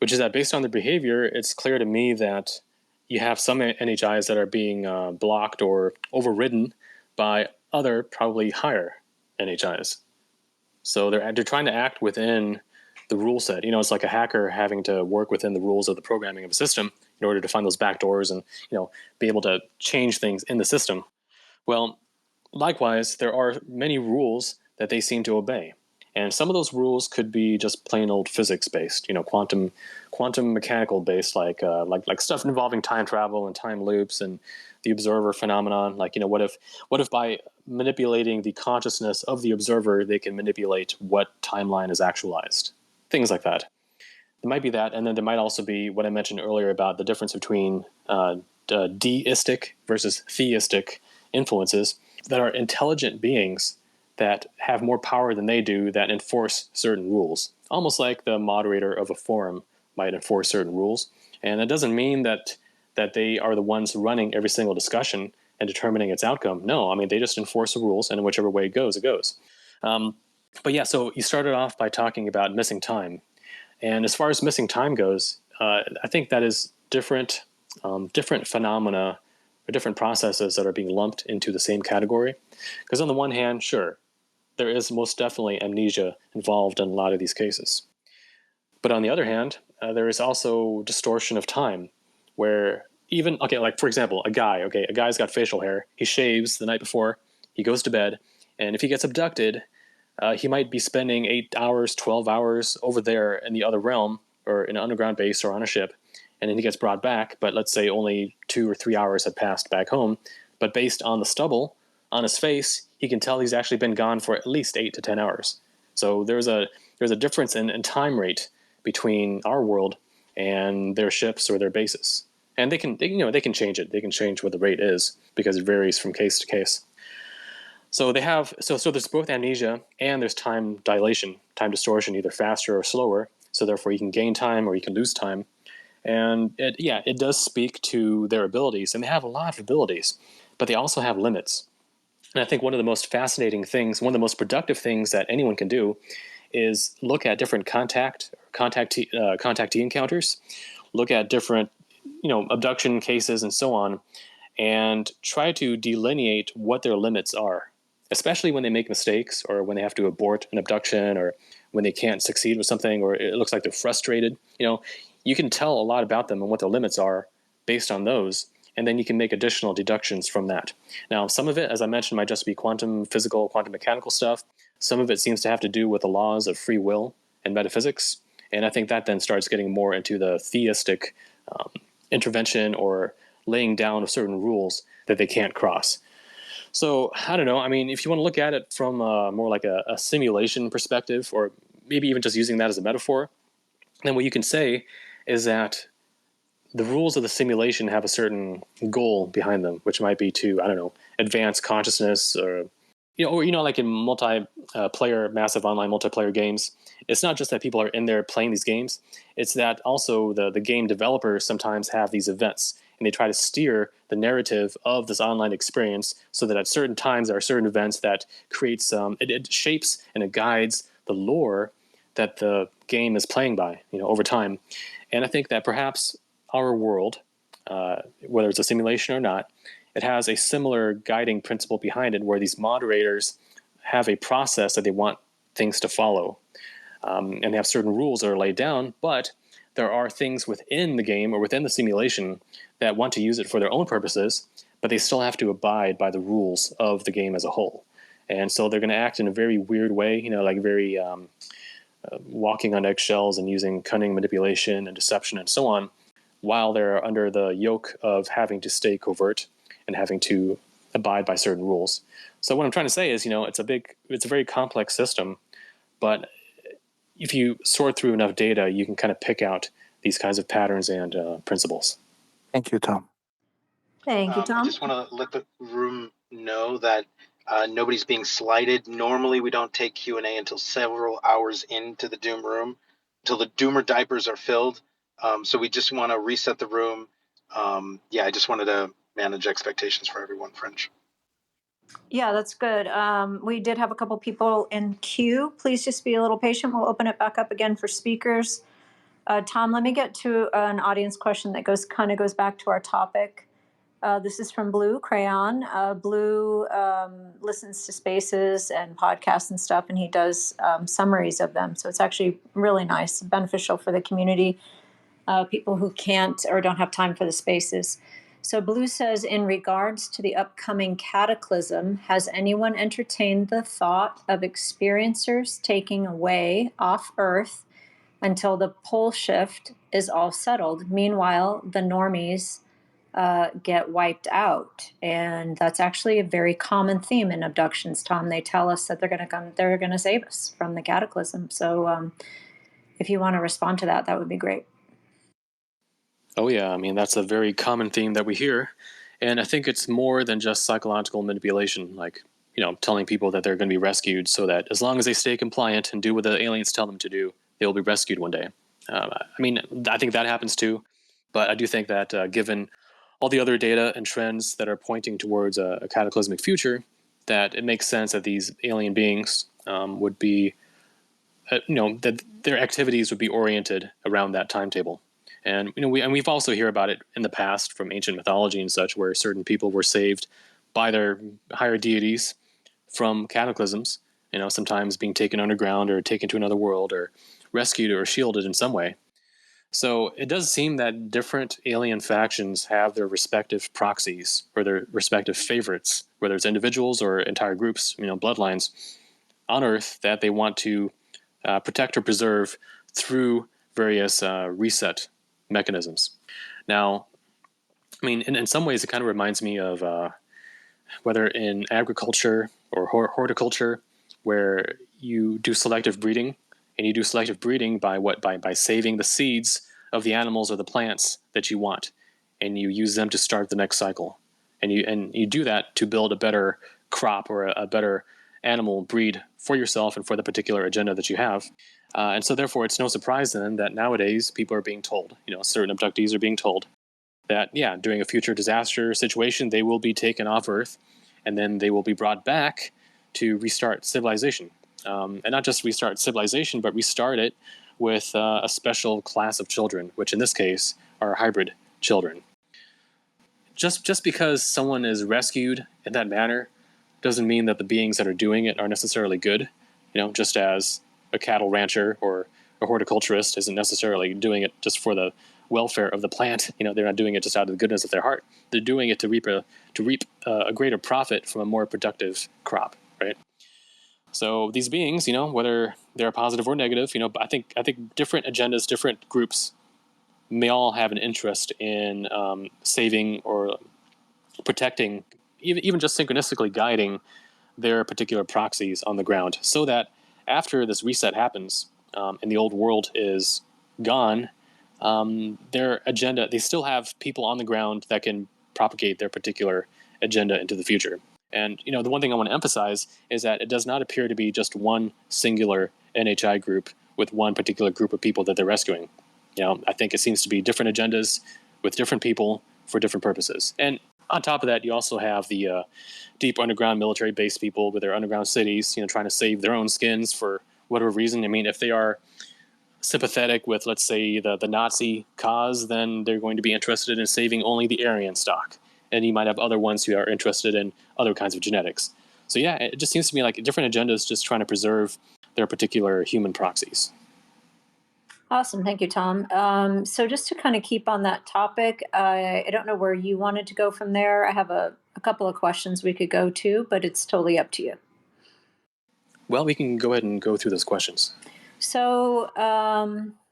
which is that based on their behavior, it's clear to me that you have some NHIs that are being blocked or overridden by other, probably higher NHIs. So they're trying to act within the rule set. You know, it's like a hacker having to work within the rules of the programming of a system in order to find those backdoors and, be able to change things in the system. Well, likewise, there are many rules that they seem to obey. And some of those rules could be just plain old physics based, quantum mechanical based, like stuff involving time travel and time loops and the observer phenomenon. Like, what if by manipulating the consciousness of the observer, they can manipulate what timeline is actualized? Things like that. There might be that, and then there might also be what I mentioned earlier about the difference between deistic versus theistic influences that are intelligent beings that have more power than they do that enforce certain rules. Almost like the moderator of a forum might enforce certain rules. And that doesn't mean that they are the ones running every single discussion and determining its outcome. No, I mean, they just enforce the rules, and in whichever way it goes, it goes. But yeah, so you started off by talking about missing time. And as far as missing time goes, I think that is different phenomena or different processes that are being lumped into the same category. Because on the one hand, sure, there is most definitely amnesia involved in a lot of these cases. But on the other hand, there is also distortion of time, where even, like for example, a guy's got facial hair, he shaves the night before, he goes to bed, and if he gets abducted, he might be spending 8 hours, 12 hours over there in the other realm, or in an underground base or on a ship, and then he gets brought back, but let's say only 2 or 3 hours had passed back home, but based on the stubble on his face, he can tell he's actually been gone for at least 8 to 10 hours. So there's a difference in time rate between our world and their ships or their bases. And they can change it. They can change what the rate is because it varies from case to case. So they have so there's both amnesia and there's time dilation, time distortion, either faster or slower. So therefore you can gain time or you can lose time. And it does speak to their abilities, and they have a lot of abilities, but they also have limits. And I think one of the most fascinating things, one of the most productive things that anyone can do is look at different contactee encounters, look at different, abduction cases and so on, and try to delineate what their limits are, especially when they make mistakes or when they have to abort an abduction or when they can't succeed with something or it looks like they're frustrated. You can tell a lot about them and what their limits are based on those, and then you can make additional deductions from that. Now, some of it, as I mentioned, might just be quantum physical, quantum mechanical stuff. Some of it seems to have to do with the laws of free will and metaphysics. And I think that then starts getting more into the theistic intervention or laying down of certain rules that they can't cross. So I don't know. I mean, if you want to look at it from more like a simulation perspective, or maybe even just using that as a metaphor, then what you can say is that the rules of the simulation have a certain goal behind them, which might be to, I don't know, advance consciousness, or like in multiplayer, massive online multiplayer games. It's not just that people are in there playing these games. It's that also the game developers sometimes have these events, and they try to steer the narrative of this online experience so that at certain times there are certain events that creates it shapes and it guides the lore that the game is playing by, over time. And I think that perhaps our world, whether it's a simulation or not, it has a similar guiding principle behind it, where these moderators have a process that they want things to follow. And they have certain rules that are laid down, but there are things within the game or within the simulation that want to use it for their own purposes, but they still have to abide by the rules of the game as a whole. And so they're going to act in a very weird way, like very walking on eggshells and using cunning manipulation and deception and so on, while they're under the yoke of having to stay covert and having to abide by certain rules. So what I'm trying to say is, it's a very complex system, but if you sort through enough data, you can kind of pick out these kinds of patterns and principles. Thank you, Tom. Thank you, Tom. I just want to let the room know that nobody's being slighted. Normally, we don't take Q&A until several hours into the Doom room, until the Doomer diapers are filled. So we just want to reset the room. I just wanted to manage expectations for everyone, French. Yeah, that's good. We did have a couple people in queue. Please just be a little patient. We'll open it back up again for speakers. Tom, let me get to an audience question that goes back to our topic. This is from Blue Crayon. Blue listens to spaces and podcasts and stuff, and he does summaries of them. So it's actually really nice, beneficial for the community, people who can't or don't have time for the spaces. So Blue says, in regards to the upcoming cataclysm, has anyone entertained the thought of experiencers taking away off Earth until the pole shift is all settled? Meanwhile, the normies get wiped out, and that's actually a very common theme in abductions. Tom, they tell us that they're going to save us from the cataclysm. So, if you want to respond to that, that would be great. Oh yeah, I mean, that's a very common theme that we hear, and I think it's more than just psychological manipulation, like telling people that they're going to be rescued, so that as long as they stay compliant and do what the aliens tell them to do, they'll be rescued one day. I mean, I think that happens too, but I do think that given all the other data and trends that are pointing towards a cataclysmic future, that it makes sense that these alien beings would be, that their activities would be oriented around that timetable. And we've also heard about it in the past from ancient mythology and such, where certain people were saved by their higher deities from cataclysms. Sometimes being taken underground or taken to another world or rescued or shielded in some way. So it does seem that different alien factions have their respective proxies or their respective favorites, whether it's individuals or entire groups, bloodlines on Earth that they want to protect or preserve through various reset mechanisms. Now, I mean, in some ways, it kind of reminds me of whether in agriculture or horticulture, where you do selective breeding, and you do selective breeding by saving the seeds of the animals or the plants that you want, and you use them to start the next cycle, and you do that to build a better crop or a better animal breed for yourself and for the particular agenda that you have. And so therefore, it's no surprise then that nowadays people are being told, certain abductees are being told that, during a future disaster situation, they will be taken off Earth, and then they will be brought back to restart civilization. And not just restart civilization, but restart it with a special class of children, which in this case are hybrid children. Just because someone is rescued in that manner doesn't mean that the beings that are doing it are necessarily good. Just as a cattle rancher or a horticulturist isn't necessarily doing it just for the welfare of the plant. They're not doing it just out of the goodness of their heart. They're doing it to reap a greater profit from a more productive crop, right? So these beings, whether they're positive or negative, I think different agendas, different groups may all have an interest in saving or protecting, even just synchronistically guiding their particular proxies on the ground, so that after this reset happens and the old world is gone, their agenda, they still have people on the ground that can propagate their particular agenda into the future. And the one thing I want to emphasize is that it does not appear to be just one singular NHI group with one particular group of people that they're rescuing. I think it seems to be different agendas with different people for different purposes. And on top of that, you also have the deep underground military base people with their underground cities, trying to save their own skins for whatever reason. I mean, if they are sympathetic with, let's say, the Nazi cause, then they're going to be interested in saving only the Aryan stock. And you might have other ones who are interested in other kinds of genetics. So yeah, it just seems to me like different agendas just trying to preserve their particular human proxies. Awesome. Thank you, Tom. So just to kind of keep on that topic, I don't know where you wanted to go from there. I have a couple of questions we could go to, but it's totally up to you. Well, we can go ahead and go through those questions. So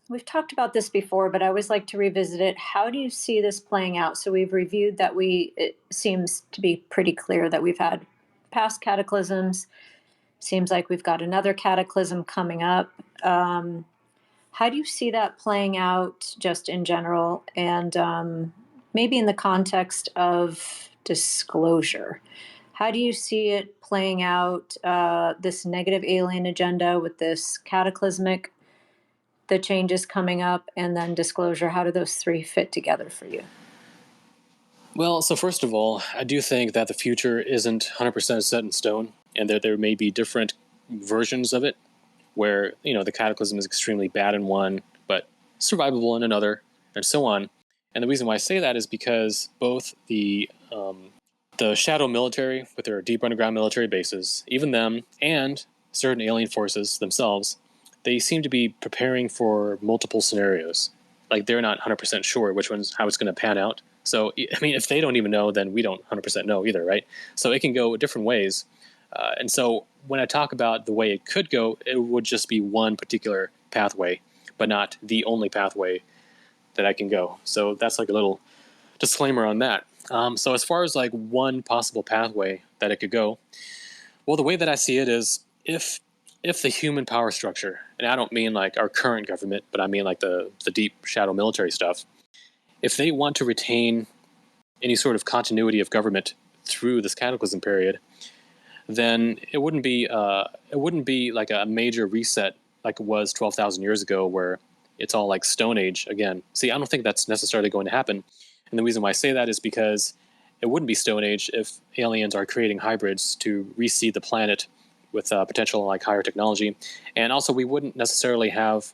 we've talked about this before, but I always like to revisit it. How do you see this playing out? So we've reviewed that it seems to be pretty clear that we've had past cataclysms. Seems like we've got another cataclysm coming up. How do you see that playing out just in general, and maybe in the context of disclosure? How do you see it playing out, this negative alien agenda with this cataclysmic, the changes coming up, and then disclosure? How do those three fit together for you? Well, so first of all, I do think that the future isn't 100% set in stone, and that there may be different versions of it, where the cataclysm is extremely bad in one, but survivable in another, and so on. And the reason why I say that is because both the shadow military with their deep underground military bases, even them, and certain alien forces themselves, they seem to be preparing for multiple scenarios. Like they're not 100% sure how it's going to pan out. So, I mean, if they don't even know, then we don't 100% know either, right? So it can go different ways. And so when I talk about the way it could go, it would just be one particular pathway, but not the only pathway that I can go. So that's like a little disclaimer on that. So as far as like one possible pathway that it could go, well, the way that I see it is if the human power structure, and I don't mean like our current government, but I mean like the deep shadow military stuff, if they want to retain any sort of continuity of government through this cataclysm period, then it wouldn't be like a major reset like it was 12,000 years ago, where it's all like Stone Age again. See, I don't think that's necessarily going to happen. And the reason why I say that is because it wouldn't be Stone Age if aliens are creating hybrids to reseed the planet with potential like higher technology. And also we wouldn't necessarily have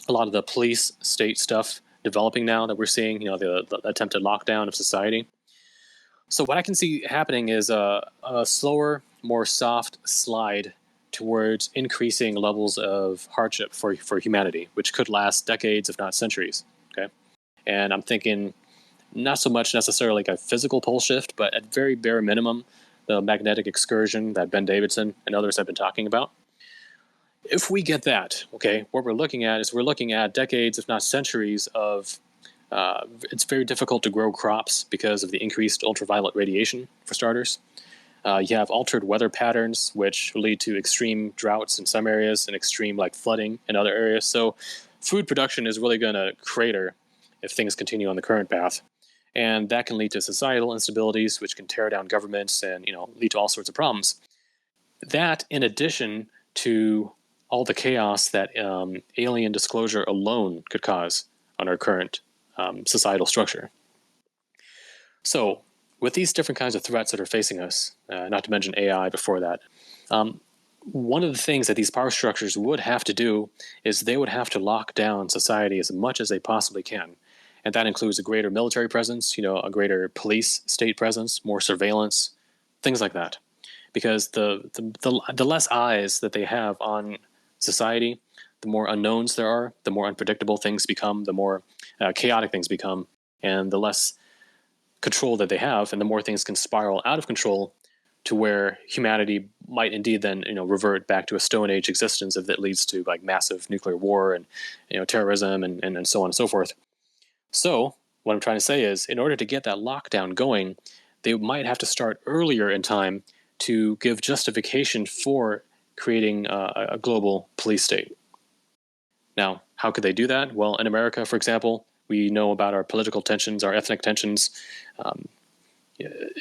a lot of the police state stuff developing now that we're seeing, the attempted lockdown of society. So what I can see happening is a slower, more soft slide towards increasing levels of hardship for humanity, which could last decades, if not centuries. Okay, and I'm thinking not so much necessarily like a physical pole shift, but at very bare minimum, the magnetic excursion that Ben Davidson and others have been talking about. If we get that, okay, what we're looking at decades, if not centuries of it's very difficult to grow crops because of the increased ultraviolet radiation, for starters. You have altered weather patterns, which lead to extreme droughts in some areas and extreme like flooding in other areas. So food production is really going to crater if things continue on the current path. And that can lead to societal instabilities, which can tear down governments and lead to all sorts of problems. That, in addition to all the chaos that alien disclosure alone could cause on our current societal structure. So, with these different kinds of threats that are facing us, not to mention AI before that, one of the things that these power structures would have to do is they would have to lock down society as much as they possibly can. And that includes a greater military presence, a greater police state presence, more surveillance, things like that. Because the less eyes that they have on society, the more unknowns there are, the more unpredictable things become, the more chaotic things become, and the less control that they have, and the more things can spiral out of control to where humanity might indeed then revert back to a Stone Age existence if it leads to like massive nuclear war and terrorism and so on and so forth. So what I'm trying to say is, in order to get that lockdown going, they might have to start earlier in time to give justification for creating a global police state. Now, how could they do that? Well, in America, for example, we know about our political tensions, our ethnic tensions,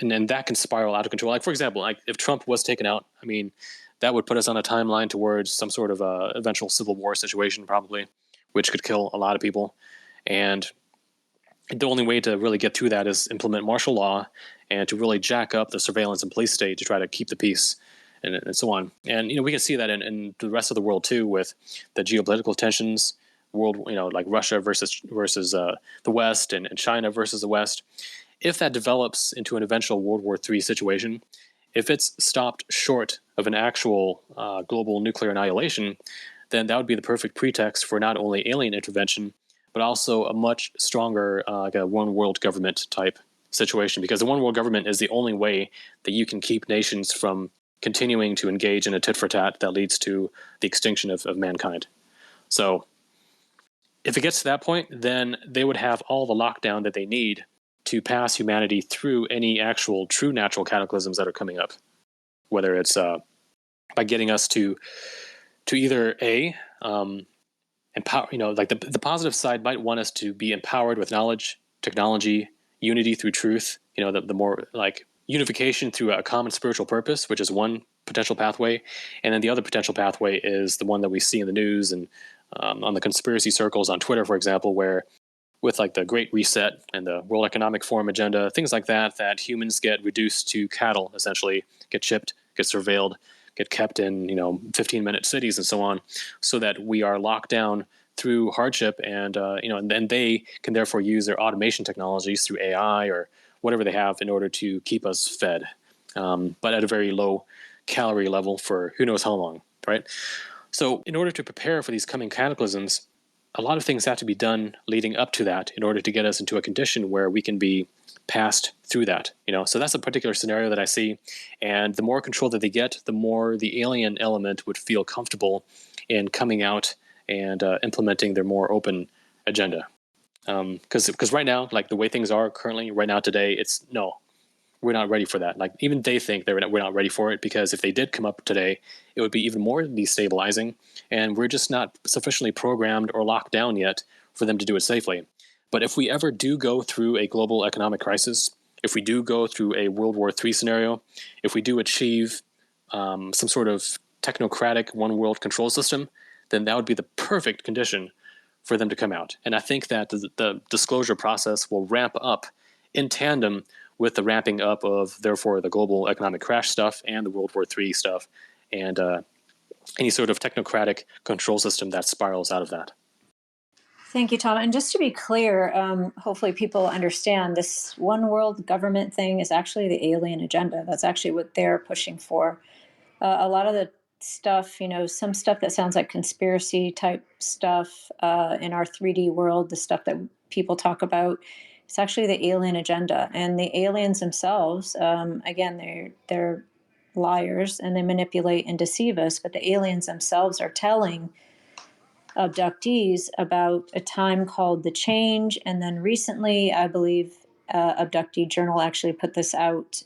and that can spiral out of control. Like, for example, like if Trump was taken out, I mean, that would put us on a timeline towards some sort of eventual civil war situation, probably, which could kill a lot of people. And the only way to really get through that is implement martial law and to really jack up the surveillance and police state to try to keep the peace and so on. And we can see that in the rest of the world too, with the geopolitical tensions, world like Russia versus the West and China versus the West. If that develops into an eventual World War III situation, if it's stopped short of an actual global nuclear annihilation, then that would be the perfect pretext for not only alien intervention, but also a much stronger like a one world government type situation, because the one world government is the only way that you can keep nations from continuing to engage in a tit for tat that leads to the extinction of mankind. So if it gets to that point, then they would have all the lockdown that they need to pass humanity through any actual true natural cataclysms that are coming up, whether it's by getting us to either empower, like the positive side might want us to be empowered with knowledge, technology, unity through truth, the more like unification through a common spiritual purpose, which is one potential pathway. And then the other potential pathway is the one that we see in the news and on the conspiracy circles on Twitter, for example, where with like the Great Reset and the World Economic Forum agenda, things like that humans get reduced to cattle, essentially, get chipped, get surveilled, get kept in 15-minute cities and so on, so that we are locked down through hardship, and and then they can therefore use their automation technologies through AI or whatever they have in order to keep us fed, but at a very low calorie level for who knows how long, right? So in order to prepare for these coming cataclysms, a lot of things have to be done leading up to that in order to get us into a condition where we can be passed through that. So that's a particular scenario that I see. And the more control that they get, the more the alien element would feel comfortable in coming out and implementing their more open agenda. Because right now, like the way things are currently, right now today, it's no, we're not ready for that. Like even they think we're not ready for it, because if they did come up today, it would be even more destabilizing, and we're just not sufficiently programmed or locked down yet for them to do it safely. But if we ever do go through a global economic crisis, if we do go through a World War III scenario, if we do achieve some sort of technocratic one world control system, then that would be the perfect condition for them to come out. And I think that the disclosure process will ramp up in tandem with the ramping up of, therefore, the global economic crash stuff and the World War III stuff, and any sort of technocratic control system that spirals out of that. Thank you, Tom. And just to be clear, hopefully people understand this one world government thing is actually the alien agenda. That's actually what they're pushing for. A lot of the stuff, some stuff that sounds like conspiracy type stuff in our 3D world, the stuff that people talk about, it's actually the alien agenda. And the aliens themselves, again, they're liars and they manipulate and deceive us, but the aliens themselves are telling abductees about a time called the change. And then recently, I believe Abductee Journal actually put this out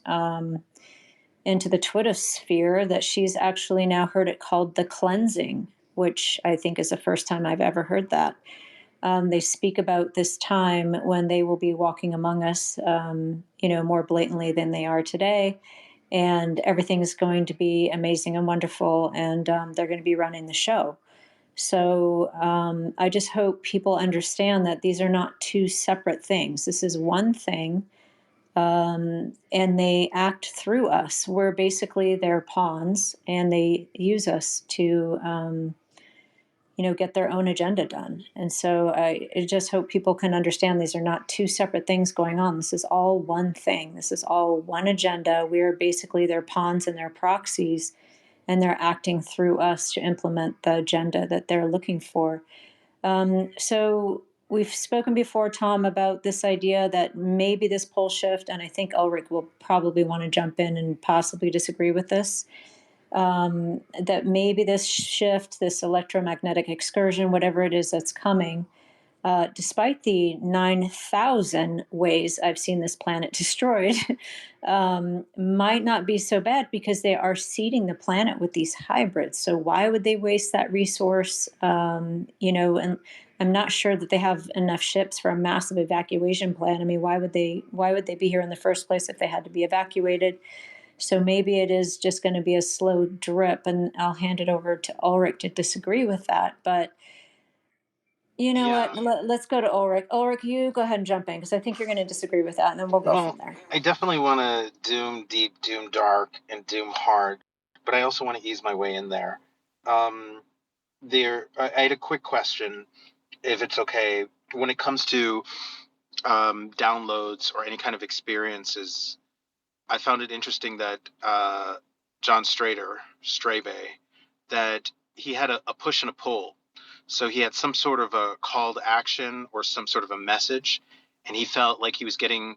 into the Twitter sphere, that she's actually now heard it called the cleansing, which I think is the first time I've ever heard that. They speak about this time when they will be walking among us, more blatantly than they are today. And everything is going to be amazing and wonderful, and they're going to be running the show. So I just hope people understand that these are not two separate things. This is one thing, and they act through us. We're basically their pawns, and they use us to, get their own agenda done. And so I just hope people can understand these are not two separate things going on. This is all one thing. This is all one agenda. We are basically their pawns and their proxies, and they're acting through us to implement the agenda that they're looking for. So we've spoken before, Tom, about this idea that maybe this pole shift, and I think Ulrich will probably want to jump in and possibly disagree with this, that maybe this shift, this electromagnetic excursion, whatever it is that's coming, despite the 9,000 ways I've seen this planet destroyed, might not be so bad because they are seeding the planet with these hybrids. So why would they waste that resource? And I'm not sure that they have enough ships for a massive evacuation plan. I mean, why would they be here in the first place if they had to be evacuated? So maybe it is just going to be a slow drip, and I'll hand it over to Ulrich to disagree with that. But you know Yeah. what? Let's go to Ulrich. Ulrich, you go ahead and jump in because I think you're going to disagree with that, and then we'll go Well, from there. I definitely want to doom deep, doom dark, and doom hard, but I also want to ease my way in there. I had a quick question, if it's okay, when it comes to downloads or any kind of experiences. I found it interesting that John Straybe, that he had a push and a pull. So he had some sort of a call to action or some sort of a message, and he felt like he was getting,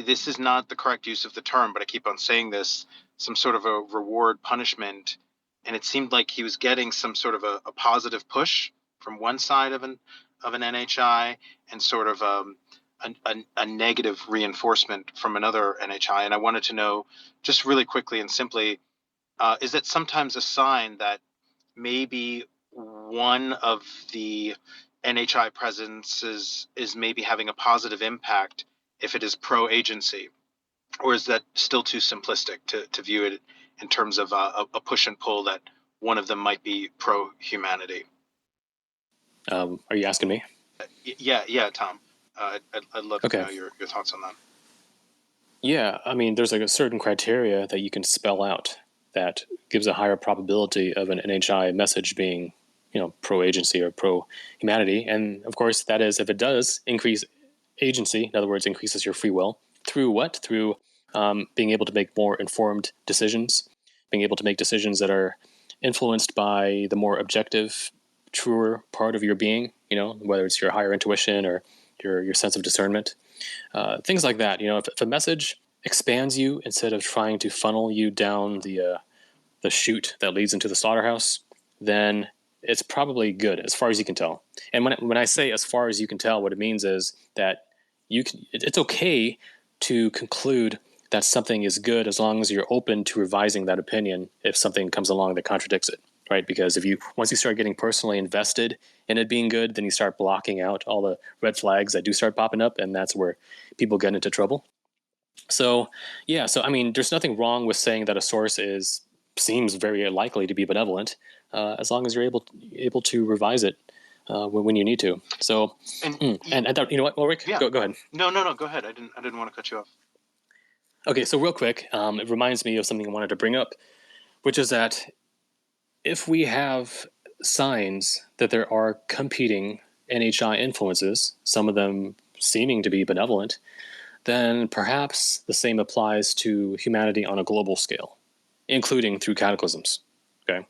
this is not the correct use of the term, but I keep on saying this, some sort of a reward punishment. And it seemed like he was getting some sort of a positive push from one side of an NHI, and sort of a negative reinforcement from another NHI. And I wanted to know, just really quickly and simply, is that sometimes a sign that maybe one of the NHI presences is maybe having a positive impact if it is pro-agency? Or is that still too simplistic to view it in terms of a push and pull that one of them might be pro-humanity? Are you asking me? Yeah, Tom. I'd love to know your thoughts on that. Yeah, I mean, there's like a certain criteria that you can spell out that gives a higher probability of an NHI message being, pro-agency or pro-humanity. And of course, that is if it does increase agency, in other words, increases your free will. Through what? Through being able to make more informed decisions, being able to make decisions that are influenced by the more objective, truer part of your being, whether it's your higher intuition or your sense of discernment. Things like that. If a message expands you instead of trying to funnel you down the chute that leads into the slaughterhouse, then it's probably good as far as you can tell. And when I say as far as you can tell, what it means is that it's okay to conclude that something is good as long as you're open to revising that opinion if something comes along that contradicts it, right? Because once you start getting personally invested in it being good, then you start blocking out all the red flags that do start popping up, and that's where people get into trouble. So, yeah, I mean, there's nothing wrong with saying that a source seems very likely to be benevolent, as long as you're able to revise it when you need to. So, and I thought, you know what, Ulrich, yeah. go ahead. No, go ahead. I didn't want to cut you off. Okay, so real quick, it reminds me of something I wanted to bring up, which is that if we have signs that there are competing NHI influences, some of them seeming to be benevolent, then perhaps the same applies to humanity on a global scale, including through cataclysms. Okay,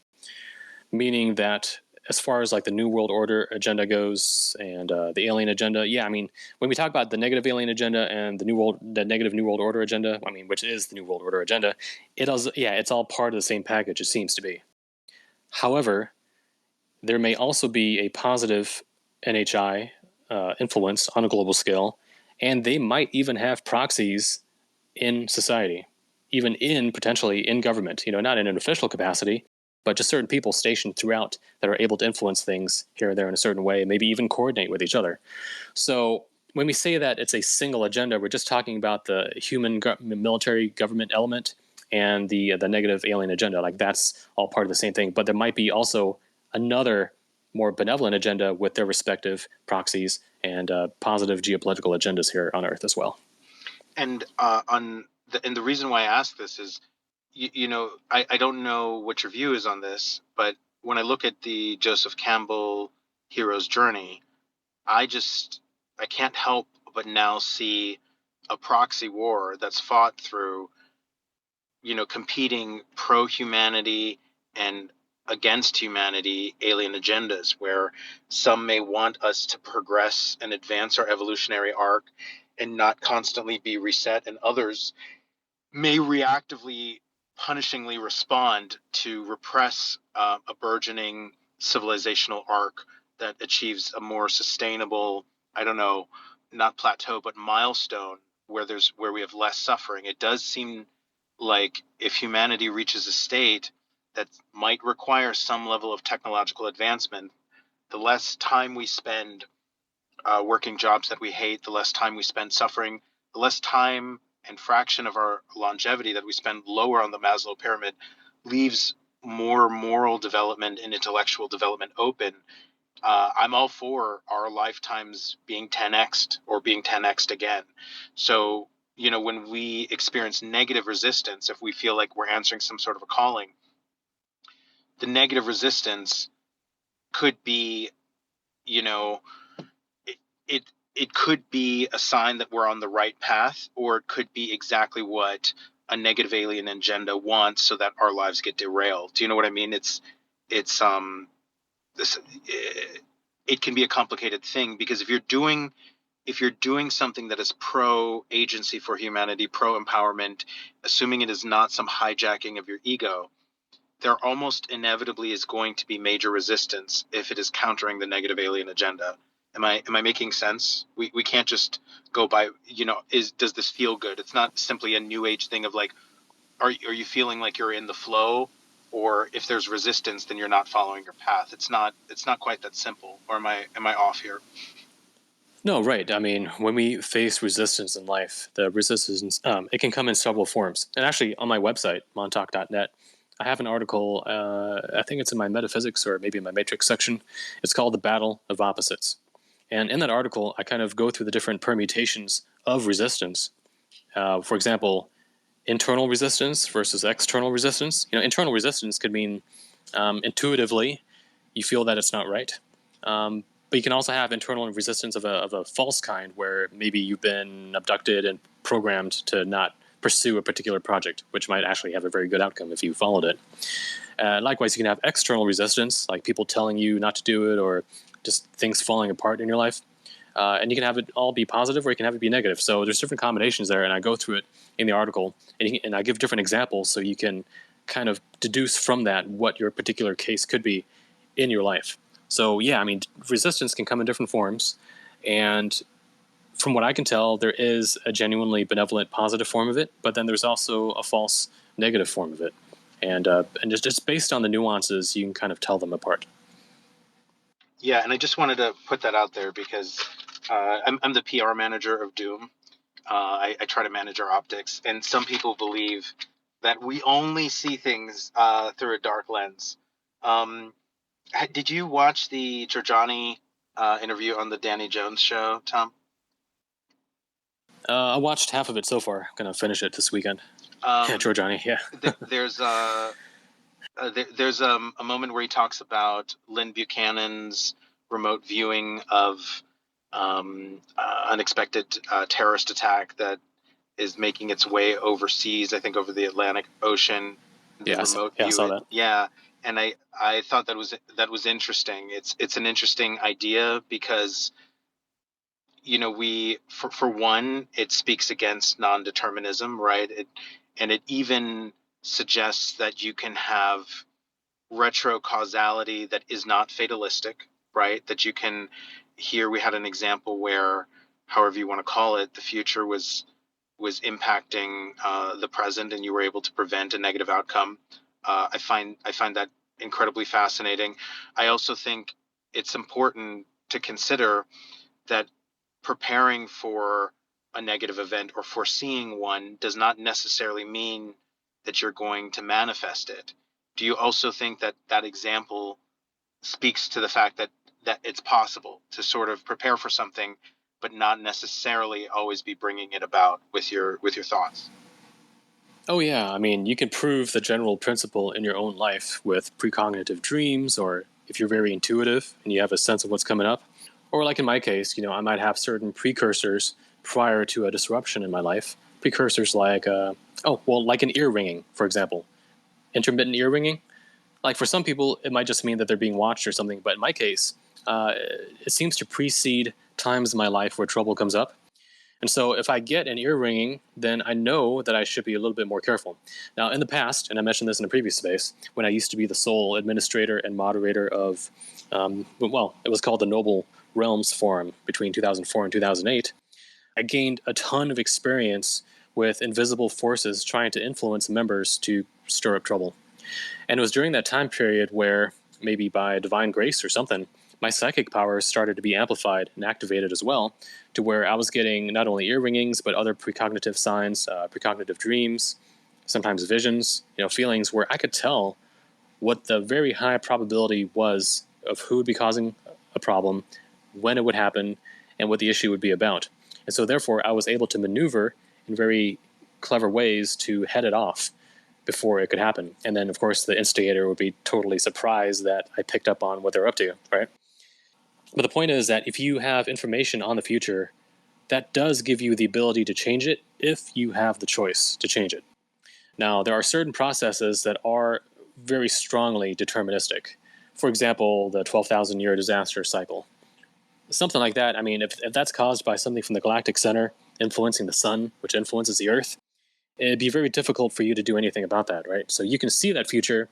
meaning that as far as like the New World Order agenda goes and the alien agenda, yeah, I mean, when we talk about the negative alien agenda and the negative New World Order agenda, I mean, which is the New World Order agenda, it's all part of the same package. It seems to be. However, there may also be a positive NHI influence on a global scale, and they might even have proxies in society, even potentially in government, not in an official capacity, but just certain people stationed throughout that are able to influence things here and there in a certain way, maybe even coordinate with each other. So when we say that it's a single agenda, we're just talking about the human military government element and the negative alien agenda. Like that's all part of the same thing. But there might be also another more benevolent agenda with their respective proxies and positive geopolitical agendas here on Earth as well. And the reason why I ask this is, I don't know what your view is on this, but when I look at the Joseph Campbell hero's journey, I can't help but now see a proxy war that's fought through, competing pro-humanity and against humanity alien agendas, where some may want us to progress and advance our evolutionary arc and not constantly be reset, and others may reactively, punishingly respond to repress a burgeoning civilizational arc that achieves a more sustainable, I don't know, not plateau, but milestone where we have less suffering. It does seem like if humanity reaches a state that might require some level of technological advancement, the less time we spend working jobs that we hate, the less time we spend suffering, the less time and fraction of our longevity that we spend lower on the Maslow pyramid leaves more moral development and intellectual development open. I'm all for our lifetimes being 10x'd or being 10x'd again. So, when we experience negative resistance, if we feel like we're answering some sort of a calling, the negative resistance could be, you know, it, it it could be a sign that we're on the right path, or it could be exactly what a negative alien agenda wants, so that our lives get derailed. Do you know what I mean? It's this it can be a complicated thing, because if you're doing something that is pro agency for humanity, pro empowerment, assuming it is not some hijacking of your ego, there almost inevitably is going to be major resistance if it is countering the negative alien agenda. Am I making sense? We can't just go by, does this feel good? It's not simply a new age thing of like, are you feeling like you're in the flow, or if there's resistance, then you're not following your path. It's not quite that simple. Or am I off here? No, right. I mean, when we face resistance in life, the resistance, it can come in several forms. And actually, on my website, montalk.net, I have an article, I think it's in my metaphysics or maybe in my matrix section. It's called The Battle of Opposites. And in that article, I kind of go through the different permutations of resistance. For example, internal resistance versus external resistance. Internal resistance could mean intuitively you feel that it's not right. But you can also have internal resistance of a false kind, where maybe you've been abducted and programmed to not pursue a particular project, which might actually have a very good outcome if you followed it. Likewise, you can have external resistance, like people telling you not to do it, or just things falling apart in your life. And you can have it all be positive, or you can have it be negative. So there's different combinations there, and I go through it in the article, and I give different examples so you can kind of deduce from that what your particular case could be in your life. So yeah, I mean, resistance can come in different forms, and from what I can tell, there is a genuinely benevolent, positive form of it, but then there's also a false negative form of it, and just based on the nuances, you can kind of tell them apart. Yeah, and I just wanted to put that out there because I'm the PR manager of Doom. I try to manage our optics, and some people believe that we only see things through a dark lens. Did you watch the Giorgiani interview on the Danny Jones show, Tom? I watched half of it so far. I'm gonna finish it this weekend. Giorgiani, yeah. There's a moment where he talks about Lynn Buchanan's remote viewing of unexpected terrorist attack that is making its way overseas, I think over the Atlantic Ocean. Yeah, I saw that. Yeah, and I thought that was interesting. It's an interesting idea because we for one, it speaks against non-determinism, right? It even suggests that you can have retrocausality that is not fatalistic, right? That you can, here we had an example where, however you want to call it, the future was impacting the present, and you were able to prevent a negative outcome. I find that incredibly fascinating. I also think it's important to consider that preparing for a negative event or foreseeing one does not necessarily mean that you're going to manifest it. Do you also think that that example speaks to the fact that it's possible to sort of prepare for something, but not necessarily always be bringing it about with your thoughts? Oh yeah, I mean, you can prove the general principle in your own life with precognitive dreams, or if you're very intuitive and you have a sense of what's coming up. Or like in my case, I might have certain precursors prior to a disruption in my life. Precursors like, like an ear ringing, for example. Intermittent ear ringing. Like for some people, it might just mean that they're being watched or something. But in my case, it seems to precede times in my life where trouble comes up. And so if I get an ear ringing, then I know that I should be a little bit more careful. Now, in the past, and I mentioned this in a previous space, when I used to be the sole administrator and moderator of, it was called the Noble Realms Forum between 2004 and 2008, I gained a ton of experience with invisible forces trying to influence members to stir up trouble. And it was during that time period where, maybe by divine grace or something, my psychic powers started to be amplified and activated as well, to where I was getting not only ear ringings, but other precognitive signs, precognitive dreams, sometimes visions, feelings where I could tell what the very high probability was of who would be causing a problem, when it would happen, and what the issue would be about. And so therefore, I was able to maneuver in very clever ways to head it off before it could happen. And then, of course, the instigator would be totally surprised that I picked up on what they're up to, right? But the point is that if you have information on the future, that does give you the ability to change it if you have the choice to change it. Now, there are certain processes that are very strongly deterministic. For example, the 12,000-year disaster cycle. Something like that, I mean, if that's caused by something from the galactic center influencing the sun, which influences the Earth, it'd be very difficult for you to do anything about that, right? So you can see that future,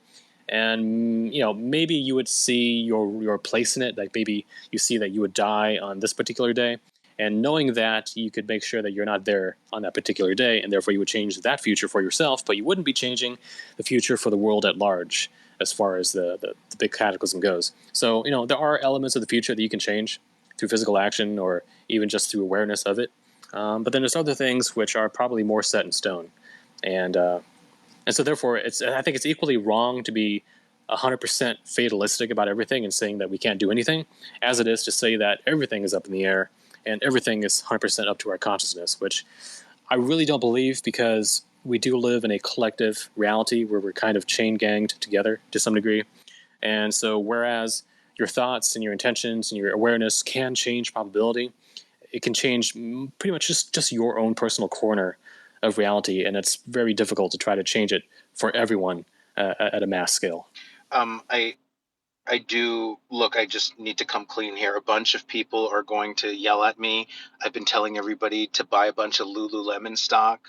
and maybe you would see your place in it. Like maybe you see that you would die on this particular day, and knowing that, you could make sure that you're not there on that particular day, and therefore you would change that future for yourself, but you wouldn't be changing the future for the world at large as far as the big cataclysm goes. So there are elements of the future that you can change through physical action or even just through awareness of it. But then there's other things which are probably more set in stone. And so therefore, I think it's equally wrong to be 100% fatalistic about everything and saying that we can't do anything, as it is to say that everything is up in the air and everything is 100% up to our consciousness, which I really don't believe, because we do live in a collective reality where we're kind of chain-ganged together to some degree. And so whereas your thoughts and your intentions and your awareness can change probability, it can change pretty much just your own personal corner of reality, and it's very difficult to try to change it for everyone at a mass scale. I do look, I just need to come clean here. A bunch of people are going to yell at me. I've been telling everybody to buy a bunch of Lululemon stock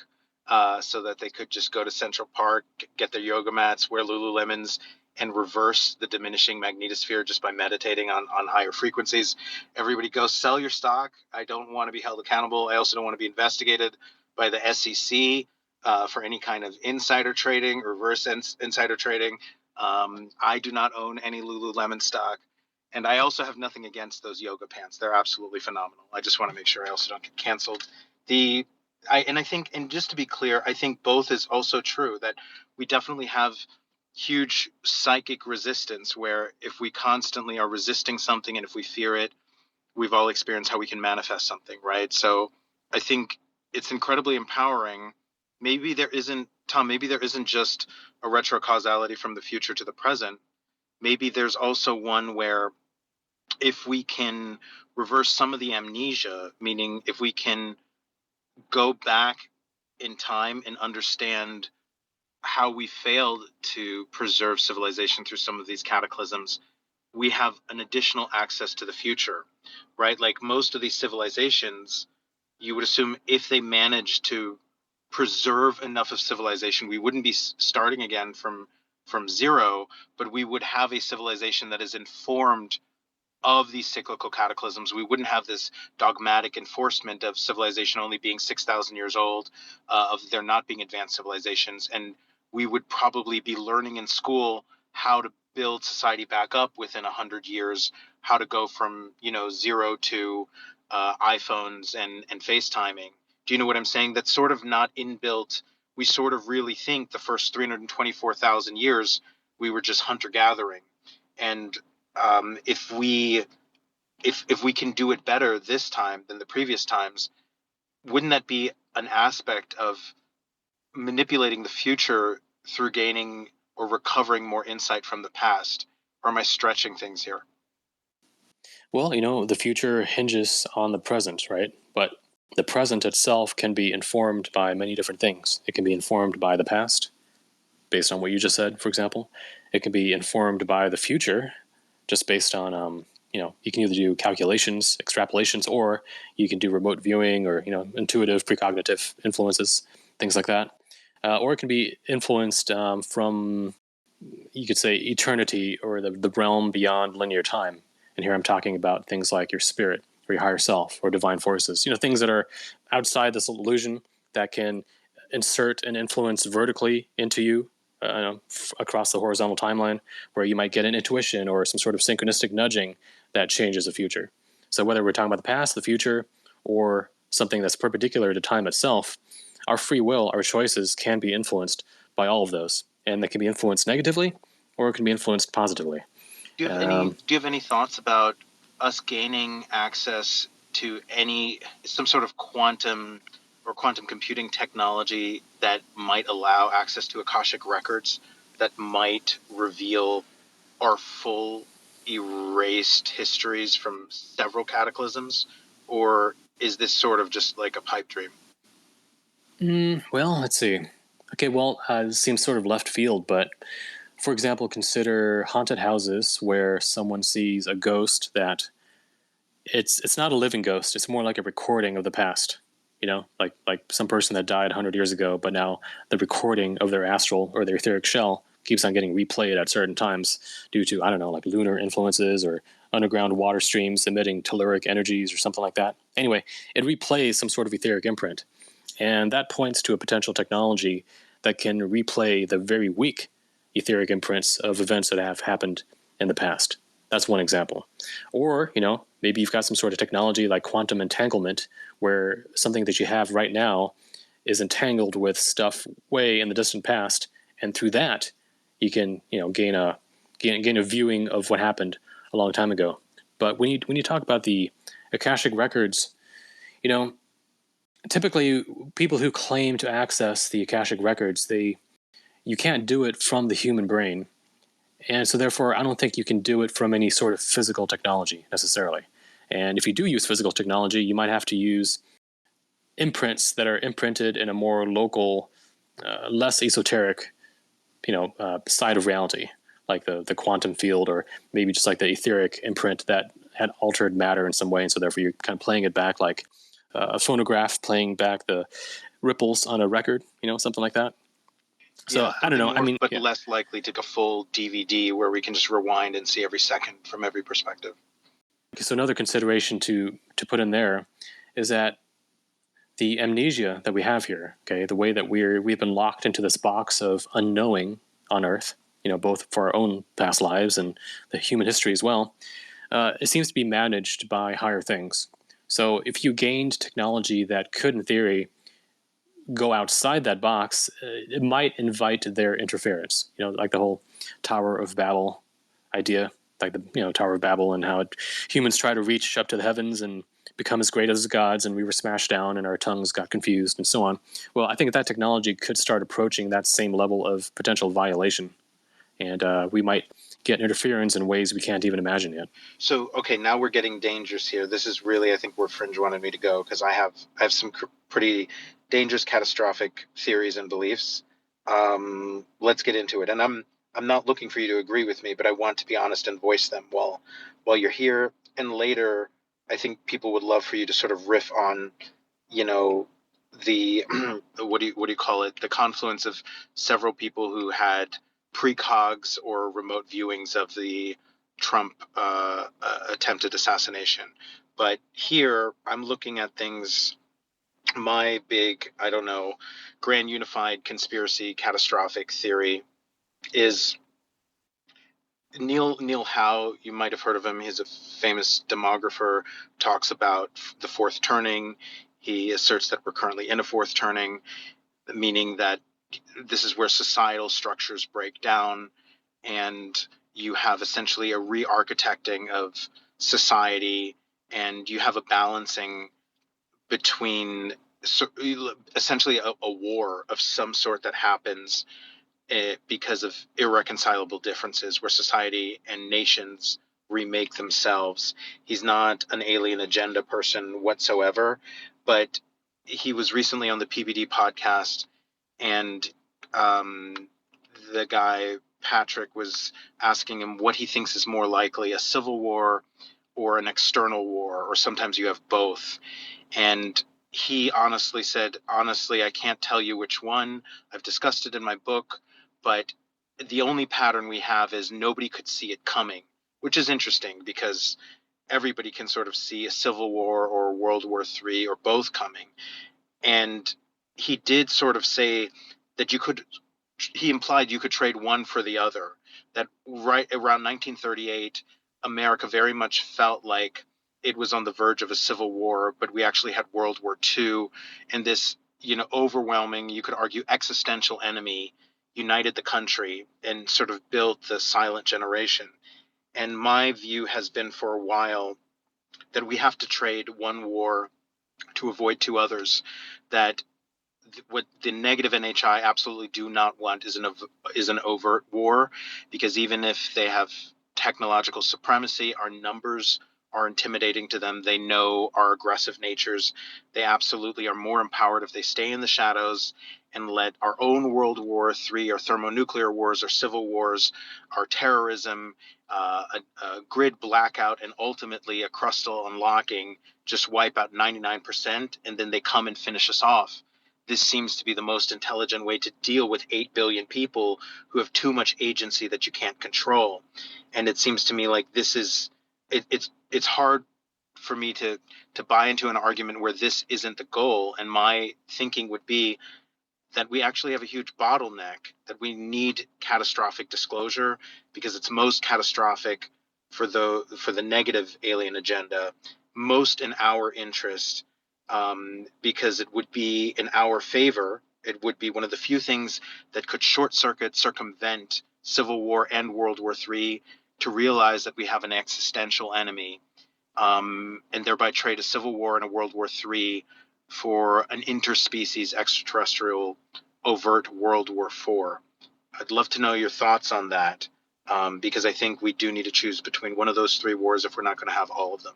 so that they could just go to Central Park, get their yoga mats, wear Lululemons, and reverse the diminishing magnetosphere just by meditating on higher frequencies. Everybody go sell your stock. I don't want to be held accountable. I also don't want to be investigated by the SEC for any kind of insider trading, reverse insider trading. I do not own any Lululemon stock, and I also have nothing against those yoga pants. They're absolutely phenomenal. I just want to make sure I also don't get canceled. I think, and just to be clear, I think both is also true, that we definitely have huge psychic resistance, where if we constantly are resisting something and if we fear it, we've all experienced how we can manifest something, right? So I think it's incredibly empowering. Maybe there isn't, Tom, maybe there isn't just a retrocausality from the future to the present. Maybe there's also one where if we can reverse some of the amnesia, meaning if we can go back in time and understand how we failed to preserve civilization through some of these cataclysms, we have an additional access to the future, right? Like most of these civilizations, you would assume if they managed to preserve enough of civilization, we wouldn't be starting again from zero, but we would have a civilization that is informed of these cyclical cataclysms. We wouldn't have this dogmatic enforcement of civilization only being 6,000 years old, of there not being advanced civilizations. And we would probably be learning in school how to build society back up within 100 years, how to go from, zero to iPhones and FaceTiming. Do you know what I'm saying? That's sort of not inbuilt. We sort of really think the first 324,000 years, we were just hunter-gathering. And if we can do it better this time than the previous times, wouldn't that be an aspect of manipulating the future through gaining or recovering more insight from the past? Or am I stretching things here? Well, the future hinges on the present, right? But the present itself can be informed by many different things. It can be informed by the past, based on what you just said, for example. It can be informed by the future, just based on, you can either do calculations, extrapolations, or you can do remote viewing or, intuitive precognitive influences, things like that. Or it can be influenced from, you could say, eternity or the realm beyond linear time. And here I'm talking about things like your spirit or your higher self or divine forces, things that are outside this illusion that can insert and influence vertically into you across the horizontal timeline, where you might get an intuition or some sort of synchronistic nudging that changes the future. So whether we're talking about the past, the future, or something that's perpendicular to time itself, our free will, our choices can be influenced by all of those. And they can be influenced negatively, or it can be influenced positively. Do you have any thoughts about us gaining access to some sort of quantum or quantum computing technology that might allow access to Akashic records that might reveal our full erased histories from several cataclysms? Or is this sort of just like a pipe dream? Well, let's see. Okay, well, it seems sort of left field, but for example, consider haunted houses where someone sees a ghost that it's not a living ghost. It's more like a recording of the past. Like some person that died 100 years ago, but now the recording of their astral or their etheric shell keeps on getting replayed at certain times due to, I don't know, like lunar influences or underground water streams emitting telluric energies or something like that. Anyway, it replays some sort of etheric imprint. And that points to a potential technology that can replay the very weak etheric imprints of events that have happened in the past. That's one example. Or, maybe you've got some sort of technology like quantum entanglement, where something that you have right now is entangled with stuff way in the distant past, and through that, you can, gain a viewing of what happened a long time ago. But when you talk about the Akashic records, typically people who claim to access the Akashic records, you can't do it from the human brain. And so therefore, I don't think you can do it from any sort of physical technology necessarily. And if you do use physical technology, you might have to use imprints that are imprinted in a more local, less esoteric, side of reality, like the quantum field, or maybe just like the etheric imprint that had altered matter in some way. And so therefore, you're kind of playing it back like a phonograph playing back the ripples on a record, something like that. So I don't know. More, but less likely to go full DVD where we can just rewind and see every second from every perspective. Okay, so another consideration to put in there is that the amnesia that we have here, okay, the way that we've been locked into this box of unknowing on Earth, both for our own past lives and the human history as well, it seems to be managed by higher things. So if you gained technology that could, in theory, go outside that box, it might invite their interference. Like the whole Tower of Babel idea, like the Tower of Babel, and how humans try to reach up to the heavens and become as great as gods, and we were smashed down and our tongues got confused and so on. Well, I think that technology could start approaching that same level of potential violation, and we might get interference in ways we can't even imagine yet. So, okay, now we're getting dangerous here. This is really, I think, where Fringe wanted me to go, because I have some pretty dangerous, catastrophic theories and beliefs. Let's get into it. And I'm not looking for you to agree with me, but I want to be honest and voice them while you're here. And later, I think people would love for you to sort of riff on, the what do you call it? The confluence of several people who had precogs or remote viewings of the Trump attempted assassination. But here I'm looking at things, my big, I don't know, grand unified conspiracy catastrophic theory is Neil Howe. You might have heard of him. He's a famous demographer, talks about the fourth turning. He asserts that we're currently in a fourth turning, meaning that this is where societal structures break down and you have essentially a re-architecting of society, and you have a balancing between essentially a war of some sort that happens because of irreconcilable differences where society and nations remake themselves. He's not an alien agenda person whatsoever, but he was recently on the PBD podcast, and the guy Patrick was asking him what he thinks is more likely, a civil war or an external war, or sometimes you have both. And he honestly said, honestly, I can't tell you which one. I've discussed it in my book, but the only pattern we have is nobody could see it coming, which is interesting because everybody can sort of see a civil war or World War III or both coming. And he did sort of say that he implied you could trade one for the other, that right around 1938, America very much felt like it was on the verge of a civil war, but we actually had World War II, and this, overwhelming, you could argue, existential enemy united the country and sort of built the silent generation. And my view has been for a while that we have to trade one war to avoid two others, that what the negative NHI absolutely do not want is an overt war, because even if they have technological supremacy, our numbers are intimidating to them. They know our aggressive natures. They absolutely are more empowered if they stay in the shadows and let our own World War III, our thermonuclear wars, our civil wars, our terrorism, a grid blackout, and ultimately a crustal unlocking just wipe out 99%, and then they come and finish us off. This seems to be the most intelligent way to deal with 8 billion people who have too much agency that you can't control. And it seems to me like this is, it's hard for me to buy into an argument where this isn't the goal. And my thinking would be that we actually have a huge bottleneck, that we need catastrophic disclosure because it's most catastrophic for the negative alien agenda, most in our interest, because it would be in our favor. It would be one of the few things that could circumvent Civil War and World War III, to realize that we have an existential enemy, and thereby trade a Civil War and a World War III for an interspecies extraterrestrial overt World War IV. I'd love to know your thoughts on that, because I think we do need to choose between one of those three wars if we're not going to have all of them.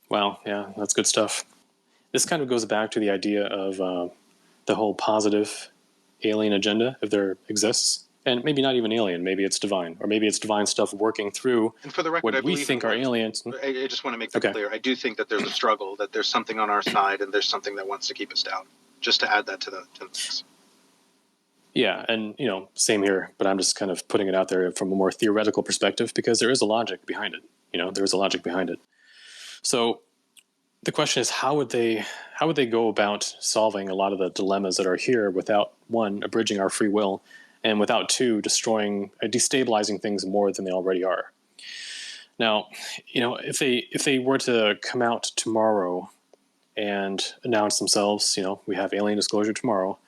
Wow, yeah, that's good stuff. This kind of goes back to the idea of the whole positive alien agenda, if there exists. And maybe not even alien, maybe it's divine, or maybe it's divine stuff working through. And for the record, what I we believe think in are both. aliens. I just want to make that clear. I do think that there's a struggle, that there's something on our side, and there's something that wants to keep us down. Just to add that to the mix. Yeah, and same here, but I'm just kind of putting it out there from a more theoretical perspective because there is a logic behind it. There is a logic behind it. So the question is, how would they go about solving a lot of the dilemmas that are here without, one, abridging our free will, and without, two, destabilizing things more than they already are. Now, if they were to come out tomorrow and announce themselves, we have alien disclosure tomorrow,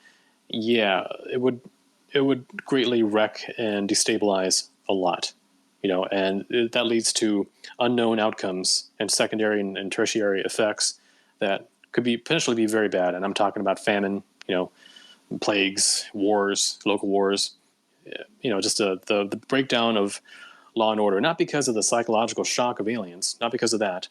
yeah, it would greatly wreck and destabilize a lot, and that leads to unknown outcomes and secondary and tertiary effects that could potentially be very bad. And I'm talking about famine, plagues, wars, local wars, just the breakdown of law and order, not because of the psychological shock of aliens, not because of that,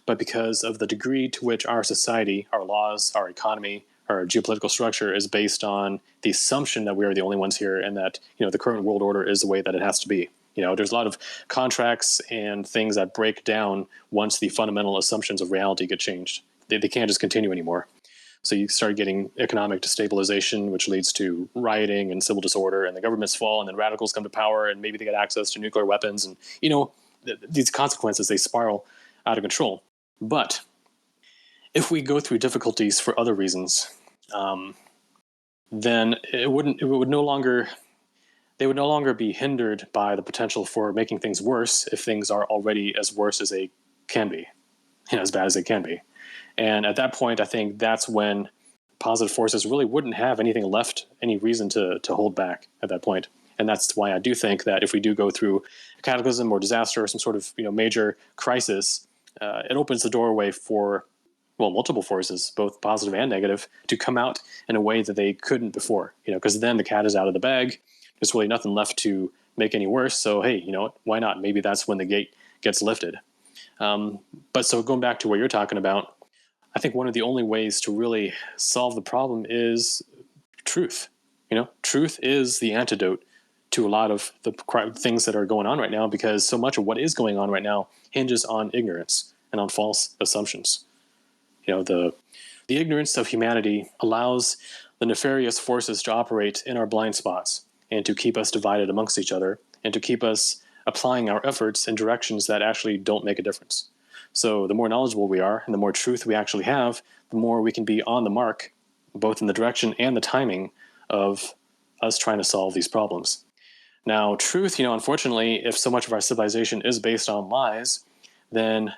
but because of the degree to which our society, our laws, our economy, our geopolitical structure is based on the assumption that we are the only ones here, and that the current world order is the way that it has to be. There's a lot of contracts and things that break down once the fundamental assumptions of reality get changed. They can't just continue anymore. So you start getting economic destabilization, which leads to rioting and civil disorder, and the governments fall, and then radicals come to power, and maybe they get access to nuclear weapons, and these consequences, they spiral out of control. But if we go through difficulties for other reasons, then they would no longer be hindered by the potential for making things worse if things are already as worse as they can be, as bad as they can be. And at that point, I think that's when positive forces really wouldn't have anything left, any reason to hold back at that point. And that's why I do think that if we do go through a cataclysm or disaster or some sort of major crisis, it opens the doorway for multiple forces, both positive and negative, to come out in a way that they couldn't before. Because then the cat is out of the bag. There's really nothing left to make any worse. So hey, why not? Maybe that's when the gate gets lifted. But so going back to what you're talking about, I think one of the only ways to really solve the problem is truth. Truth is the antidote to a lot of the things that are going on right now, because so much of what is going on right now hinges on ignorance and on false assumptions. The ignorance of humanity allows the nefarious forces to operate in our blind spots and to keep us divided amongst each other and to keep us applying our efforts in directions that actually don't make a difference. So the more knowledgeable we are and the more truth we actually have, the more we can be on the mark, both in the direction and the timing of us trying to solve these problems. Now, truth, unfortunately, if so much of our civilization is based on lies, then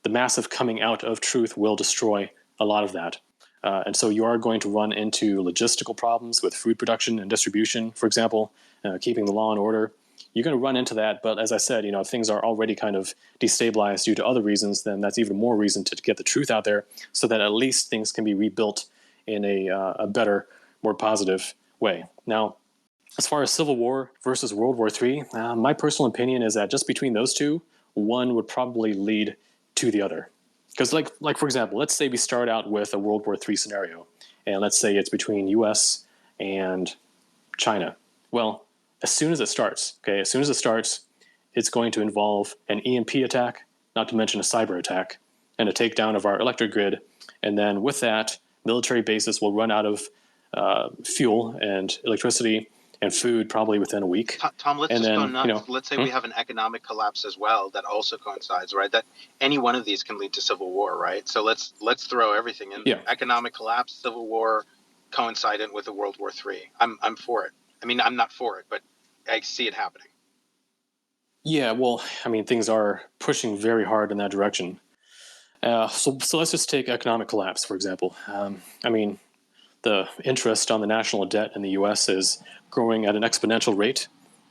the massive coming out of truth will destroy a lot of that. And so you are going to run into logistical problems with food production and distribution, for example, keeping the law and order. You're going to run into that, but as I said, if things are already kind of destabilized due to other reasons, then that's even more reason to get the truth out there so that at least things can be rebuilt in a better, more positive way. Now, as far as Civil War versus World War III, my personal opinion is that just between those two, one would probably lead to the other. Because like for example, let's say we start out with a World War III scenario, and let's say it's between U.S. and China. Well, as soon as it starts, it's going to involve an EMP attack, not to mention a cyber attack, and a takedown of our electric grid. And then with that, military bases will run out of fuel and electricity and food probably within a week. Tom, let's and just then, go nuts. Let's say we have an economic collapse as well that also coincides, right? That any one of these can lead to civil war, right? So let's throw everything in. Yeah. Economic collapse, civil war, coincident with a World War III. I'm for it. I mean, I'm not for it, but I see it happening. Yeah, well, I mean, things are pushing very hard in that direction. So let's just take economic collapse, for example. I mean, the interest on the national debt in the U.S. is growing at an exponential rate,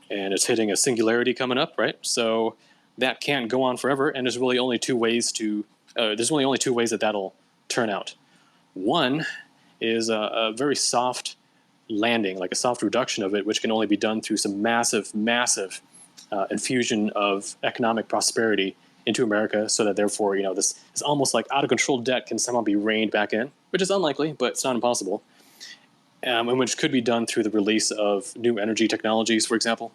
and it's hitting a singularity coming up, right? So that can't go on forever, and there's really only two ways that that'll turn out. One is a very soft landing, like a soft reduction of it, which can only be done through some massive infusion of economic prosperity into America, so that therefore, this is almost like out of control debt can somehow be reined back in, which is unlikely, but it's not impossible. And which could be done through the release of new energy technologies, for example.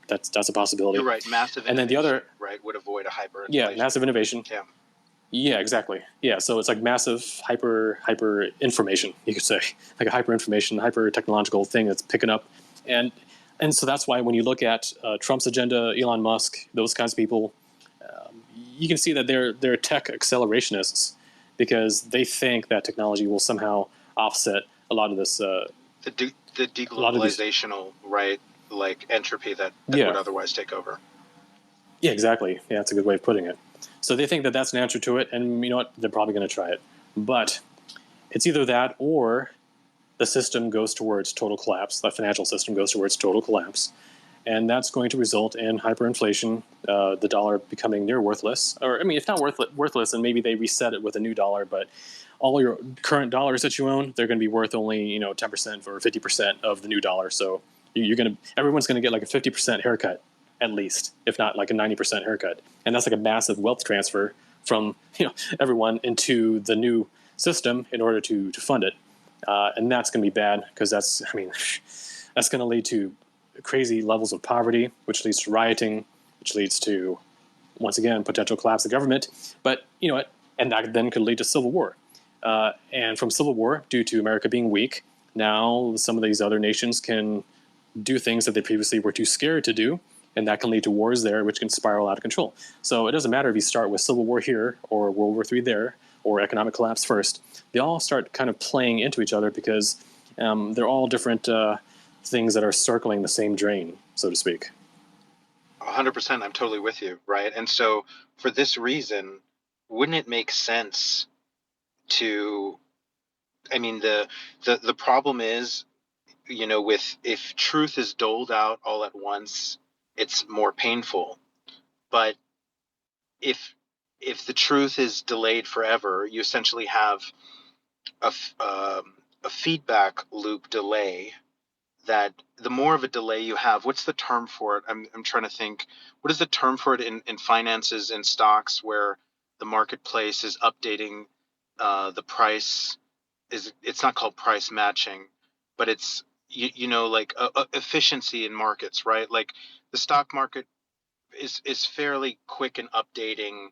That's a possibility. You're right. Massive innovation, and then the other, right, would avoid a hyperinflation. Yeah, massive innovation. Yeah. Yeah, exactly. Yeah, so it's like massive hyper information, you could say, like a hyper information, hyper technological thing that's picking up, and so that's why when you look at Trump's agenda, Elon Musk, those kinds of people, you can see that they're tech accelerationists because they think that technology will somehow offset a lot of this. The deglobalizational, right, like entropy that would otherwise take over. Yeah, exactly. Yeah, that's a good way of putting it. So they think that that's an answer to it, and you know what? They're probably going to try it. But it's either that or the system goes towards total collapse. The financial system goes towards total collapse. And that's going to result in hyperinflation, the dollar becoming near worthless. Or, I mean, if not worthless, then maybe they reset it with a new dollar. But all your current dollars that you own, they're going to be worth only 10% or 50% of the new dollar. So everyone's going to get like a 50% haircut, at least, if not like a 90% haircut. And that's like a massive wealth transfer from everyone into the new system in order to fund it. And that's going to be bad because that's going to lead to crazy levels of poverty, which leads to rioting, which leads to, once again, potential collapse of government. But and that then could lead to civil war. And from civil war, due to America being weak, now some of these other nations can do things that they previously were too scared to do, and that can lead to wars there, which can spiral out of control. So it doesn't matter if you start with civil war here or World War III there or economic collapse first. They all start kind of playing into each other because they're all different things that are circling the same drain, so to speak. 100%. I'm totally with you, right? And so for this reason, wouldn't it make sense to, the problem is, if truth is doled out all at once, it's more painful. But if the truth is delayed forever, you essentially have a feedback loop delay. That the more of a delay you have, what's the term for it? I'm trying to think. What is the term for it in finances and stocks, where the marketplace is updating the price? It's not called price matching, but it's like efficiency in markets, right? Like the stock market is fairly quick in updating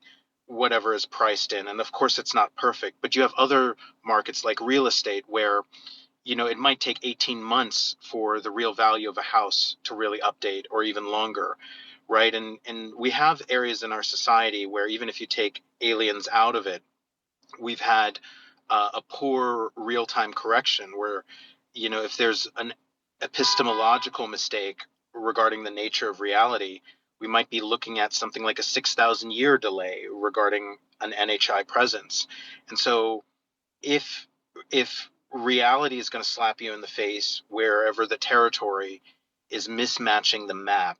whatever is priced in, and of course it's not perfect, but you have other markets like real estate where it might take 18 months for the real value of a house to really update, or even longer, right? And we have areas in our society where even if you take aliens out of it, we've had a poor real-time correction where, if there's an epistemological mistake regarding the nature of reality, we might be looking at something like a 6,000 year delay regarding an NHI presence. And so if reality is going to slap you in the face wherever the territory is mismatching the map,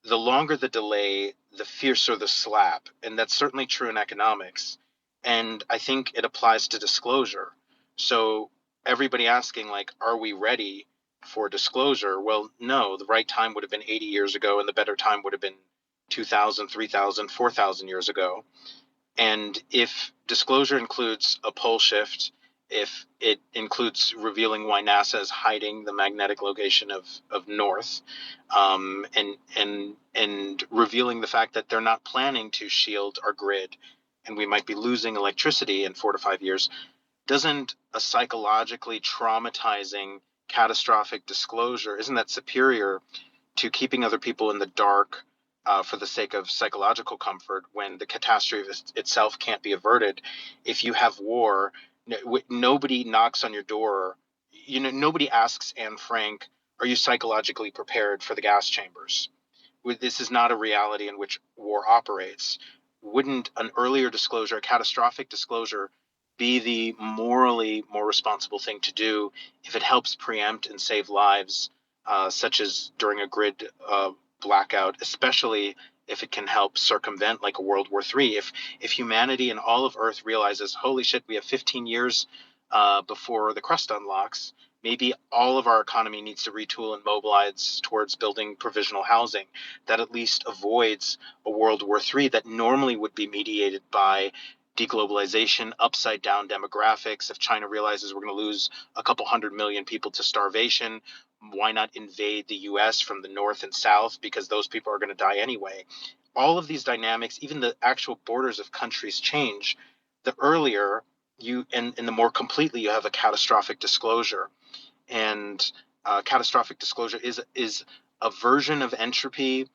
the longer the delay, the fiercer the slap. And that's certainly true in economics. And I think it applies to disclosure. So everybody asking, like, are we ready for disclosure? Well, no, the right time would have been 80 years ago, and the better time would have been 2,000, 3,000, 4,000 years ago. And if disclosure includes a pole shift, if it includes revealing why NASA is hiding the magnetic location of North, and revealing the fact that they're not planning to shield our grid, and we might be losing electricity in 4 to 5 years, doesn't a psychologically traumatizing catastrophic disclosure, isn't that superior to keeping other people in the dark for the sake of psychological comfort when the catastrophe itself can't be averted? If you have war, nobody knocks on your door. Nobody asks Anne Frank, are you psychologically prepared for the gas chambers? This is not a reality in which war operates. Wouldn't an earlier disclosure, a catastrophic disclosure, be the morally more responsible thing to do if it helps preempt and save lives, such as during a grid blackout, especially if it can help circumvent like a World War III? If humanity and all of Earth realizes, holy shit, we have 15 years before the crust unlocks, maybe all of our economy needs to retool and mobilize towards building provisional housing. That at least avoids a World War III that normally would be mediated by deglobalization, upside down demographics. If China realizes we're going to lose a couple 100 million people to starvation, why not invade the US from the north and south, because those people are going to die anyway? All of these dynamics, even the actual borders of countries, change the earlier you and the more completely you have a catastrophic disclosure. And catastrophic disclosure is a version of entropy,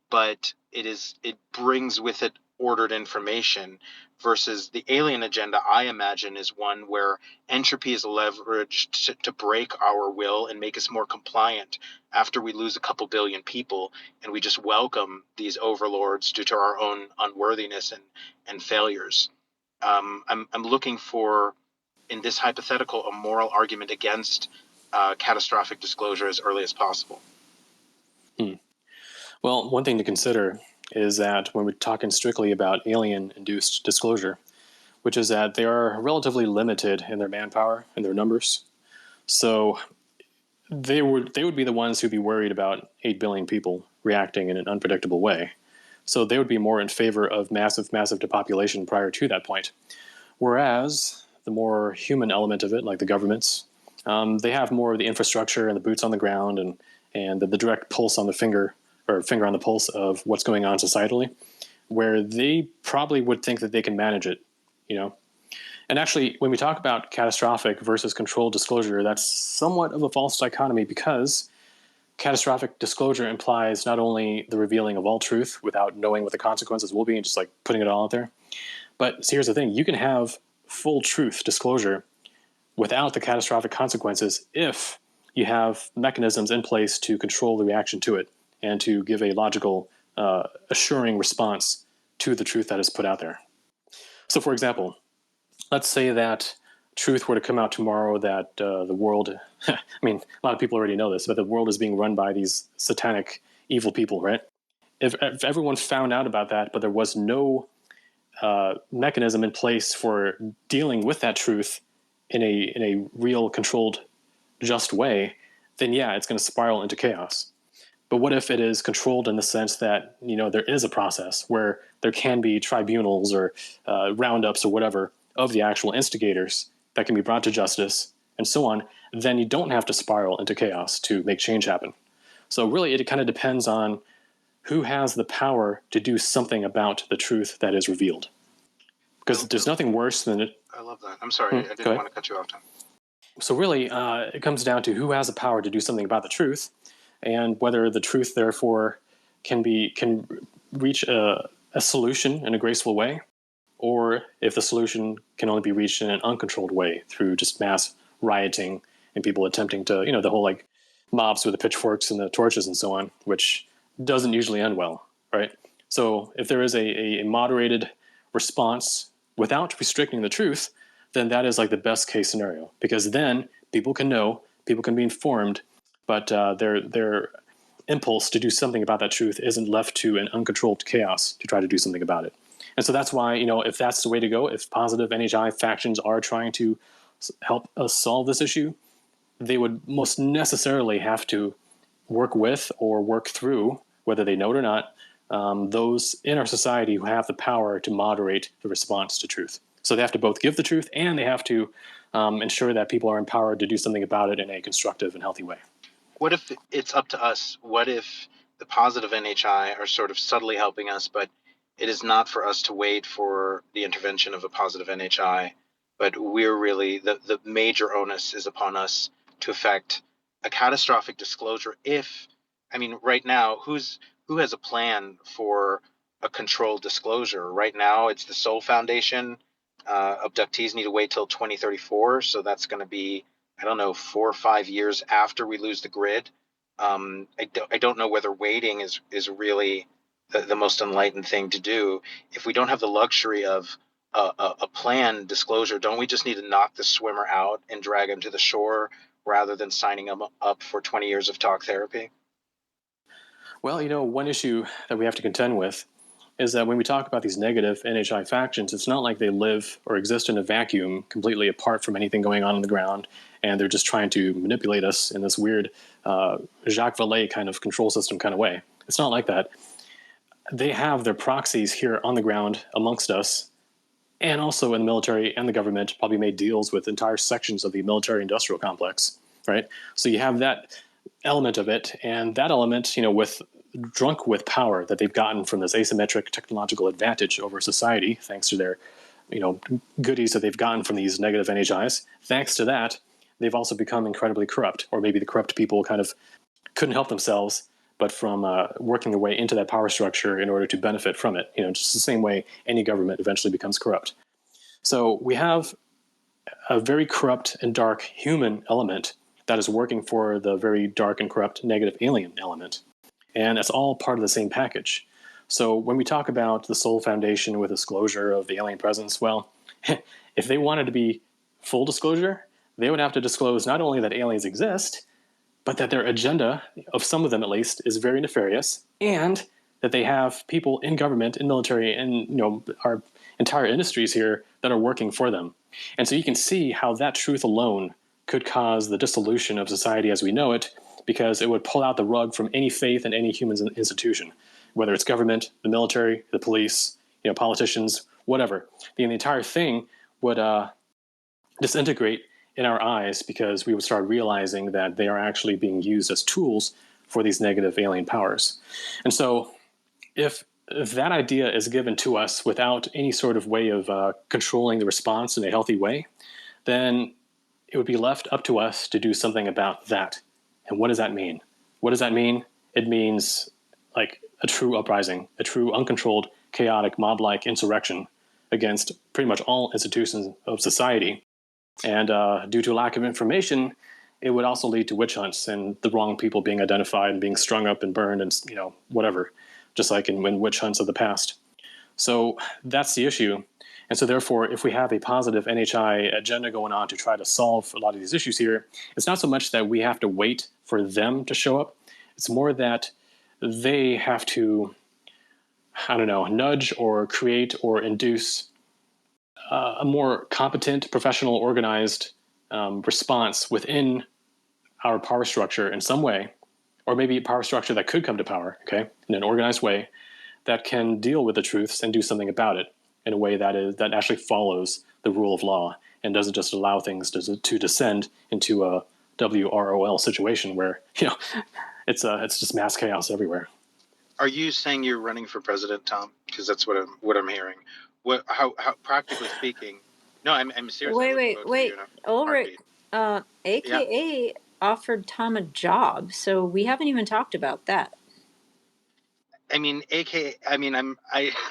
but it brings with it ordered information, versus the alien agenda, I imagine, is one where entropy is leveraged to break our will and make us more compliant after we lose a couple billion people, and we just welcome these overlords due to our own unworthiness and failures. I'm looking for, in this hypothetical, a moral argument against catastrophic disclosure as early as possible. Well, one thing to consider is that when we're talking strictly about alien-induced disclosure, which is that they are relatively limited in their manpower and their numbers. So they would be the ones who'd be worried about 8 billion people reacting in an unpredictable way. So they would be more in favor of massive depopulation prior to that point. Whereas the more human element of it, like the governments, they have more of the infrastructure and the boots on the ground and the direct pulse on the finger, or finger on the pulse of what's going on societally, where they probably would think that they can manage it, you know. And actually, when we talk about catastrophic versus controlled disclosure, that's somewhat of a false dichotomy, because catastrophic disclosure implies not only the revealing of all truth without knowing what the consequences will be and just like putting it all out there, but here's the thing: you can have full truth disclosure without the catastrophic consequences if you have mechanisms in place to control the reaction to it and to give a logical, assuring response to the truth that is put out there. So, for example, let's say that truth were to come out tomorrow that the world, I mean, a lot of people already know this, but the world is being run by these satanic, evil people, right? If everyone found out about that, but there was no mechanism in place for dealing with that truth in a real, controlled, just way, then yeah, it's going to spiral into chaos. But what if it is controlled in the sense that, you know, there is a process where there can be tribunals or roundups or whatever of the actual instigators that can be brought to justice and so on? then you don't have to spiral into chaos to make change happen. So really, it kind of depends on who has the power to do something about the truth that is revealed. Because there's nothing worse than it. I love that. I'm sorry, I didn't want to cut you off, Tom. So really, it comes down to who has the power to do something about the truth, and whether the truth, therefore, can reach a solution in a graceful way, or if the solution can only be reached in an uncontrolled way through just mass rioting and people attempting to, the whole like mobs with the pitchforks and the torches and so on, which doesn't usually end well, right? So if there is a moderated response without restricting the truth, then that is like the best case scenario, because then people can know, people can be informed, but their impulse to do something about that truth isn't left to an uncontrolled chaos to try to do something about it. And so that's why, if that's the way to go, if positive NHI factions are trying to help us solve this issue, they would most necessarily have to work with or work through, whether they know it or not, those in our society who have the power to moderate the response to truth. So they have to both give the truth, and they have to ensure that people are empowered to do something about it in a constructive and healthy way. What if it's up to us? What if the positive NHI are sort of subtly helping us, but it is not for us to wait for the intervention of a positive NHI, but we're really, the major onus is upon us to effect a catastrophic disclosure right now, who has a plan for a controlled disclosure? Right now, it's the Soul Foundation. Abductees need to wait till 2034, so that's going to be, I don't know, 4 or 5 years after we lose the grid. I don't know whether waiting is really the most enlightened thing to do. If we don't have the luxury of a planned disclosure, don't we just need to knock the swimmer out and drag him to the shore rather than signing him up for 20 years of talk therapy? Well, one issue that we have to contend with is that when we talk about these negative NHI factions, it's not like they live or exist in a vacuum completely apart from anything going on the ground, and they're just trying to manipulate us in this weird Jacques Vallée kind of control system kind of way. It's not like that. They have their proxies here on the ground amongst us, and also in the military and the government probably made deals with entire sections of the military-industrial complex, right? So you have that element of it, and that element, drunk with power that they've gotten from this asymmetric technological advantage over society, thanks to their, goodies that they've gotten from these negative NHIs. Thanks to that, they've also become incredibly corrupt, or maybe the corrupt people kind of couldn't help themselves, but from working their way into that power structure in order to benefit from it. Just the same way any government eventually becomes corrupt. So we have a very corrupt and dark human element that is working for the very dark and corrupt negative alien element. And that's all part of the same package. So when we talk about the Soul Foundation with disclosure of the alien presence, well, if they wanted to be full disclosure, they would have to disclose not only that aliens exist, but that their agenda, of some of them at least, is very nefarious, and that they have people in government, in military, and our entire industries here that are working for them. And so you can see how that truth alone could cause the dissolution of society as we know it, because it would pull out the rug from any faith in any human institution, whether it's government, the military, the police, politicians, whatever. The entire thing would disintegrate in our eyes, because we would start realizing that they are actually being used as tools for these negative alien powers. And so if that idea is given to us without any sort of way of controlling the response in a healthy way, then it would be left up to us to do something about that. And what does that mean? What does that mean? It means like a true uprising, a true uncontrolled, chaotic, mob-like insurrection against pretty much all institutions of society. And due to lack of information, it would also lead to witch hunts and the wrong people being identified and being strung up and burned and whatever, just like in witch hunts of the past. So that's the issue. And so therefore, if we have a positive NHI agenda going on to try to solve a lot of these issues here, it's not so much that we have to wait for them to show up. It's more that they have to, nudge or create or induce a more competent, professional, organized response within our power structure in some way, or maybe a power structure that could come to power, in an organized way that can deal with the truths and do something about it in a way that actually follows the rule of law and doesn't just allow things to descend into a WROL situation where, it's just mass chaos everywhere. Are you saying you're running for president, Tom? Because that's what I'm hearing. How practically speaking? No, I'm serious. I would vote for you in a Ulrich, heartbeat. Yeah. AKA offered Tom a job, so we haven't even talked about that. I mean, I'm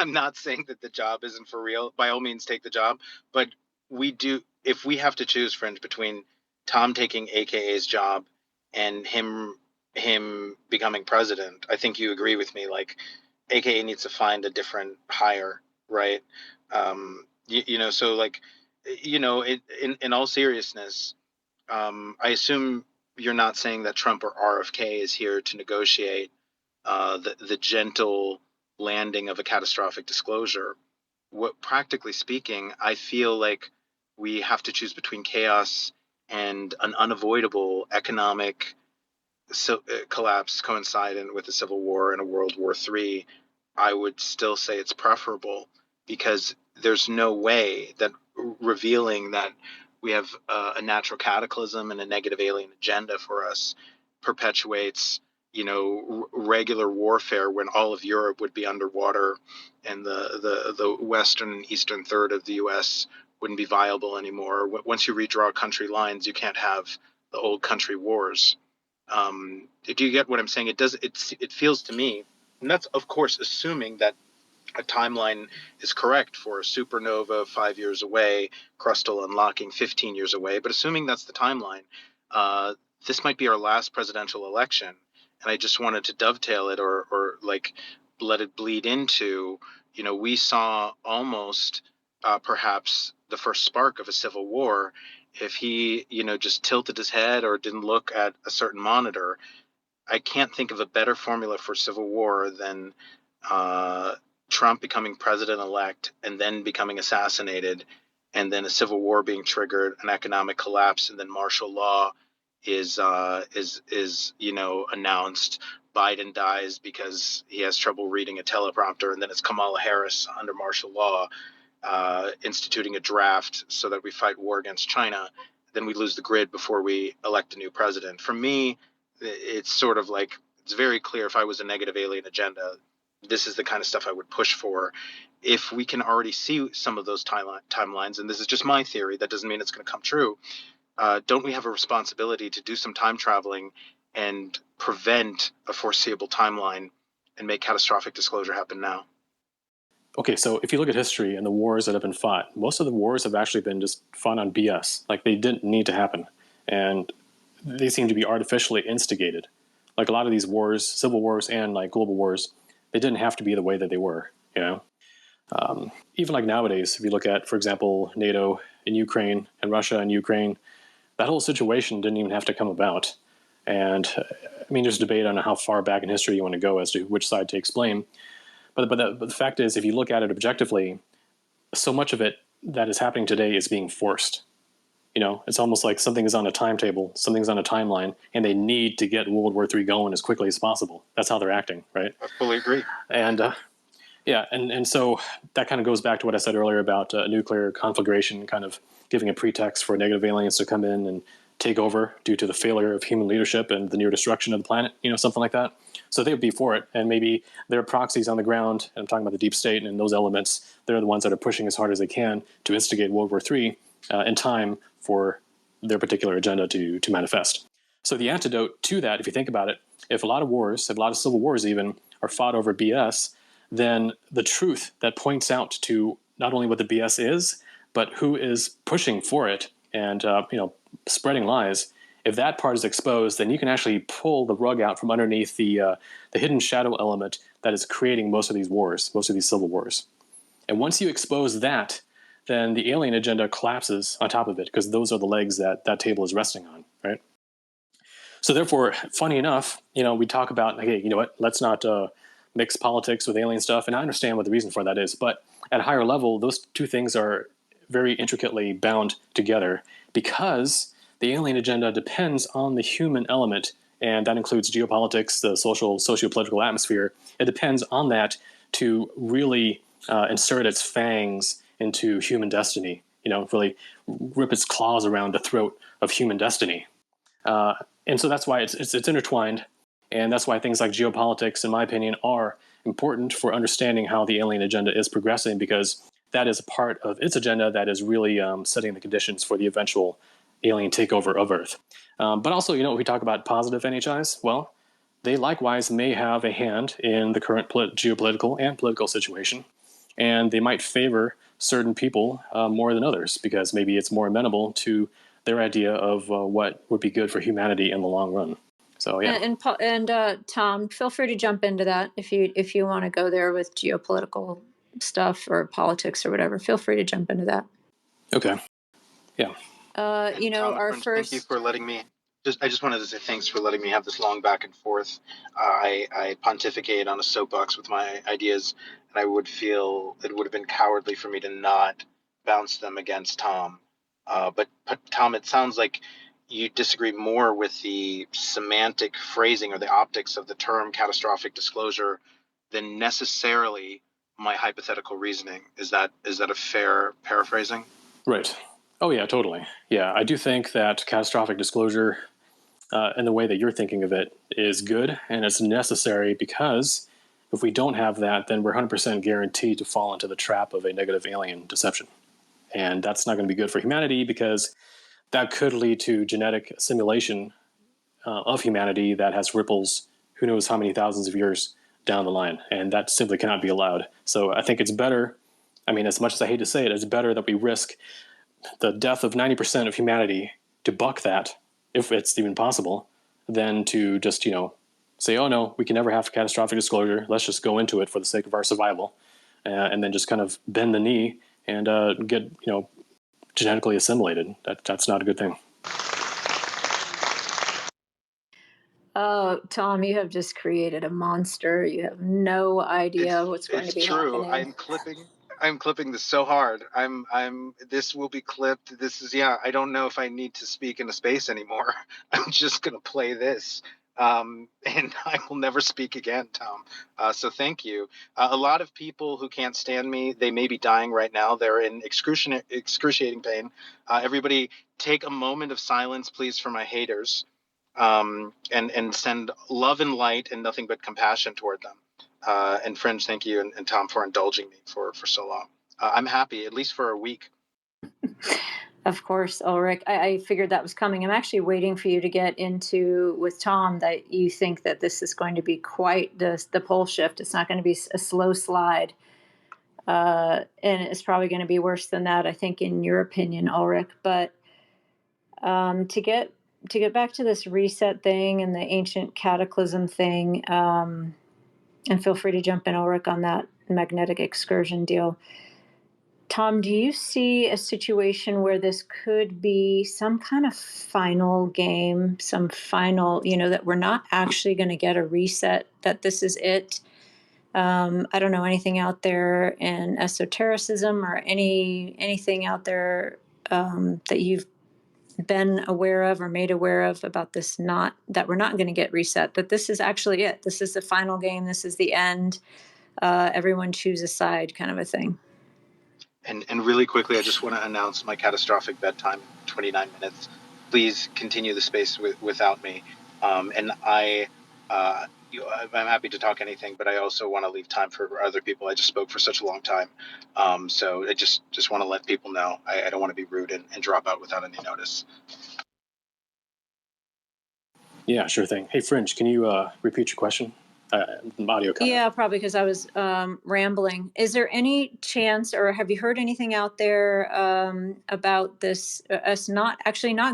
not saying that the job isn't for real. By all means, take the job. But we do, if we have to choose, Fringe, between Tom taking AKA's job and him becoming president, I think you agree with me. Like, AKA needs to find a different hire, right? So like, in all seriousness, I assume you're not saying that Trump or RFK is here to negotiate the gentle landing of a catastrophic disclosure. What, practically speaking, I feel like we have to choose between chaos and an unavoidable economic collapse coinciding with a civil war and a World War III. I would still say it's preferable, because there's no way that revealing that we have a natural cataclysm and a negative alien agenda for us perpetuates, regular warfare when all of Europe would be underwater and the western and eastern third of the U.S. wouldn't be viable anymore. Once you redraw country lines, you can't have the old country wars. Do you get what I'm saying? It feels to me, and that's of course assuming that a timeline is correct for a supernova 5 years away, crustal unlocking 15 years away. But assuming that's the timeline, this might be our last presidential election. And I just wanted to dovetail it or like let it bleed into, we saw almost perhaps the first spark of a civil war if he, just tilted his head or didn't look at a certain monitor. I can't think of a better formula for civil war than Trump becoming president-elect and then becoming assassinated, and then a civil war being triggered, an economic collapse, and then martial law is announced. Biden dies because he has trouble reading a teleprompter, and then it's Kamala Harris under martial law instituting a draft so that we fight war against China. Then we lose the grid before we elect a new president. For me, it's sort of like, it's very clear if I was a negative alien agenda, this is the kind of stuff I would push for. If we can already see some of those timelines, and this is just my theory, that doesn't mean it's going to come true, don't we have a responsibility to do some time traveling and prevent a foreseeable timeline and make catastrophic disclosure happen now? Okay, so if you look at history and the wars that have been fought, most of the wars have actually been just fought on BS. Like, they didn't need to happen. And they seem to be artificially instigated. Like, a lot of these wars, civil wars and like global wars, they didn't have to be the way that they were, Even like nowadays, if you look at, for example, NATO in Ukraine and Russia and Ukraine, that whole situation didn't even have to come about. And there's debate on how far back in history you want to go as to which side takes blame. But the fact is, if you look at it objectively, so much of it that is happening today is being forced. It's almost like something is on a timetable, something's on a timeline, and they need to get World War III going as quickly as possible. That's how they're acting, right? I fully agree. And and so that kind of goes back to what I said earlier about nuclear conflagration kind of giving a pretext for negative aliens to come in and take over due to the failure of human leadership and the near destruction of the planet, something like that. So they would be for it. And maybe their proxies on the ground, and I'm talking about the deep state and those elements, they're the ones that are pushing as hard as they can to instigate World War III in time for their particular agenda to manifest. So the antidote to that, if you think about it, if a lot of wars, if a lot of civil wars even, are fought over BS, then the truth that points out to not only what the BS is, but who is pushing for it and spreading lies, if that part is exposed, then you can actually pull the rug out from underneath the hidden shadow element that is creating most of these wars, most of these civil wars. And once you expose that, then the alien agenda collapses on top of it, because those are the legs that that table is resting on, right? So therefore, funny enough, we talk about, hey, you know what, let's not mix politics with alien stuff. And I understand what the reason for that is. But at a higher level, those two things are very intricately bound together, because the alien agenda depends on the human element, and that includes geopolitics, the socio-political atmosphere. It depends on that to really insert its fangs into human destiny, really rip its claws around the throat of human destiny. And so that's why it's intertwined. And that's why things like geopolitics, in my opinion, are important for understanding how the alien agenda is progressing, because that is a part of its agenda that is really setting the conditions for the eventual alien takeover of Earth. But also, if we talk about positive NHIs, well, they likewise may have a hand in the current geopolitical and political situation, and they might favor certain people more than others, because maybe it's more amenable to their idea of what would be good for humanity in the long run. So yeah. And Tom, feel free to jump into that if you want to go there with geopolitical stuff or politics or whatever. Feel free to jump into that. Okay. Yeah. Tom, our French, first. Thank you for letting me. I just wanted to say thanks for letting me have this long back and forth. I pontificate on a soapbox with my ideas, and I would feel it would have been cowardly for me to not bounce them against Tom. But Tom, it sounds like you disagree more with the semantic phrasing or the optics of the term catastrophic disclosure than necessarily my hypothetical reasoning. Is that a fair paraphrasing? Right. Oh yeah, totally. Yeah, I do think that catastrophic disclosure, in the way that you're thinking of it, is good, and it's necessary, because if we don't have that, then we're 100% guaranteed to fall into the trap of a negative alien deception. And that's not going to be good for humanity, because that could lead to genetic assimilation of humanity that has ripples who knows how many thousands of years down the line. And that simply cannot be allowed. So I think it's better, as much as I hate to say it, it's better that we risk the death of 90% of humanity to buck that, if it's even possible, than to just, say, oh no, we can never have catastrophic disclosure. Let's just go into it for the sake of our survival. And then just kind of bend the knee and get, genetically assimilated. That's not a good thing. Oh, Tom, you have just created a monster. You have no idea what's going to be true. happening. I'm clipping this so hard. This will be clipped. This is, yeah, I don't know if I need to speak in a space anymore. I'm just going to play this. And I will never speak again, Tom. So thank you. A lot of people who can't stand me, they may be dying right now. They're in excruciating pain. Everybody take a moment of silence, please, for my haters. And send love and light and nothing but compassion toward them. And Fringe, thank you, and Tom, for indulging me for so long. I'm happy, at least for a week. Of course, Ulrich. I figured that was coming. I'm actually waiting for you to get into with Tom that you think that this is going to be quite the pole shift. It's not going to be a slow slide. And it's probably going to be worse than that, I think, in your opinion, Ulrich. But to get back to this reset thing and the ancient cataclysm thing, and feel free to jump in, Ulrich, on that magnetic excursion deal. Tom, do you see a situation where this could be some kind of final game, some final, that we're not actually going to get a reset, that this is it? I don't know anything out there in esotericism or anything out there that you've been aware of or made aware of about this, that we're not going to get reset, that this is actually it. This is the final game. This is the end. Everyone choose a side, kind of a thing. And really quickly, I just want to announce my catastrophic bedtime in 29 minutes. Please continue the space without me. And I'm happy to talk anything, but I also want to leave time for other people. I just spoke for such a long time. So I just want to let people know I don't want to be rude and drop out without any notice. Yeah, sure thing. Hey, Fringe, can you repeat your question? Audio kind Yeah, probably because I was rambling. Is there any chance, or have you heard anything out there about this, us not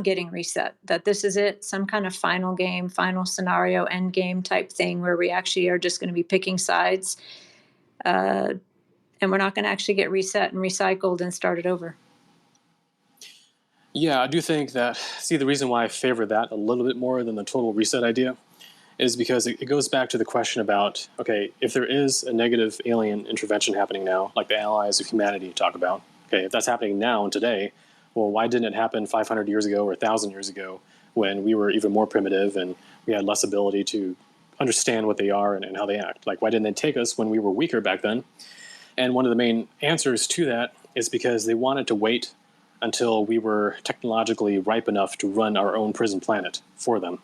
getting reset, that this is it, some kind of final game, final scenario, end game type thing where we actually are just going to be picking sides and we're not going to actually get reset and recycled and started over? Yeah, I do think that, the reason why I favor that a little bit more than the total reset idea is because it goes back to the question about, okay, if there is a negative alien intervention happening now, like the allies of humanity talk about, okay, if that's happening now and today, well, why didn't it happen 500 years ago or 1,000 years ago when we were even more primitive and we had less ability to understand what they are and how they act? Like, why didn't they take us when we were weaker back then? And one of the main answers to that is because they wanted to wait until we were technologically ripe enough to run our own prison planet for them.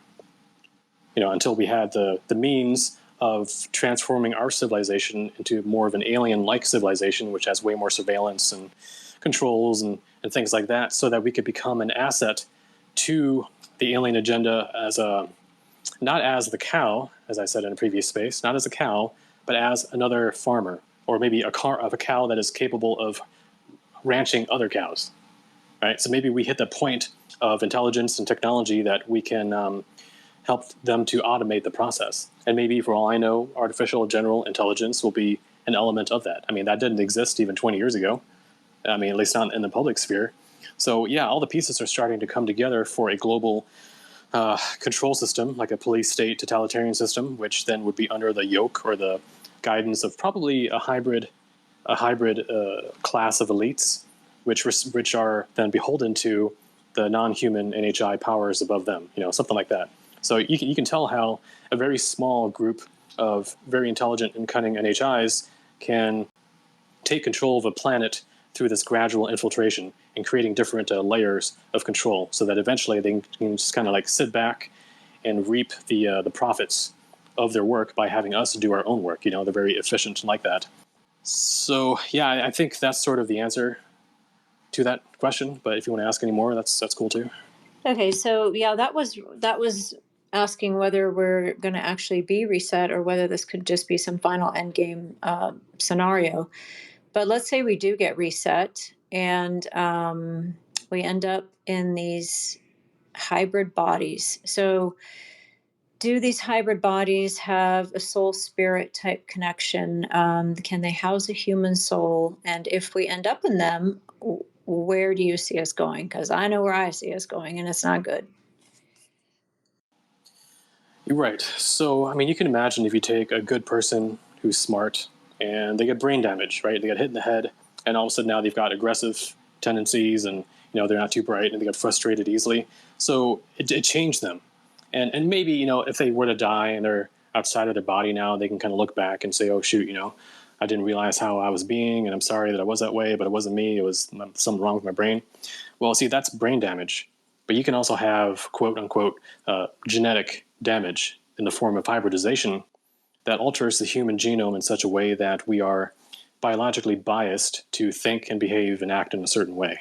Until we had the means of transforming our civilization into more of an alien-like civilization, which has way more surveillance and controls and things like that, so that we could become an asset to the alien agenda not as the cow, as I said in a previous space, not as a cow, but as another farmer, or maybe a cow that is capable of ranching other cows. Right? So maybe we hit the point of intelligence and technology that we can help them to automate the process. And maybe, for all I know, artificial general intelligence will be an element of that. I mean, that didn't exist even 20 years ago. I mean, at least not in the public sphere. So yeah, all the pieces are starting to come together for a global control system, like a police state totalitarian system, which then would be under the yoke or the guidance of probably a hybrid class of elites, which are then beholden to the non-human NHI powers above them, something like that. So you can tell how a very small group of very intelligent and cunning NHIs can take control of a planet through this gradual infiltration and creating different layers of control, so that eventually they can just kind of like sit back and reap the profits of their work by having us do our own work. They're very efficient like that. So yeah, I think that's sort of the answer to that question. But if you want to ask any more, that's cool too. Okay, so yeah, that was asking whether we're going to actually be reset or whether this could just be some final end game scenario. But let's say we do get reset and we end up in these hybrid bodies. So do these hybrid bodies have a soul spirit type connection? Can they house a human soul? And if we end up in them, where do you see us going? Because I know where I see us going, and it's not good. You're right. So, I mean, you can imagine if you take a good person who's smart and they get brain damage, right? They get hit in the head, and all of a sudden now they've got aggressive tendencies, and they're not too bright, and they get frustrated easily. So it changed them, and maybe if they were to die and they're outside of their body now, they can kind of look back and say, oh shoot, I didn't realize how I was being, and I'm sorry that I was that way, but it wasn't me. It was something wrong with my brain. Well, see, that's brain damage. But you can also have, quote unquote, genetic damage in the form of hybridization that alters the human genome in such a way that we are biologically biased to think and behave and act in a certain way.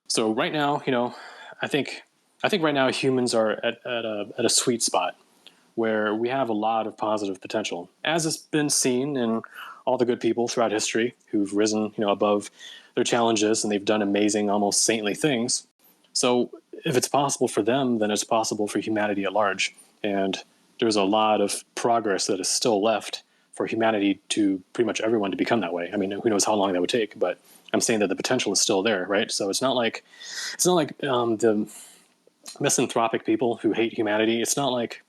So right now, I think right now humans are at a sweet spot where we have a lot of positive potential, as has been seen in all the good people throughout history who've risen, above their challenges, and they've done amazing, almost saintly things. So if it's possible for them, then it's possible for humanity at large. And there's a lot of progress that is still left for humanity to pretty much everyone to become that way. I mean, who knows how long that would take, but I'm saying that the potential is still there, right? So it's not like the misanthropic people who hate humanity. It's not like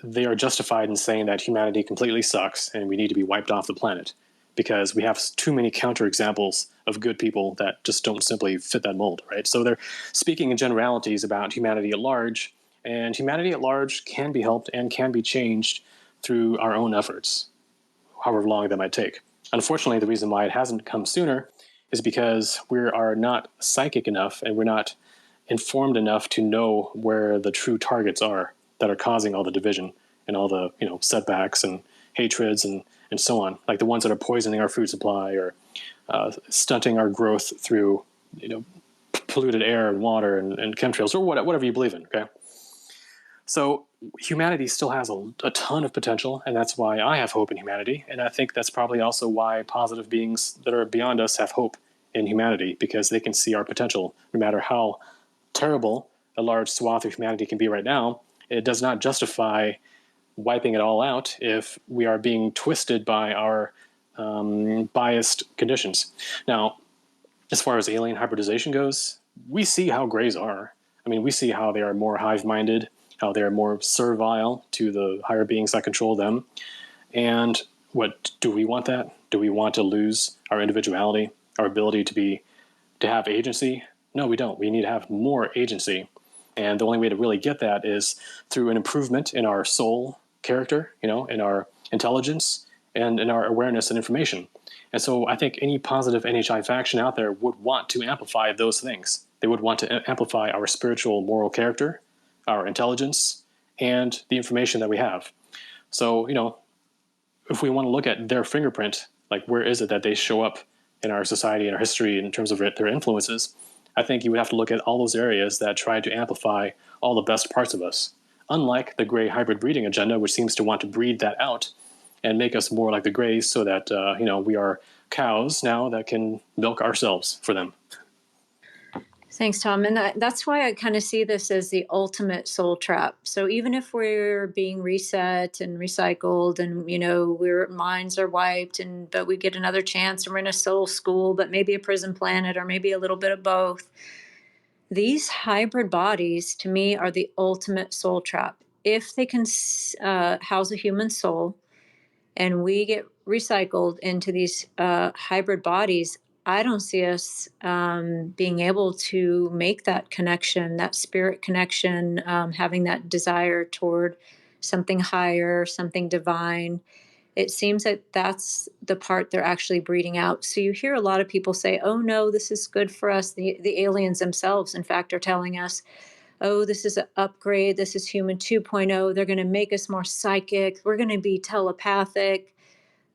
they are justified in saying that humanity completely sucks and we need to be wiped off the planet, because we have too many counterexamples of good people that just don't simply fit that mold, right? So they're speaking in generalities about humanity at large, and humanity at large can be helped and can be changed through our own efforts, however long that might take. Unfortunately, the reason why it hasn't come sooner is because we are not psychic enough and we're not informed enough to know where the true targets are that are causing all the division and all the setbacks and hatreds and so on, like the ones that are poisoning our food supply or stunting our growth through polluted air and water and chemtrails or whatever you believe in. Okay, so humanity still has a ton of potential, and that's why I have hope in humanity, and I think that's probably also why positive beings that are beyond us have hope in humanity, because they can see our potential. No matter how terrible a large swath of humanity can be right now, it does not justify wiping it all out if we are being twisted by our biased conditions. Now, as far as alien hybridization goes, we see how grays are. I mean, we see how they are more hive-minded, how they are more servile to the higher beings that control them. And what do we want that? Do we want to lose our individuality, our ability to have agency? No, we don't. We need to have more agency. And the only way to really get that is through an improvement in our soul character, in our intelligence, and in our awareness and information. And so I think any positive NHI faction out there would want to amplify those things. They would want to amplify our spiritual moral character, our intelligence, and the information that we have. So, if we want to look at their fingerprint, like where is it that they show up in our society and our history in terms of their influences, I think you would have to look at all those areas that try to amplify all the best parts of us. Unlike the gray hybrid breeding agenda, which seems to want to breed that out and make us more like the grays so that, we are cows now that can milk ourselves for them. Thanks, Tom. And that's why I kind of see this as the ultimate soul trap. So even if we're being reset and recycled and, our minds are wiped, but we get another chance and we're in a soul school, but maybe a prison planet or maybe a little bit of both, these hybrid bodies to me are the ultimate soul trap. If they can house a human soul and we get recycled into these hybrid bodies, I don't see us being able to make that connection, that spirit connection, having that desire toward something higher, something divine. It seems that that's the part they're actually breeding out. So you hear a lot of people say, oh, no, this is good for us. The aliens themselves, in fact, are telling us, oh, this is an upgrade. This is human 2.0. They're going to make us more psychic. We're going to be telepathic.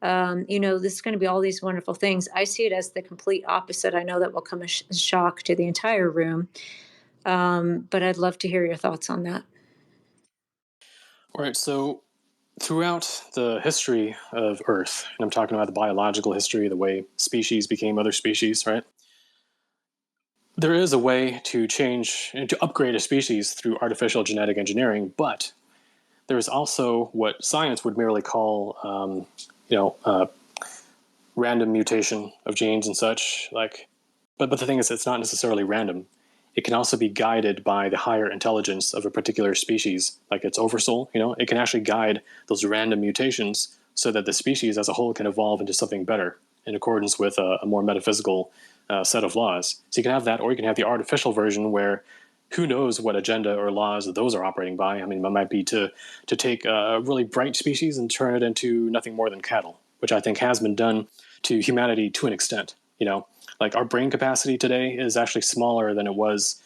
This is going to be all these wonderful things. I see it as the complete opposite. I know that will come as a shock to the entire room. But I'd love to hear your thoughts on that. All right. So throughout the history of Earth, and I'm talking about the biological history, the way species became other species, right? There is a way to change and to upgrade a species through artificial genetic engineering, but there is also what science would merely call, random mutation of genes and such. But the thing is, it's not necessarily random. It can also be guided by the higher intelligence of a particular species, like its oversoul. It can actually guide those random mutations so that the species as a whole can evolve into something better in accordance with a more metaphysical set of laws. So you can have that, or you can have the artificial version where who knows what agenda or laws those are operating by. I mean, it might be to take a really bright species and turn it into nothing more than cattle, which I think has been done to humanity to an extent. Like our brain capacity today is actually smaller than it was,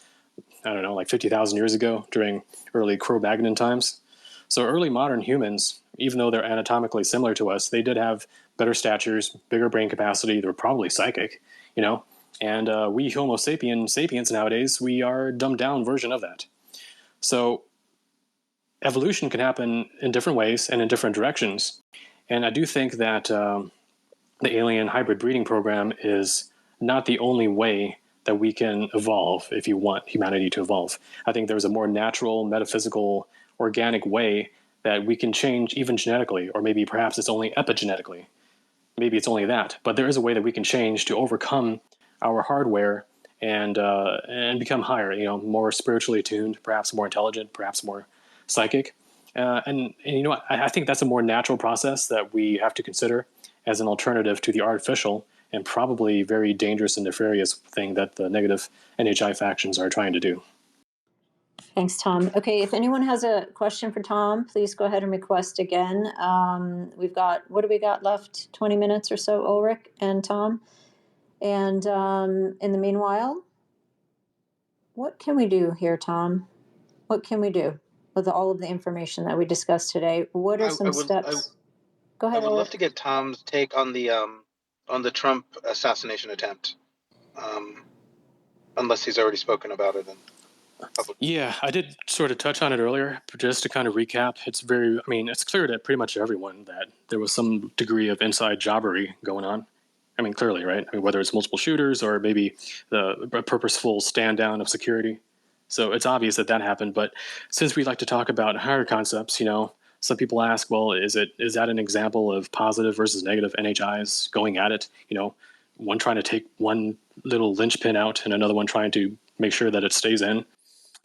I don't know, like 50,000 years ago during early Cro-Magnon times. So early modern humans, even though they're anatomically similar to us, they did have better statures, bigger brain capacity. They were probably psychic, and we Homo sapiens nowadays, we are a dumbed down version of that. So evolution can happen in different ways and in different directions. And I do think that the alien hybrid breeding program is not the only way that we can evolve if you want humanity to evolve. I think there's a more natural, metaphysical, organic way that we can change even genetically, or maybe perhaps it's only epigenetically. Maybe it's only that. But there is a way that we can change to overcome our hardware and become higher, more spiritually attuned, perhaps more intelligent, perhaps more psychic. And I think that's a more natural process that we have to consider as an alternative to the artificial and probably very dangerous and nefarious thing that the negative NHI factions are trying to do. Thanks, Tom. Okay, if anyone has a question for Tom, please go ahead and request again. We've got, what do we got left? 20 minutes or so, Ulrich and Tom. And in the meanwhile, what can we do here, Tom? What can we do with all of the information that we discussed today? What are some steps? Go ahead, I would love Ulrich. to get Tom's take on the Trump assassination attempt, unless he's already spoken about it in public. Yeah, I did sort of touch on it earlier, but just to kind of recap, it's clear to pretty much everyone that there was some degree of inside jobbery going on. I mean, clearly, right? I mean, whether it's multiple shooters or maybe the purposeful stand down of security. So it's obvious that happened. But since we like to talk about higher concepts, some people ask, well, is that an example of positive versus negative NHIs going at it? One trying to take one little linchpin out and another one trying to make sure that it stays in.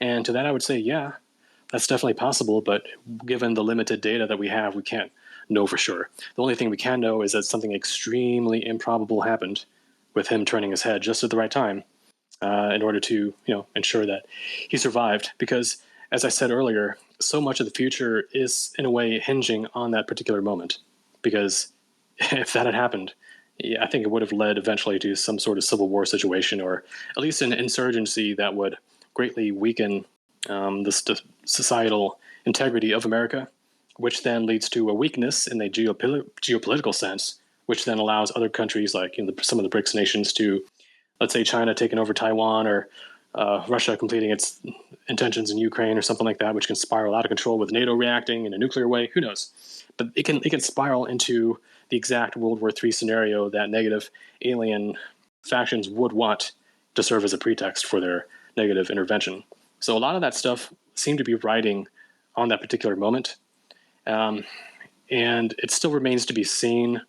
And to that, I would say, yeah, that's definitely possible. But given the limited data that we have, we can't know for sure. The only thing we can know is that something extremely improbable happened with him turning his head just at the right time in order to, ensure that he survived. Because, as I said earlier, so much of the future is, in a way, hinging on that particular moment. Because if that had happened, yeah, I think it would have led eventually to some sort of civil war situation, or at least an insurgency that would greatly weaken the societal integrity of America, which then leads to a weakness in the geopolitical sense, which then allows other countries like some of the BRICS nations to, let's say, China taking over Taiwan, or Russia completing its intentions in Ukraine or something like that, which can spiral out of control with NATO reacting in a nuclear way. Who knows? But it can spiral into the exact World War III scenario that negative alien factions would want to serve as a pretext for their negative intervention. So a lot of that stuff seemed to be riding on that particular moment. And it still remains to be seen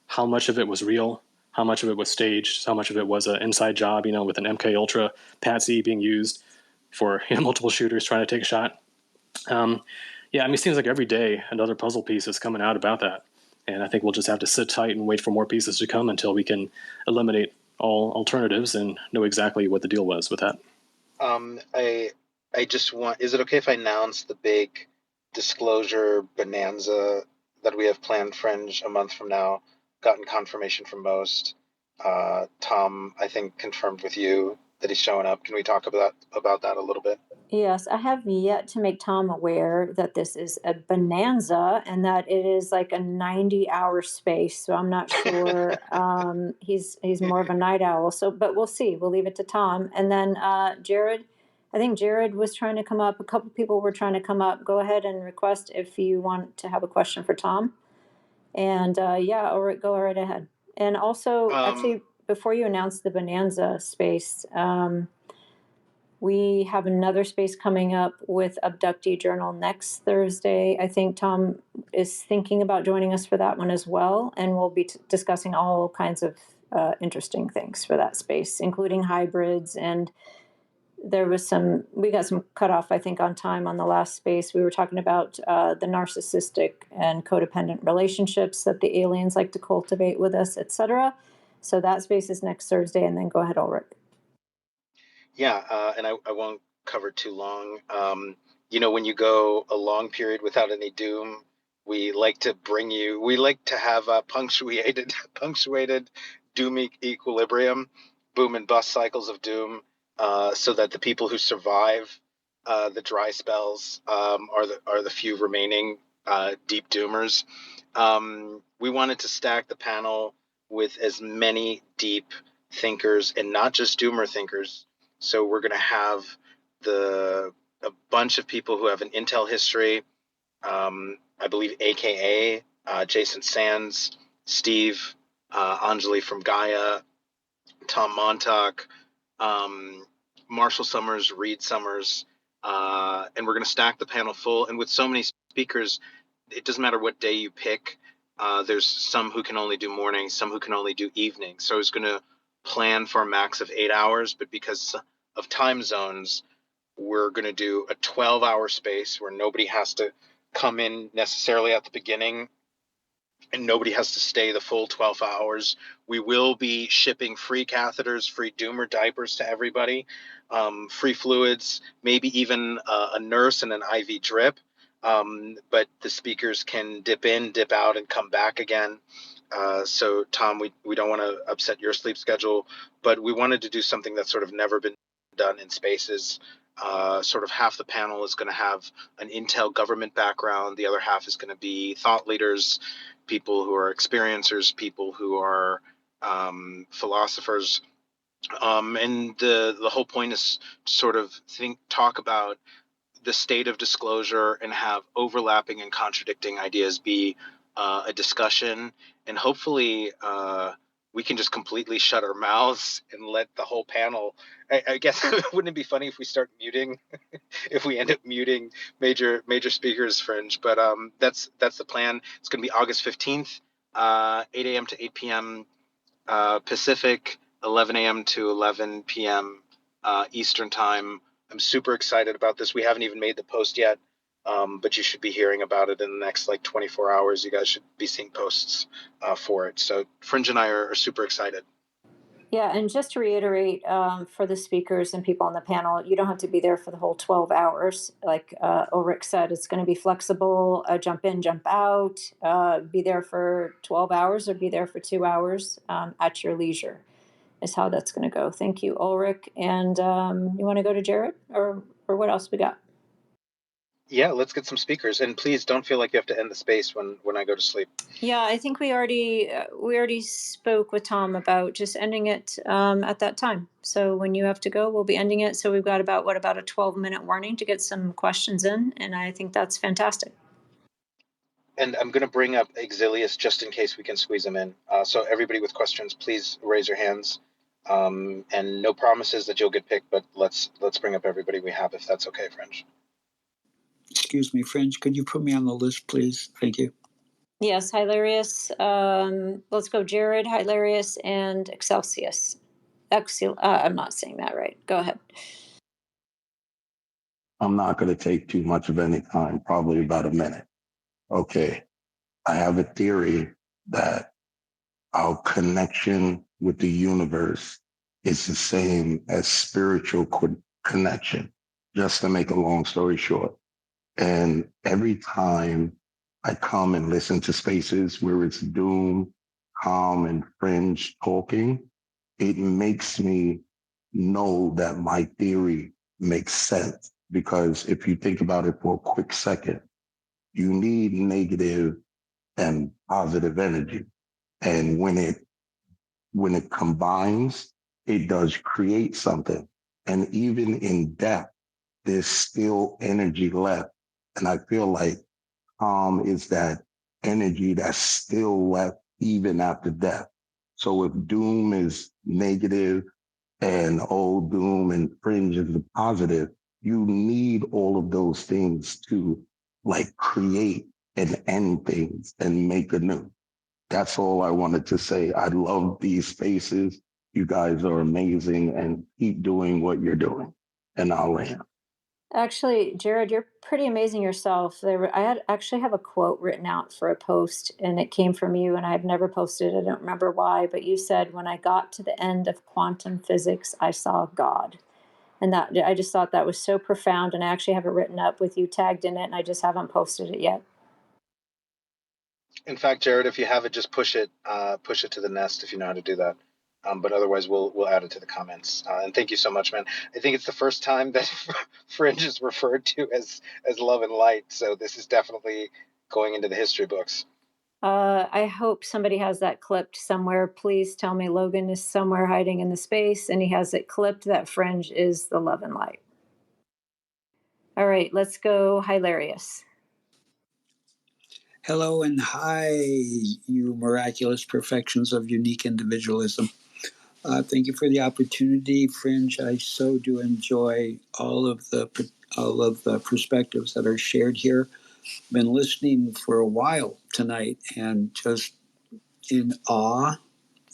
how much of it was real, how much of it was staged, how much of it was an inside job, with an MK Ultra patsy being used for multiple shooters trying to take a shot. It seems like every day another puzzle piece is coming out about that. And I think we'll just have to sit tight and wait for more pieces to come until we can eliminate all alternatives and know exactly what the deal was with that. I just want, is it okay if I announce the big disclosure bonanza that we have planned, Fringe, a month from now? Gotten confirmation from most. Tom, I think, confirmed with you that he's showing up. Can we talk about that a little bit? Yes, I have yet to make Tom aware that this is a bonanza and that it is like a 90-hour space. So I'm not sure. He's more of a night owl. So, but we'll see. We'll leave it to Tom. And then Jared, I think Jared was trying to come up. A couple people were trying to come up. Go ahead and request if you want to have a question for Tom. And go right ahead. And also, actually, before you announce the bonanza space, we have another space coming up with Abductee Journal next Thursday. I think Tom is thinking about joining us for that one as well. And we'll be discussing all kinds of interesting things for that space, including hybrids. And we got some cutoff, I think, on time on the last space. We were talking about the narcissistic and codependent relationships that the aliens like to cultivate with us, etc. So that space is next Thursday. And then go ahead, Ulrich. Yeah, and I won't cover too long. When you go a long period without any doom, we like to have a punctuated doom equilibrium, boom and bust cycles of doom, so that the people who survive the dry spells are the few remaining deep doomers. We wanted to stack the panel with as many deep thinkers, and not just doomer thinkers. So we're going to have a bunch of people who have an Intel history. I believe AKA Jason Sands, Steve, Anjali from Gaia, Tom Montalk, Marshall Summers, Reed Summers, and we're going to stack the panel full. And with so many speakers, it doesn't matter what day you pick. There's some who can only do morning, some who can only do evening. So I was going to plan for a max of 8 hours, but because of time zones, we're going to do a 12-hour space where nobody has to come in necessarily at the beginning and nobody has to stay the full 12 hours. We will be shipping free catheters, free doomer diapers to everybody, free fluids, maybe even a nurse and an IV drip. But the speakers can dip in, dip out, and come back again. So, Tom, we don't want to upset your sleep schedule, but we wanted to do something that's sort of never been done in spaces. Sort of half the panel is going to have an Intel government background. The other half is going to be thought leaders, people who are experiencers, people who are philosophers. And the whole point is to sort of talk about the state of disclosure and have overlapping and contradicting ideas be a discussion. And hopefully we can just completely shut our mouths and let the whole panel, I guess, wouldn't it be funny if we start muting, if we end up muting major speakers, Fringe? But that's the plan. It's going to be August 15th, 8 a.m. to 8 p.m. Pacific, 11 a.m. to 11 p.m. Eastern time. I'm super excited about this. We haven't even made the post yet, but you should be hearing about it in the next 24 hours. You guys should be seeing posts for it. So Fringe and I are super excited. Yeah, and just to reiterate, for the speakers and people on the panel, you don't have to be there for the whole 12 hours. Like Ulrich said, it's going to be flexible, jump in, jump out, be there for 12 hours or be there for 2 hours at your leisure is how that's going to go. Thank you, Ulrich. And you want to go to Jared or what else we got? Yeah, let's get some speakers, and please don't feel like you have to end the space when I go to sleep. Yeah, I think we already spoke with Tom about just ending it at that time. So when you have to go, we'll be ending it. So we've got about a 12-minute warning to get some questions in, and I think that's fantastic. And I'm going to bring up Exilius just in case we can squeeze him in. So everybody with questions, please raise your hands. And no promises that you'll get picked, but let's bring up everybody we have if that's okay, Fringe. Excuse me, Fringe, could you put me on the list, please? Thank you. Yes, Hilarious. Let's go, Jared, Hilarious, and Excelsius. I'm not saying that right. Go ahead. I'm not going to take too much of any time, probably about a minute. Okay. I have a theory that our connection with the universe is the same as spiritual connection, just to make a long story short. And every time I come and listen to spaces where it's Doom, Calm, and Fringe talking, it makes me know that my theory makes sense. Because if you think about it for a quick second, you need negative and positive energy. And when it combines, it does create something. And even in death, there's still energy left. And I feel like calm is that energy that's still left even after death. So if doom is negative and old doom and fringe is the positive, you need all of those things to like create and end things and make anew. That's all I wanted to say. I love these spaces. You guys are amazing and keep doing what you're doing. And I'll land. Actually, Jared, you're pretty amazing yourself. Actually have a quote written out for a post, and it came from you, and I've never posted it. I don't remember why, but you said, "When I got to the end of quantum physics, I saw God." And that I just thought that was so profound, and I actually have it written up with you tagged in it, and I just haven't posted it yet. In fact, Jared, if you have it, just push it to the nest if you know how to do that. But otherwise, we'll add it to the comments. And thank you so much, man. I think it's the first time that Fringe is referred to as love and light. So this is definitely going into the history books. I hope somebody has that clipped somewhere. Please tell me Logan is somewhere hiding in the space, and he has it clipped that Fringe is the love and light. All right, let's go Hilarious. Hello and hi, you miraculous perfections of unique individualism. Thank you for the opportunity, Fringe. I so do enjoy all of the perspectives that are shared here. Been listening for a while tonight and just in awe,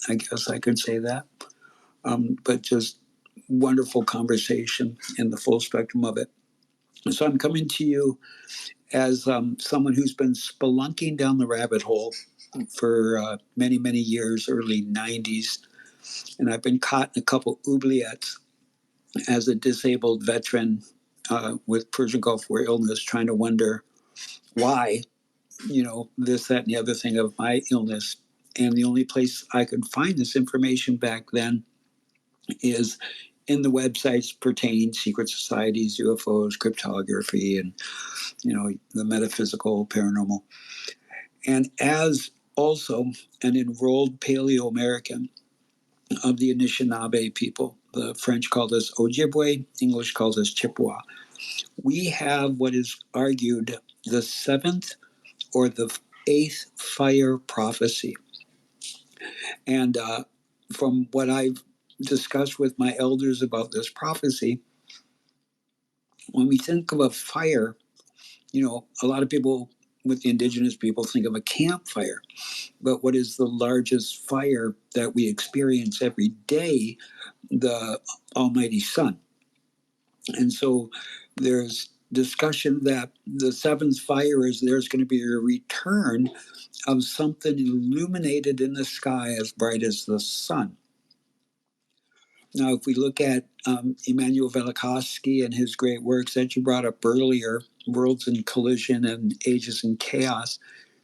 I guess I could say that. But just wonderful conversation in the full spectrum of it. So I'm coming to you as someone who's been spelunking down the rabbit hole for many, many years, early 90s. And I've been caught in a couple oubliettes as a disabled veteran with Persian Gulf War illness, trying to wonder why, this, that, and the other thing of my illness. And the only place I could find this information back then is in the websites pertaining secret societies, UFOs, cryptography, and the metaphysical, paranormal. And as also an enrolled Paleo American of the Anishinaabe people, the French called us Ojibwe, English calls us Chippewa. We have what is argued the seventh or the eighth fire prophecy. And from what I've discussed with my elders about this prophecy, when we think of a fire, a lot of people with the indigenous people think of a campfire. But what is the largest fire that we experience every day? The almighty sun. And so there's discussion that the seventh fire is there's going to be a return of something illuminated in the sky as bright as the sun. Now, if we look at Immanuel Velikovsky and his great works that you brought up earlier, Worlds in Collision and Ages in Chaos,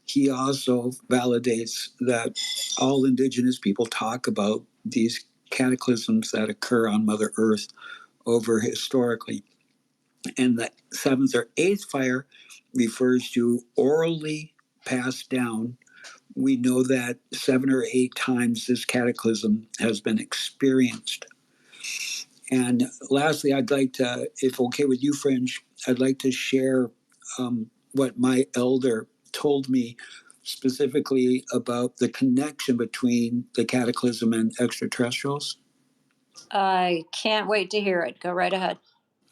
he also validates that all indigenous people talk about these cataclysms that occur on Mother Earth over historically. And the seventh or eighth fire refers to orally passed down. We know that 7 or 8 times this cataclysm has been experienced. And lastly, I'd like to, if okay with you, Fringe, I'd like to share what my elder told me specifically about the connection between the cataclysm and extraterrestrials. I can't wait to hear it. Go right ahead.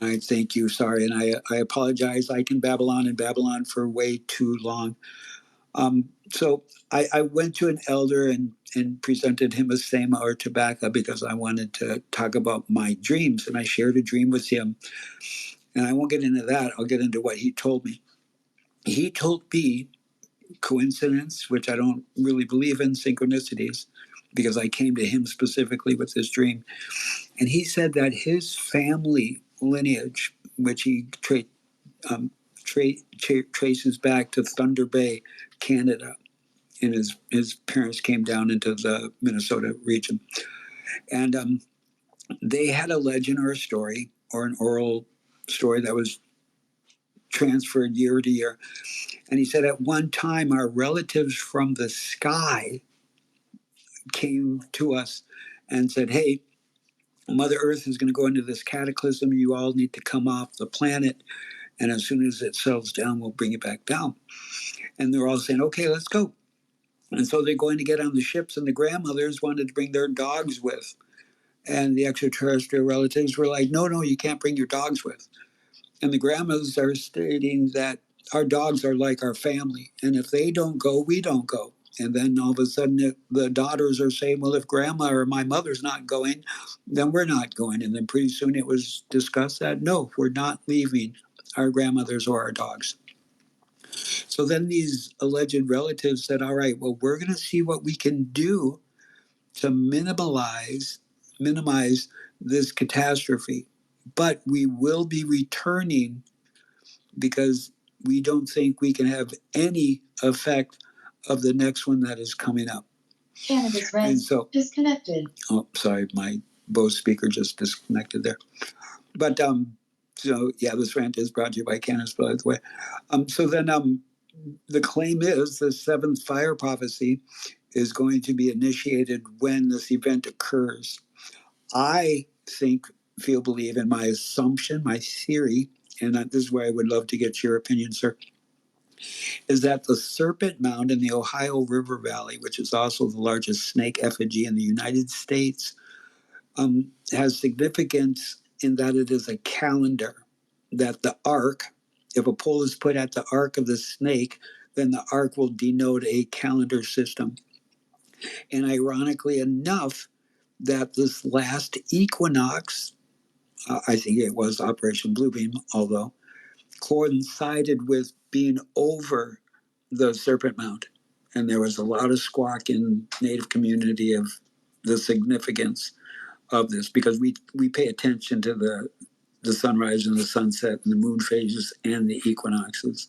I thank you. Sorry. And I apologize. I can babble on and babble on for way too long. So I went to an elder and presented him a Sema or tobacco because I wanted to talk about my dreams. And I shared a dream with him. And I won't get into that. I'll get into what he told me. He told me coincidence, which I don't really believe in, synchronicities, because I came to him specifically with this dream. And he said that his family lineage, which he traces back to Thunder Bay, Canada, and his parents came down into the Minnesota region. And they had a legend or a story or an oral story that was transferred year to year. And he said at one time, our relatives from the sky came to us and said, hey, Mother Earth is going to go into this cataclysm. You all need to come off the planet. And as soon as it settles down, we'll bring it back down. And they're all saying, okay, let's go. And so they're going to get on the ships, and the grandmothers wanted to bring their dogs with. And the extraterrestrial relatives were like, no, you can't bring your dogs with. And the grandmas are stating that our dogs are like our family. And if they don't go, we don't go. And then all of a sudden, the daughters are saying, well, if grandma or my mother's not going, then we're not going. And then pretty soon it was discussed that, no, we're not leaving our grandmothers or our dogs. So then these alleged relatives said, all right, well, we're going to see what we can do to minimize this catastrophe. But we will be returning because we don't think we can have any effect of the next one that is coming up. Cannabis and so disconnected. Oh, sorry, my Bose speaker just disconnected there. But so yeah, this rant is brought to you by Cannabis, by the way. So then the claim is the seventh fire prophecy is going to be initiated when this event occurs. I believe in my assumption, my theory, and this is where I would love to get your opinion, sir, is that the Serpent Mound in the Ohio River Valley, which is also the largest snake effigy in the United States, has significance in that it is a calendar, that the arc, if a pole is put at the arc of the snake, then the arc will denote a calendar system. And ironically enough, that this last equinox, I think it was Operation Bluebeam, although, coincided with being over the Serpent Mound. And there was a lot of squawk in Native community of the significance of this because we pay attention to the sunrise and the sunset and the moon phases and the equinoxes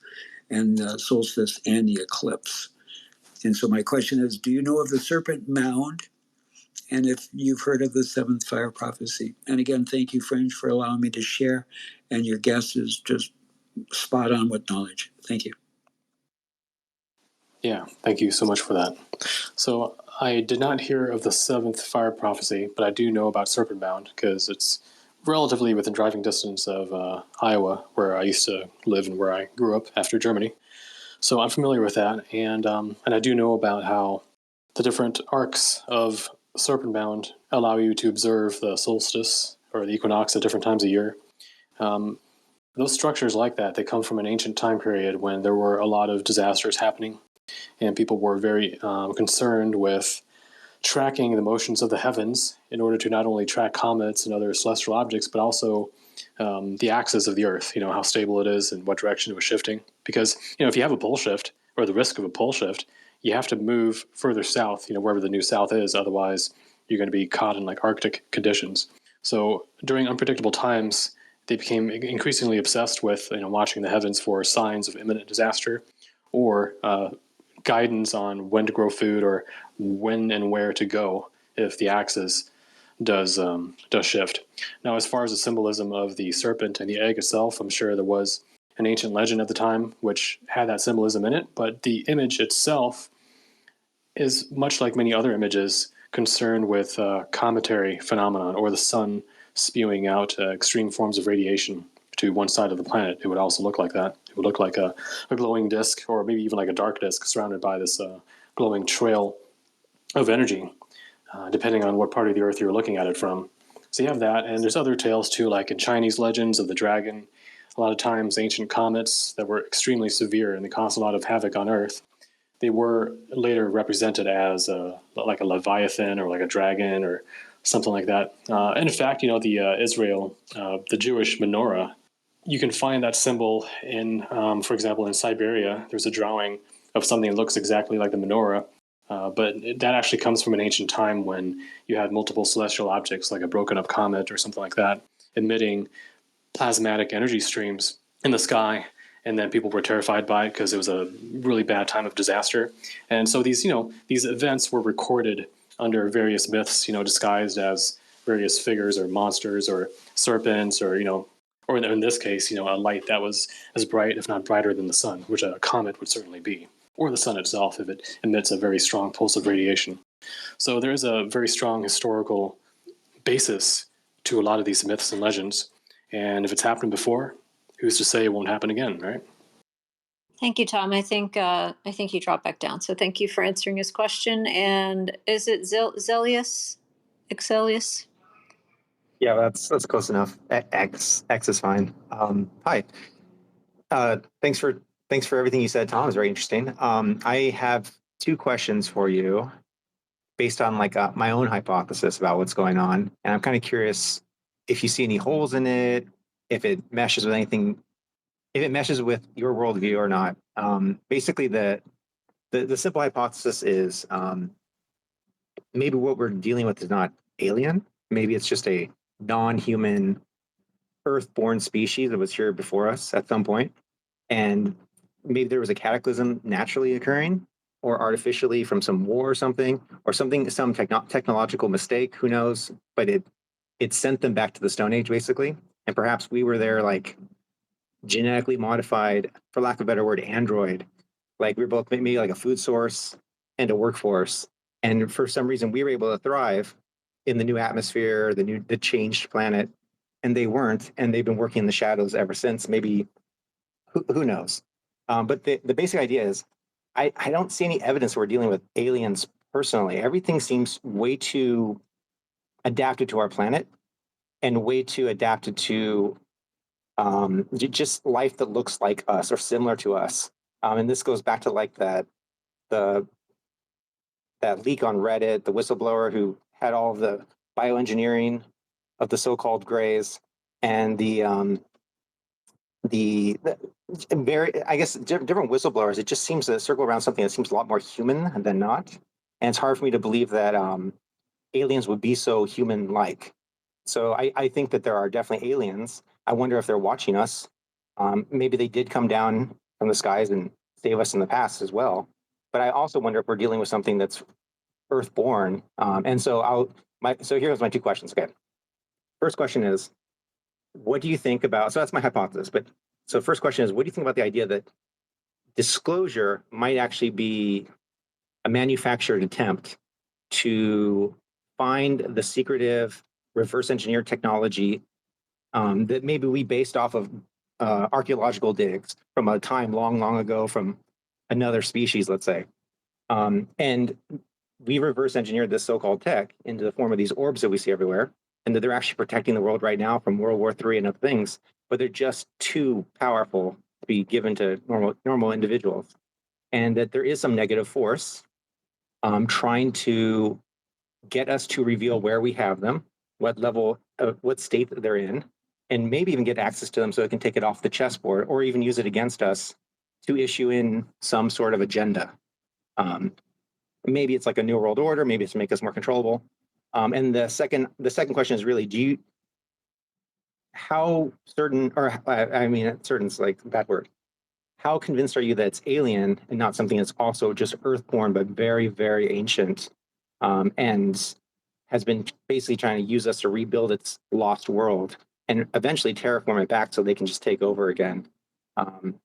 and the solstice and the eclipse. And so my question is, do you know of the Serpent Mound? And if you've heard of the seventh fire prophecy? And again, thank you, Fringe, for allowing me to share. And your guest is just spot on with knowledge. Thank you. Yeah, thank you so much for that. So I did not hear of the seventh fire prophecy, but I do know about Serpent Mound because it's relatively within driving distance of Iowa, where I used to live and where I grew up after Germany. So I'm familiar with that, and I do know about how the different arcs of Serpent Mound allow you to observe the solstice or the equinox at different times of year. Those structures like that, they come from an ancient time period when there were a lot of disasters happening, and people were very concerned with tracking the motions of the heavens in order to not only track comets and other celestial objects, but also the axis of the Earth, how stable it is and what direction it was shifting. Because, if you have a pole shift or the risk of a pole shift, you have to move further south, wherever the new south is. Otherwise, you're going to be caught in like Arctic conditions. So during unpredictable times, they became increasingly obsessed with watching the heavens for signs of imminent disaster, or guidance on when to grow food or when and where to go if the axis does shift. Now, as far as the symbolism of the serpent and the egg itself, I'm sure there was an ancient legend at the time which had that symbolism in it, but the image itself is much like many other images concerned with cometary phenomenon, or the sun spewing out extreme forms of radiation to one side of the planet. It would also look like that. It would look like a glowing disk, or maybe even like a dark disk surrounded by this glowing trail of energy, depending on what part of the earth you're looking at it from. So you have that, and there's other tales too, like in Chinese legends of the dragon. A lot of times ancient comets that were extremely severe and they caused a lot of havoc on earth, they were later represented as like a leviathan or like a dragon or something like that. And in fact, the Israel, the Jewish menorah, you can find that symbol in, for example, in Siberia. There's a drawing of something that looks exactly like the menorah, but that actually comes from an ancient time when you had multiple celestial objects, like a broken up comet or something like that, emitting plasmatic energy streams in the sky, and then people were terrified by it because it was a really bad time of disaster. And so these events were recorded under various myths, disguised as various figures or monsters or serpents, or or in this case, a light that was as bright, if not brighter, than the sun, which a comet would certainly be, or the sun itself if it emits a very strong pulse of radiation. So there is a very strong historical basis to a lot of these myths and legends. And if it's happened before, who's to say it won't happen again, right? Thank you, Tom. I think he dropped back down. So thank you for answering his question. And is it Zelius? Excelius? Yeah, that's close enough. X is fine. Hi. Thanks for everything you said, Tom. It was very interesting. I have two questions for you based on like my own hypothesis about what's going on, and I'm kind of curious if you see any holes in it, if it meshes with anything, if it meshes with your worldview or not. Basically, the simple hypothesis is maybe what we're dealing with is not alien. Maybe it's just a non-human earth-born species that was here before us at some point, and maybe there was a cataclysm naturally occurring or artificially from some war or something, some technological mistake, who knows, but it sent them back to the Stone Age, basically. And perhaps we were there, like genetically modified, for lack of a better word, android. Like we were both maybe like a food source and a workforce. And for some reason, we were able to thrive in the new atmosphere, the changed planet, and they weren't, and they've been working in the shadows ever since. Maybe, who knows? But the basic idea is, I don't see any evidence we're dealing with aliens personally. Everything seems way too adapted to our planet and way too adapted to just life that looks like us or similar to us. And this goes back to like that leak on Reddit, the whistleblower who had all of the bioengineering of the so-called grays, and the very, I guess, different whistleblowers. It just seems to circle around something that seems a lot more human than not. And it's hard for me to believe that aliens would be so human-like. So I think that there are definitely aliens. I wonder if they're watching us. Maybe they did come down from the skies and save us in the past as well. But I also wonder if we're dealing with something that's Earth-born. And so here's my two questions. Okay. First question is, what do you think about? So that's my hypothesis. But so first question is, what do you think about the idea that disclosure might actually be a manufactured attempt to find the secretive reverse engineered technology that maybe we based off of archaeological digs from a time long ago from another species, let's say. And we reverse engineered this so-called tech into the form of these orbs that we see everywhere, and that they're actually protecting the world right now from World War III and other things, but they're just too powerful to be given to normal individuals. And that there is some negative force trying to get us to reveal where we have them, what level, what state that they're in, and maybe even get access to them so it can take it off the chessboard or even use it against us to issue in some sort of agenda. Maybe it's like a new world order, maybe it's to make us more controllable. And the second question is really, do how certain, or I mean, certain's like a bad word. How convinced are you that it's alien and not something that's also just earthborn, but very, very ancient, and has been basically trying to use us to rebuild its lost world and eventually terraform it back so they can just take over again?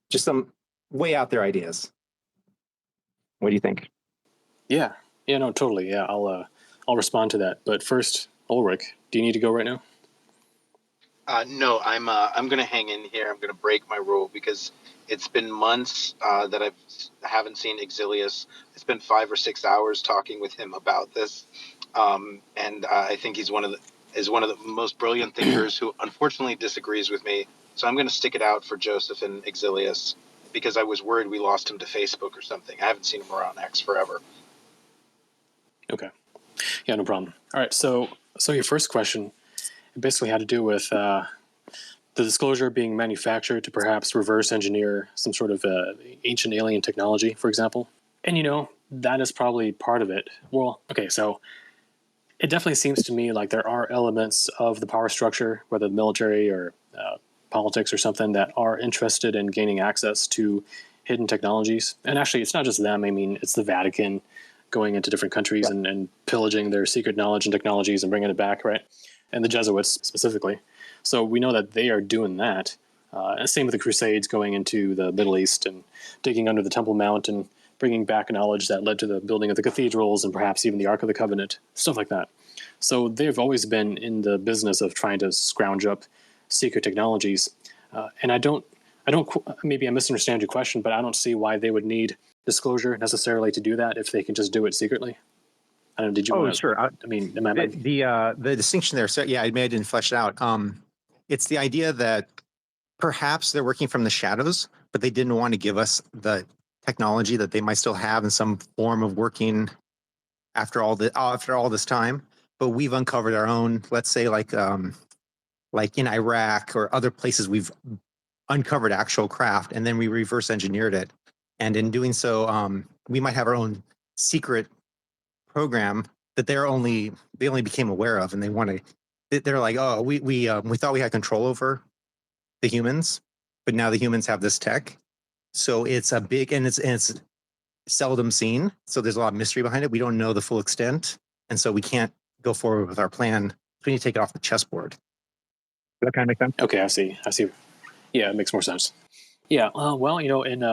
Just some way out there ideas. What do you think? Yeah, no, totally. Yeah, I'll respond to that. But first, Ulrich, do you need to go right now? No, I'm gonna hang in here. I'm gonna break my rule because it's been months that I haven't seen Exilius. I spent 5 or 6 hours talking with him about this, and I think he's one of the most brilliant thinkers who unfortunately disagrees with me. So I'm gonna stick it out for Joseph and Exilius because I was worried we lost him to Facebook or something. I haven't seen him around X forever. Okay. Yeah, no problem. All right. So your first question basically had to do with the disclosure being manufactured to perhaps reverse engineer some sort of ancient alien technology, for example. And that is probably part of it. Well, okay, so it definitely seems to me like there are elements of the power structure, whether the military or politics or something, that are interested in gaining access to hidden technologies. And actually, it's not just them. I mean, it's the Vatican going into different countries and pillaging their secret knowledge and technologies and bringing it back, right? And the Jesuits specifically. So we know that they are doing that. And same with the Crusades going into the Middle East and digging under the Temple Mount and bringing back knowledge that led to the building of the cathedrals and perhaps even the Ark of the Covenant, stuff like that. So they've always been in the business of trying to scrounge up secret technologies. And I don't, maybe I misunderstand your question, but I don't see why they would need disclosure necessarily to do that if they can just do it secretly. I don't know, did you want to? Sure. I mean, The distinction there. So yeah, I may didn't flesh it out. It's the idea that perhaps they're working from the shadows, but they didn't want to give us the technology that they might still have in some form of working after all this time. But we've uncovered our own, let's say, like in Iraq or other places, we've uncovered actual craft, and then we reverse engineered it. And in doing so, we might have our own secret program that they only became aware of, and they want to. They're like, oh, we thought we had control over the humans, but now the humans have this tech. So it's a big, and it's seldom seen. So there's a lot of mystery behind it. We don't know the full extent, and so we can't go forward with our plan. We need to take it off the chessboard. Does that kind of make sense? Okay, I see. Yeah, it makes more sense. Yeah, well, in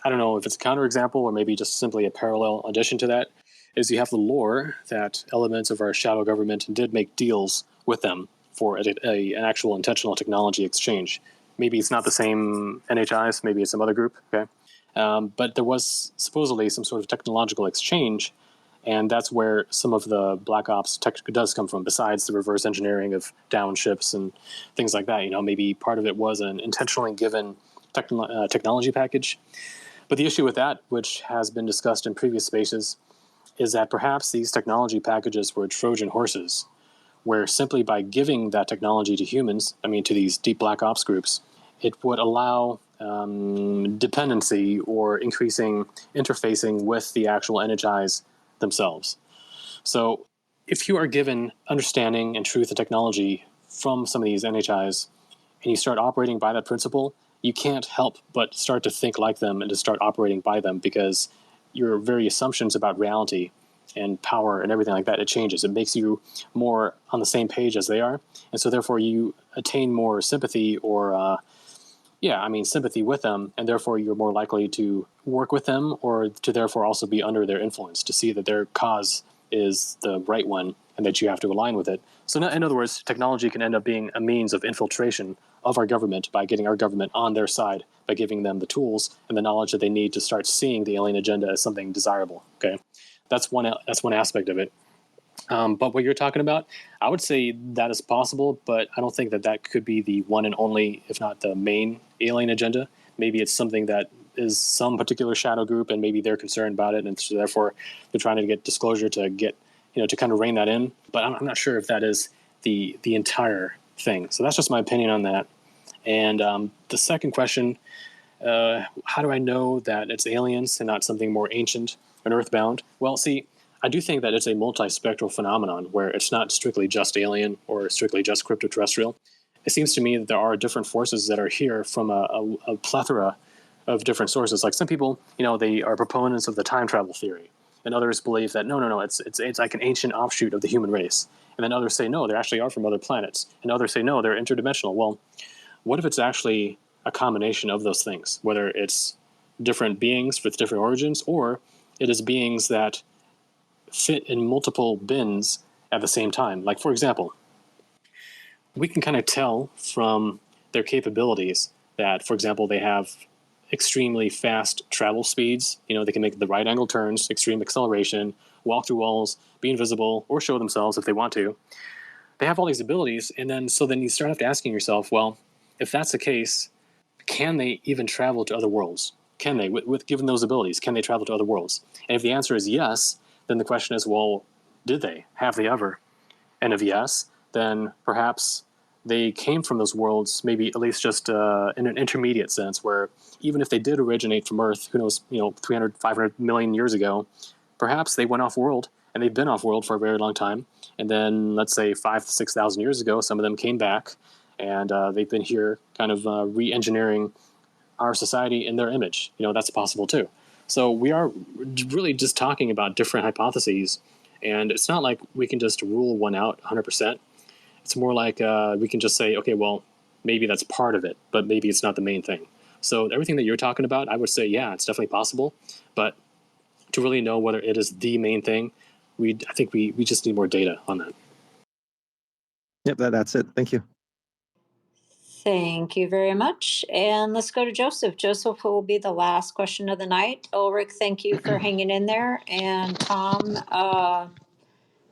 I don't know if it's a counterexample or maybe just simply a parallel addition to that, is you have the lore that elements of our shadow government did make deals with them for an actual intentional technology exchange. Maybe it's not the same NHIs, maybe it's some other group, okay? But there was supposedly some sort of technological exchange, and that's where some of the Black Ops tech does come from, besides the reverse engineering of down ships and things like that. Maybe part of it was an intentionally given technology package. But the issue with that, which has been discussed in previous spaces, is that perhaps these technology packages were Trojan horses, where simply by giving that technology to humans, to these deep Black Ops groups, it would allow dependency or increasing interfacing with the actual NHIs themselves. So if you are given understanding and truth and technology from some of these NHIs and you start operating by that principle, you can't help but start to think like them and to start operating by them, because your very assumptions about reality and power and everything like that, it changes. It makes you more on the same page as they are. And so therefore you attain more sympathy or sympathy with them, and therefore you're more likely to work with them or to therefore also be under their influence, to see that their cause is the right one and that you have to align with it. So in other words, technology can end up being a means of infiltration of our government by getting our government on their side, by giving them the tools and the knowledge that they need to start seeing the alien agenda as something desirable. Okay, that's one aspect of it. But what you're talking about, I would say that is possible, but I don't think that could be the one and only, if not the main alien agenda. Maybe it's something that is some particular shadow group, and maybe they're concerned about it, and so therefore they're trying to get disclosure to get, to kind of rein that in. But I'm not sure if that is the entire thing. So that's just my opinion on that. And the second question, how do I know that it's aliens and not something more ancient and earthbound? Well, see, I do think that it's a multispectral phenomenon where it's not strictly just alien or strictly just cryptoterrestrial. it seems to me that there are different forces that are here from a plethora of different sources. Like some people, they are proponents of the time travel theory, and others believe that no, it's like an ancient offshoot of the human race. And then others say no, they actually are from other planets, and others say no, they're interdimensional. Well, what if it's actually a combination of those things? Whether it's different beings with different origins, or it is beings that fit in multiple bins at the same time. Like, for example, we can kind of tell from their capabilities that, for example, they have extremely fast travel speeds. They can make the right angle turns, extreme acceleration, walk through walls, be invisible, or show themselves if they want to. They have all these abilities, and then you start off asking yourself, well, if that's the case, can they even travel to other worlds? Can they, with given those abilities, can they travel to other worlds? And if the answer is yes, then the question is, well, did they? Have they ever? And if yes, then perhaps they came from those worlds, maybe at least just in an intermediate sense, where even if they did originate from Earth, who knows, 300, 500 million years ago, perhaps they went off-world, and they've been off-world for a very long time. And then, let's say 5,000 to 6,000 years ago, some of them came back, and they've been here kind of re-engineering our society in their image. That's possible too. So we are really just talking about different hypotheses, and it's not like we can just rule one out 100%. It's more like we can just say, okay, well, maybe that's part of it, but maybe it's not the main thing. So everything that you're talking about, I would say, yeah, it's definitely possible. But to really know whether it is the main thing, I think we just need more data on that. Yep, that's it. Thank you. Thank you very much. And let's go to Joseph. Joseph will be the last question of the night. Ulrich, thank you for hanging in there. And Tom,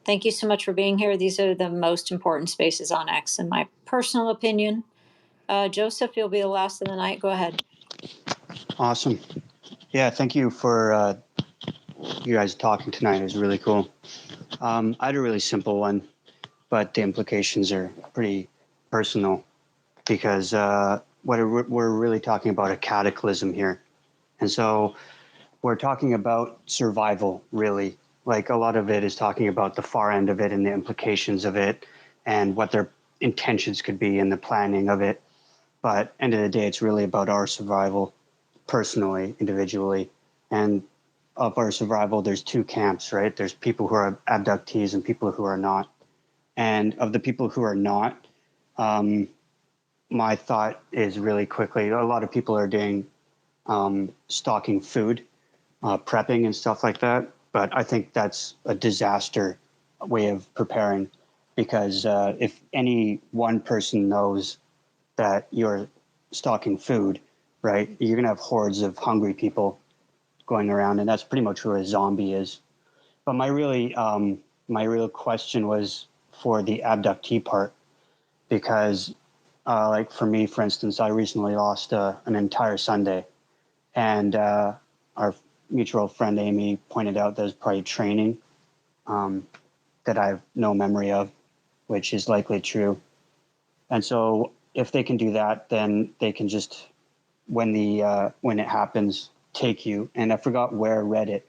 thank you so much for being here. These are the most important spaces on X, in my personal opinion. Joseph, you'll be the last of the night. Go ahead. Awesome. Yeah, thank you for you guys talking tonight. It was really cool. I had a really simple one, but the implications are pretty personal because we're really talking about a cataclysm here. And so we're talking about survival, really. Like a lot of it is talking about the far end of it and the implications of it and what their intentions could be in the planning of it. But end of the day, it's really about our survival personally, individually. And of our survival, there's two camps, right? There's people who are abductees and people who are not. And of the people who are not, my thought is really quickly, a lot of people are doing stocking food, prepping and stuff like that. But I think that's a disaster way of preparing because if any one person knows that you're stocking food, right, you're going to have hordes of hungry people going around, and that's pretty much where a zombie is. But my real question was for the abductee part, because like for me, for instance, I recently lost an entire Sunday, and our mutual friend Amy pointed out there's probably training that I have no memory of, which is likely true. And so if they can do that, then they can just, when it happens, take you. And I forgot where I read it,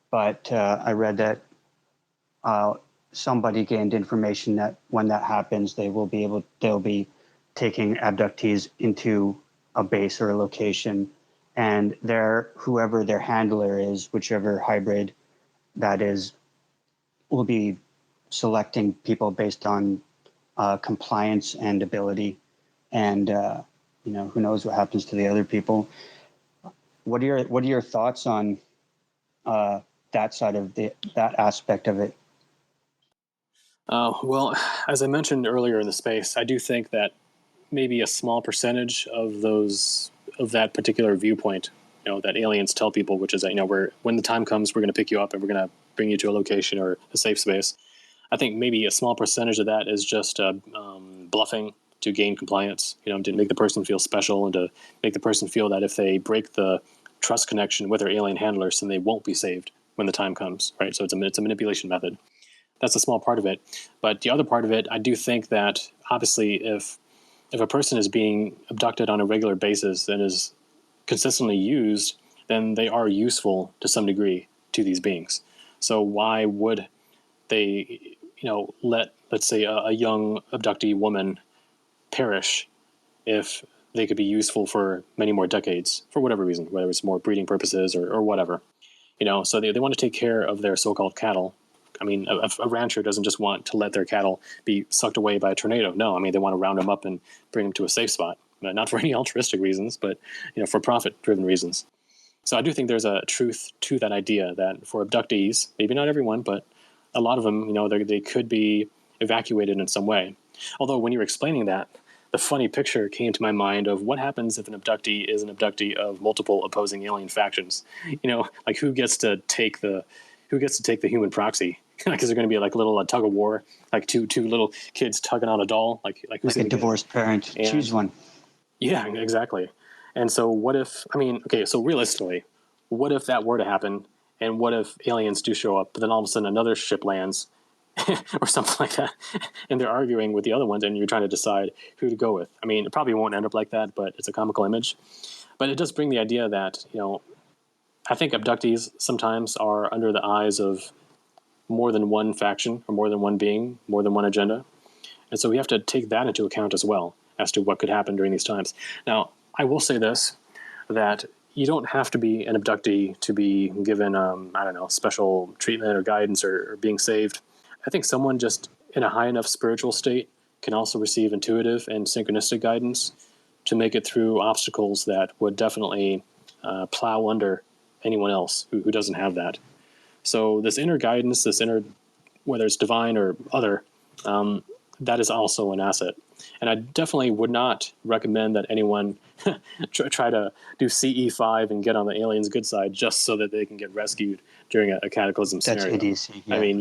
but I read that somebody gained information that when that happens, they'll be taking abductees into a base or a location, and whoever their handler is, whichever hybrid that is, will be selecting people based on compliance and ability, and who knows what happens to the other people. What are your thoughts on that side of that aspect of it? Well, as I mentioned earlier in the space, I do think that maybe a small percentage of that particular viewpoint, that aliens tell people, which is that, when the time comes, we're going to pick you up and we're going to bring you to a location or a safe space. I think maybe a small percentage of that is just bluffing to gain compliance, to make the person feel special and to make the person feel that if they break the trust connection with their alien handlers, then they won't be saved when the time comes, right? So it's a manipulation method. That's a small part of it. But the other part of it, I do think that obviously if a person is being abducted on a regular basis and is consistently used, then they are useful to some degree to these beings. So why would they, let's say a young abductee woman perish if they could be useful for many more decades for whatever reason, whether it's more breeding purposes or whatever. So they want to take care of their so-called cattle. I mean, a rancher doesn't just want to let their cattle be sucked away by a tornado. No, I mean, they want to round them up and bring them to a safe spot, not for any altruistic reasons, but for profit-driven reasons. So I do think there's a truth to that idea that for abductees, maybe not everyone, but a lot of them, they could be evacuated in some way. Although when you were explaining that, the funny picture came to my mind of what happens if an abductee is an abductee of multiple opposing alien factions. Like who gets to take the human proxy? Like, is there going to be like a little tug of war, like two little kids tugging on a doll, like who's like a divorced parent? Choose one. Yeah, exactly. And so what if, so realistically, what if that were to happen? And what if aliens do show up, but then all of a sudden another ship lands or something like that, and they're arguing with the other ones and you're trying to decide who to go with? I mean, it probably won't end up like that, but it's a comical image. But it does bring the idea that, I think abductees sometimes are under the eyes of more than one faction or more than one being, more than one agenda. And so we have to take that into account as well as to what could happen during these times. Now, I will say this, that you don't have to be an abductee to be given, special treatment or guidance or being saved. I think someone just in a high enough spiritual state can also receive intuitive and synchronistic guidance to make it through obstacles that would definitely plow under anyone else who doesn't have that. So this inner guidance, whether it's divine or other, that is also an asset. And I definitely would not recommend that anyone try to do CE5 and get on the aliens' good side just so that they can get rescued during a cataclysm scenario. That's idiocy. Yeah. I mean,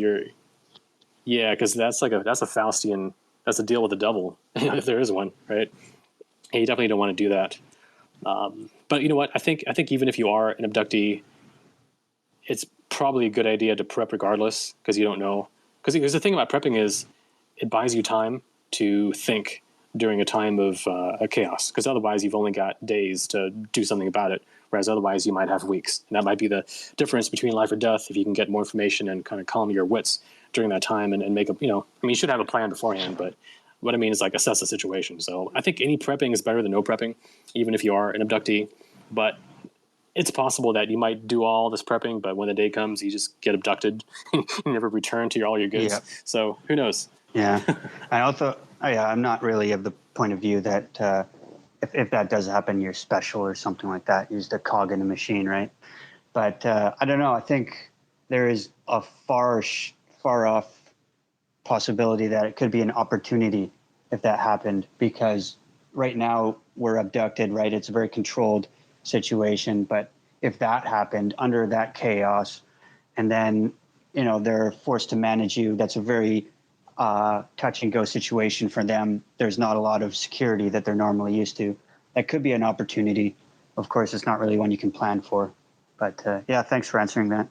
because that's a Faustian, that's a deal with the devil, if there is one, right? And you definitely don't want to do that. But you know what? I think even if you are an abductee, it's probably a good idea to prep regardless, because you don't know. Because the thing about prepping is it buys you time to think during a time of a chaos, because otherwise you've only got days to do something about it, whereas otherwise you might have weeks. And that might be the difference between life or death if you can get more information and kind of calm your wits during that time and make you should have a plan beforehand, but what I mean is like assess the situation. So I think any prepping is better than no prepping, even if you are an abductee. But it's possible that you might do all this prepping, but when the day comes, you just get abducted and you never return to all your goods. Yep. So who knows? Yeah. I'm not really of the point of view that if that does happen, you're special or something like that. You're just a cog in the machine, right? But I don't know. I think there is a far off possibility that it could be an opportunity if that happened, because right now we're abducted, right? It's a very controlled situation. But if that happened under that chaos, and then they're forced to manage you, that's a very touch and go situation for them. There's not a lot of security that they're normally used to. That could be an opportunity. Of course, it's not really one you can plan for. But yeah, thanks for answering that.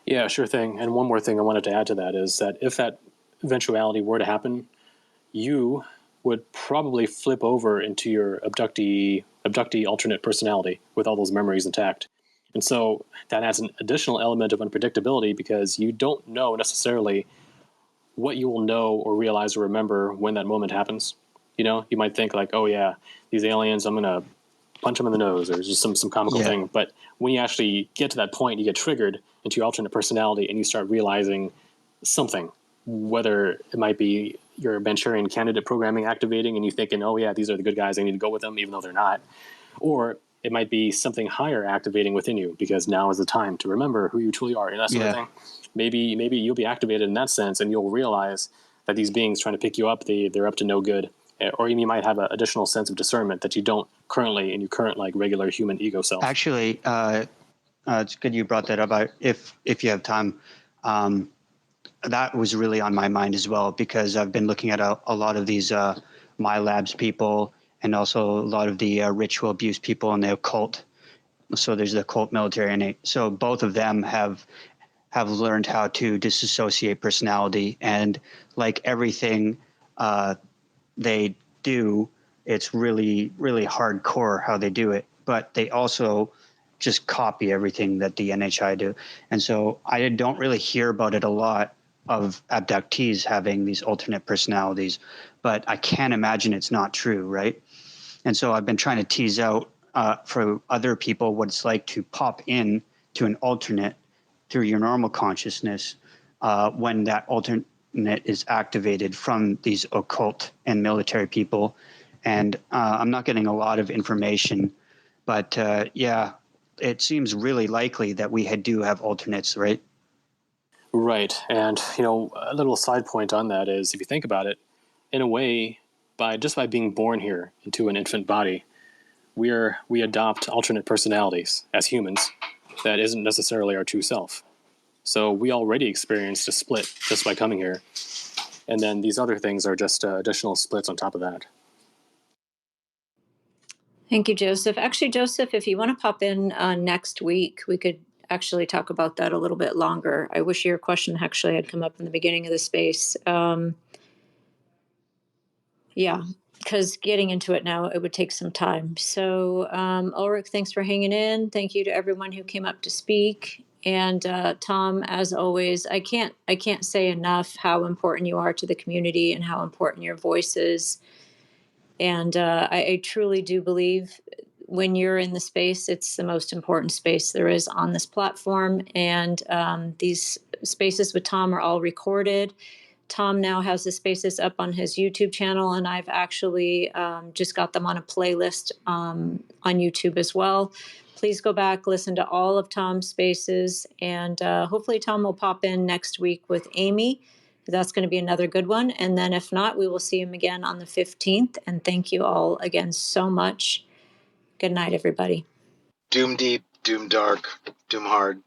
Yeah, sure thing. And one more thing I wanted to add to that is that if that eventuality were to happen, you would probably flip over into your abductee alternate personality with all those memories intact. And so that adds an additional element of unpredictability, because you don't know necessarily what you will know or realize or remember when that moment happens. You might think like, oh yeah, these aliens, I'm going to punch them in the nose, or just some comical thing. But when you actually get to that point, you get triggered into your alternate personality and you start realizing something, whether it might be your Manchurian candidate programming activating and you thinking, oh yeah, these are the good guys, I need to go with them, even though they're not. Or it might be something higher activating within you, because now is the time to remember who you truly are and that sort of thing. Maybe you'll be activated in that sense, and you'll realize that these beings trying to pick you up, they're up to no good. Or even you might have an additional sense of discernment that you don't currently in your current like regular human ego self. Actually, it's good you brought that up. If you have time, that was really on my mind as well, because I've been looking at a lot of these My Labs people, and also a lot of the ritual abuse people in the occult. So there's the occult military innate. So both of them have learned how to disassociate personality, and like everything they do, it's really, really hardcore how they do it. But they also just copy everything that the NHI do. And so I don't really hear about it a lot, of abductees having these alternate personalities. but I can't imagine it's not true, right? And so I've been trying to tease out for other people what it's like to pop in to an alternate through your normal consciousness when that alternate is activated from these occult and military people. And I'm not getting a lot of information, but yeah, it seems really likely that we do have alternates, right? Right. And, you know, a little side point on that is, if you think about it, in a way, by being born here into an infant body, we adopt alternate personalities as humans that isn't necessarily our true self. So we already experienced a split just by coming here. And then these other things are just additional splits on top of that. Thank you, Joseph. Actually, Joseph, if you want to pop in next week, we could actually talk about that a little bit longer. I wish your question actually had come up in the beginning of the space. Yeah, because getting into it now, it would take some time. So, Ulrich, thanks for hanging in. Thank you to everyone who came up to speak. And Tom, as always, I can't say enough how important you are to the community and how important your voice is. And I truly do believe when you're in the space, it's the most important space there is on this platform. And these spaces with Tom are all recorded. Tom now has the spaces up on his YouTube channel, and I've actually just got them on a playlist on YouTube as well. Please go back, listen to all of Tom's spaces, and hopefully Tom will pop in next week with Amy. That's going to be another good one. And then if not, we will see him again on the 15th. And thank you all again so much. Good night, everybody. Doom deep, doom dark, doom hard.